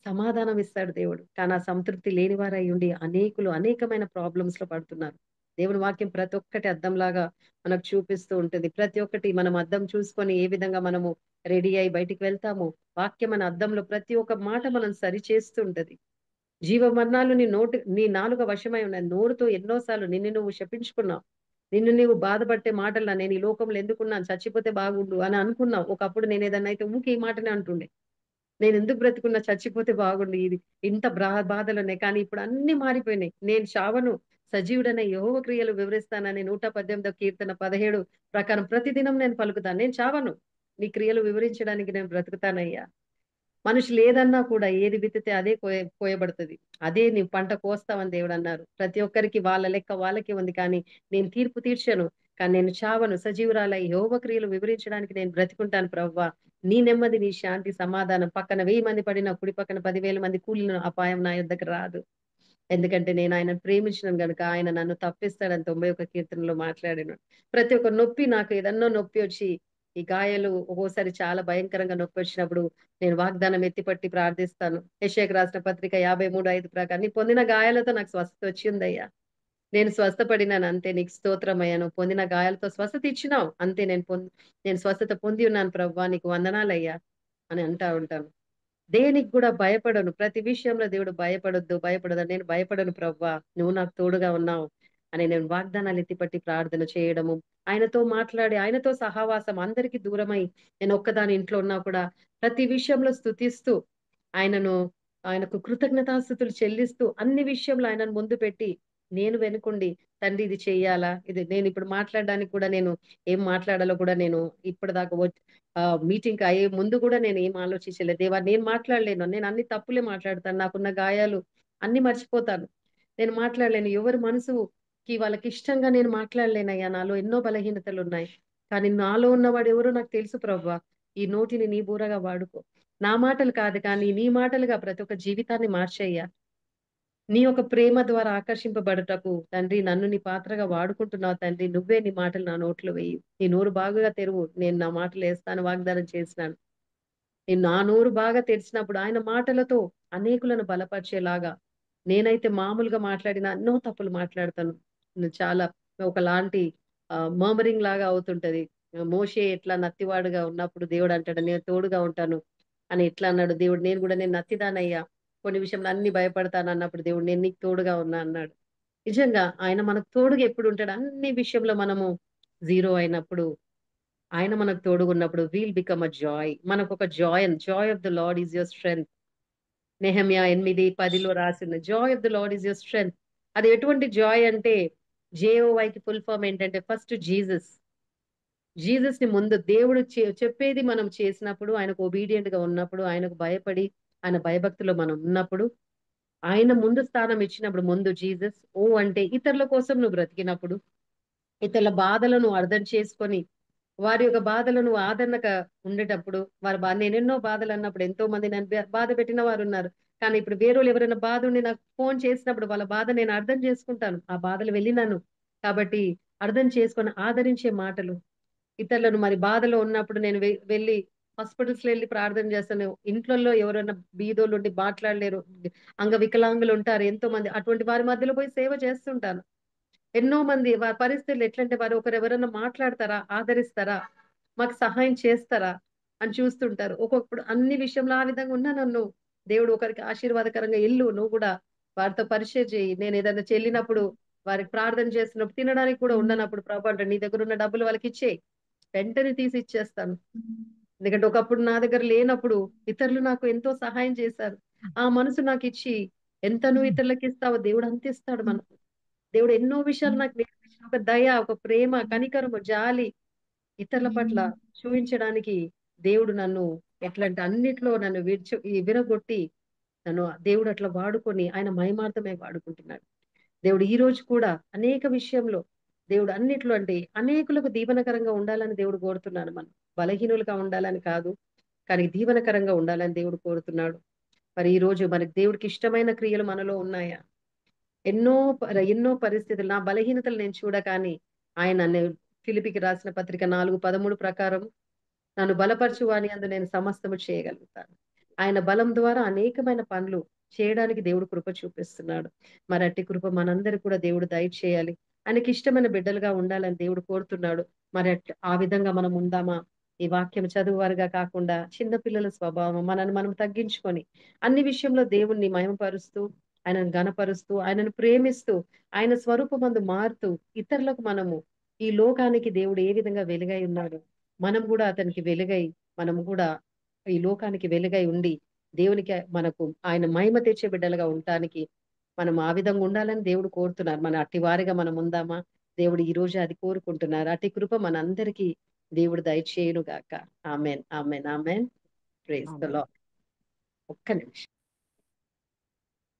సమాధానం ఇస్తాడు దేవుడు. కానీ ఆ సంతృప్తి లేని వారై ఉండి అనేకులు అనేకమైన ప్రాబ్లమ్స్ లో పడుతున్నారు. దేవుని వాక్యం ప్రతి ఒక్కటి అద్దంలాగా మనకు చూపిస్తూ ఉంటుంది. ప్రతి ఒక్కటి మనం అద్దం చూసుకొని ఏ విధంగా మనము రెడీ అయి బయటికి వెళ్తామో వాక్యం మన అద్దంలో ప్రతి ఒక్క మాట మనం సరి చేస్తూ ఉంటది. జీవ మరణాలు నీ నాలుక వశమై ఉన్నాయి. నోరుతో ఎన్నోసార్లు నిన్ను నువ్వు శపించుకున్నావు. నిన్ను నీవు బాధపట్టే మాటలు నేను ఈ లోకంలో ఎందుకున్నాను, చచ్చిపోతే బాగుండు అని అనుకున్నావు. ఒకప్పుడు నేను ఏదన్నా అయితే ఊకే ఈ మాటనే అంటుండే, నేను ఎందుకు బ్రతుకున్నా, చచ్చిపోతే బాగుండు, ఇది ఇంత బాధలు ఉన్నాయి. కానీ ఇప్పుడు అన్ని మారిపోయినాయి. నేను చావను, సజీవుడనే యెహోవా క్రియలు వివరిస్తానని 118 కీర్తన 17 ప్రకారం ప్రతిదినం నేను పలుకుతాను. నేను చావను, నీ క్రియలు వివరించడానికి నేను బ్రతుకుతానయ్యా. మనుషులు ఏదన్నా కూడా ఏది విత్తితే అదే కోయబడుతుంది. అదే నీవు పంట కోస్తావని దేవుడు అన్నారు. ప్రతి ఒక్కరికి వాళ్ళ లెక్క వాళ్ళకే ఉంది. కానీ నేను తీర్పు తీర్చను, కానీ నేను చావను, సజీవురాలై యెహోవా క్రియలు వివరించడానికి నేను బ్రతికుంటాను ప్రవ్వా. నీ నెమ్మది నీ శాంతి సమాధానం పక్కన 1000 మంది పడినా కుడి పక్కన 10,000 మంది కూలిన అపాయం నా యొద్దకు రాదు. ఎందుకంటే నేను ఆయన ప్రేమించినాను గనుక ఆయన నన్ను తప్పిస్తాడని 91 కీర్తనలో మాట్లాడాను. ప్రతి ఒక్క నొప్పి నాకు ఏదన్నా నొప్పి వచ్చి ఈ గాయాలు ఒక్కోసారి చాలా భయంకరంగా నొప్పి వచ్చినప్పుడు నేను వాగ్దానం ఎత్తిపట్టి ప్రార్థిస్తాను. యెషయాకు రాసిన పత్రిక 53:5 ప్రకారం నీ పొందిన గాయాలతో నాకు స్వస్థత వచ్చిందయ్యా, నేను స్వస్థపడినాను అంతే, నీకు స్తోత్రం అయ్యా, నువ్వు పొందిన గాయాలతో స్వస్థత ఇచ్చినావు అంతే, నేను స్వస్థత పొంది ఉన్నాను ప్రవ్వా, నీకు వందనాలయ్యా అని అంటా ఉంటాను. దేనికి కూడా భయపడను. ప్రతి విషయంలో దేవుడు భయపడొద్దు నేను భయపడను ప్రవ్వా, నువ్వు నాకు తోడుగా ఉన్నావు అని నేను వాగ్దానాలు ఎత్తిపట్టి ప్రార్థన చేయడము, ఆయనతో మాట్లాడి ఆయనతో సహవాసం, అందరికీ దూరమై నేను ఒక్కదాని ఇంట్లో ఉన్నా కూడా ప్రతి విషయంలో స్తుతిస్తూ ఆయనను ఆయనకు కృతజ్ఞతాస్తుతులు చెల్లిస్తూ అన్ని విషయంలో ఆయనను ముందు పెట్టి నేను వెనుకుండి తండ్రి ఇది చెయ్యాలా, ఇది నేను ఇప్పుడు మాట్లాడడానికి కూడా నేను ఏం మాట్లాడాలో కూడా నేను ఇప్పటిదాకా మీటింగ్ అయ్యే ముందు కూడా నేను ఏం ఆలోచించలేదు. దేవా నేను మాట్లాడలేను, నేను అన్ని తప్పులే మాట్లాడతాను, నాకున్న గాయాలు అన్ని మర్చిపోతాను, నేను మాట్లాడలేను, ఎవరి మనసుకి వాళ్ళకి ఇష్టంగా నేను మాట్లాడలేనయ్యా, నాలో ఎన్నో బలహీనతలు ఉన్నాయి. కానీ నాలో ఉన్నవాడు ఎవరో నాకు తెలుసు ప్రవ్వా. ఈ నోటిని నీ బూరగా వాడుకో, నా మాటలు కాదు కానీ నీ మాటలుగా ప్రతి ఒక్క జీవితాన్ని మార్చయ్యా. నీ యొక్క ప్రేమ ద్వారా ఆకర్షింపబడుటకు తండ్రి నన్ను నీ పాత్రగా వాడుకుంటున్నావు తండ్రి. నువ్వే నీ మాటలు నా నోట్లో వేయి, నీ నోరు బాగా తెరువు, నేను నా మాటలు వేస్తాను వాగ్దానం చేసినాను. నేను నా నోరు బాగా తెరిచినప్పుడు ఆయన మాటలతో అనేకులను బలపరిచేలాగా, నేనైతే మామూలుగా మాట్లాడిన ఎన్నో తప్పులు మాట్లాడతాను, చాలా ఒకలాంటి మర్మరింగ్ లాగా అవుతుంటది. మోషే ఎట్లా నత్తివాడుగా ఉన్నప్పుడు దేవుడు అంటాడు నేను తోడుగా ఉంటాను అని ఎట్లా అన్నాడు దేవుడు, నేను కూడా నేను నత్తిదానయ్యా, కొన్ని విషయంలో అన్ని భయపడతాను అన్నప్పుడు దేవుడు నేను నీకు తోడుగా ఉన్నా అన్నాడు. నిజంగా ఆయన మనకు తోడుగా ఎప్పుడు ఉంటాడు? అన్ని విషయంలో మనము జీరో అయినప్పుడు ఆయన మనకు తోడుగా ఉన్నప్పుడు వీల్ బికమ్ అ జాయ్. మనకు ఒక Joy of the lord is your strength. Nehemiah 8:10 రాసిన Joy of the lord is your strength. అది ఎటువంటి జాయ్ అంటే జేఓవైకి ఫుల్ ఫామ్ ఏంటంటే ఫస్ట్ జీసస్ ని ముందు దేవుడు చెప్పేది మనం చేసినప్పుడు, ఆయనకు ఒబీడియంట్ గా ఉన్నప్పుడు, ఆయనకు భయపడి ఆయన భయభక్తిలో మనం ఉన్నప్పుడు, ఆయన ముందు స్థానం ఇచ్చినప్పుడు, ముందు జీసస్. ఓ అంటే ఇతరుల కోసం నువ్వు బ్రతికినప్పుడు, ఇతరుల బాధలను అర్థం చేసుకొని వారి యొక్క బాధలను ఆదరణగా ఉండేటప్పుడు, వారి నేను ఎన్నో బాధలు అన్నప్పుడు ఎంతో మంది నన్ను బాధ పెట్టిన వారు ఉన్నారు. కానీ ఇప్పుడు వేరేవాళ్ళు ఎవరైనా బాధ ఉండి నాకు ఫోన్ చేసినప్పుడు వాళ్ళ బాధ నేను అర్థం చేసుకుంటాను. ఆ బాధలు వెళ్ళినాను కాబట్టి అర్థం చేసుకొని ఆదరించే మాటలు, ఇతరులను మరి బాధలో ఉన్నప్పుడు నేను వెళ్ళి హాస్పిటల్స్ లో వెళ్ళి ప్రార్థన చేస్తాను. ఇంట్లో ఎవరైనా బీదోళ్ళు ఉండి మాట్లాడలేరు, అంగవికలాంగులు ఉంటారు ఎంతో మంది, అటువంటి వారి మధ్యలో పోయి సేవ చేస్తుంటాను. ఎన్నో మంది వారి పరిస్థితులు ఎట్లంటే వారు ఒకరు ఎవరైనా మాట్లాడతారా, ఆదరిస్తారా, మాకు సహాయం చేస్తారా అని చూస్తుంటారు. ఒక్కొక్కప్పుడు అన్ని విషయంలో ఆ విధంగా ఉన్నా నన్ను దేవుడు ఒకరికి ఆశీర్వాదకరంగా నువ్వు కూడా వారితో పరిచయం చేయి. నేను ఏదైనా చెల్లినప్పుడు వారికి ప్రార్థన చేస్తున్నప్పుడు తినడానికి కూడా ఉండనప్పుడు ప్రభు అంటే నీ దగ్గర ఉన్న డబ్బులు వాళ్ళకి ఇచ్చేయి, వెంటనే తీసి ఇచ్చేస్తాను. ఎందుకంటే ఒకప్పుడు నా దగ్గర లేనప్పుడు ఇతరులు నాకు ఎంతో సహాయం చేశారు. ఆ మనసు నాకు ఇచ్చి ఎంత నువ్వు ఇతరులకు ఇస్తావో దేవుడు అంత ఇస్తాడు మనకు. దేవుడు ఎన్నో విషయాలు నాకు నేర్పించిన ఒక దయ, ఒక ప్రేమ, కనికరము, జాలి ఇతరుల పట్ల చూపించడానికి దేవుడు నన్ను ఎట్లంటే అన్నిట్లో నన్ను విరగొట్టి నన్ను దేవుడు అట్లా వాడుకొని ఆయన మహిమార్థమే వాడుకుంటున్నాడు. దేవుడు ఈ రోజు కూడా అనేక విషయంలో దేవుడు అన్నిట్లో అంటే అనేకులకు దీవెనకరంగా ఉండాలని దేవుడు కోరుతున్నాడు. మనం బలహీనులుగా ఉండాలని కాదు, కానీ దీవెనకరంగా ఉండాలని దేవుడు కోరుతున్నాడు. మరి ఈ రోజు మనకి దేవుడికి ఇష్టమైన క్రియలు మనలో ఉన్నాయా? ఎన్నో పరిస్థితులు నా బలహీనతలు నేను చూడకాని ఆయన ఫిలిపికి రాసిన పత్రిక 4:13 ప్రకారం నన్ను బలపరచువాని అందు నేను సమస్తము చేయగలుగుతాను. ఆయన బలం ద్వారా అనేకమైన పనులు చేయడానికి దేవుడు కృప చూపిస్తున్నాడు. మరి అట్టి కృప మనందరికి కూడా దేవుడు దయచేయాలి. ఆయనకి ఇష్టమైన బిడ్డలుగా ఉండాలని దేవుడు కోరుతున్నాడు. మరి ఆ విధంగా మనం ఉందామా? ఈ వాక్యం చదువువారుగా కాకుండా చిన్న పిల్లల స్వభావం మనల్ని మనం తగ్గించుకొని అన్ని విషయంలో దేవుణ్ణి మహిమపరుస్తూ, ఆయనను ఘనపరుస్తూ, ఆయనను ప్రేమిస్తూ, ఆయన స్వరూపమందు మారుతూ ఇతరులకు మనము ఈ లోకానికి దేవుడు ఏ విధంగా వెలుగై ఉన్నాడు, మనం కూడా అతనికి వెలుగై, మనం కూడా ఈ లోకానికి వెలుగై ఉండి దేవునికి మనకు ఆయన మహిమ తెచ్చే బిడ్డలుగా ఉండటానికి మనం ఆ విధంగా ఉండాలని దేవుడు కోరుతున్నారు. మన అట్టి వారిగా మనం ఉందామా? దేవుడు ఈ రోజు అది కోరుకుంటున్నారు. అట్టి కృప మనందరికీ దేవుడు దయచేయును గాక. Amen, amen, amen. Praise the Lord. ఒక్క నిమిషం.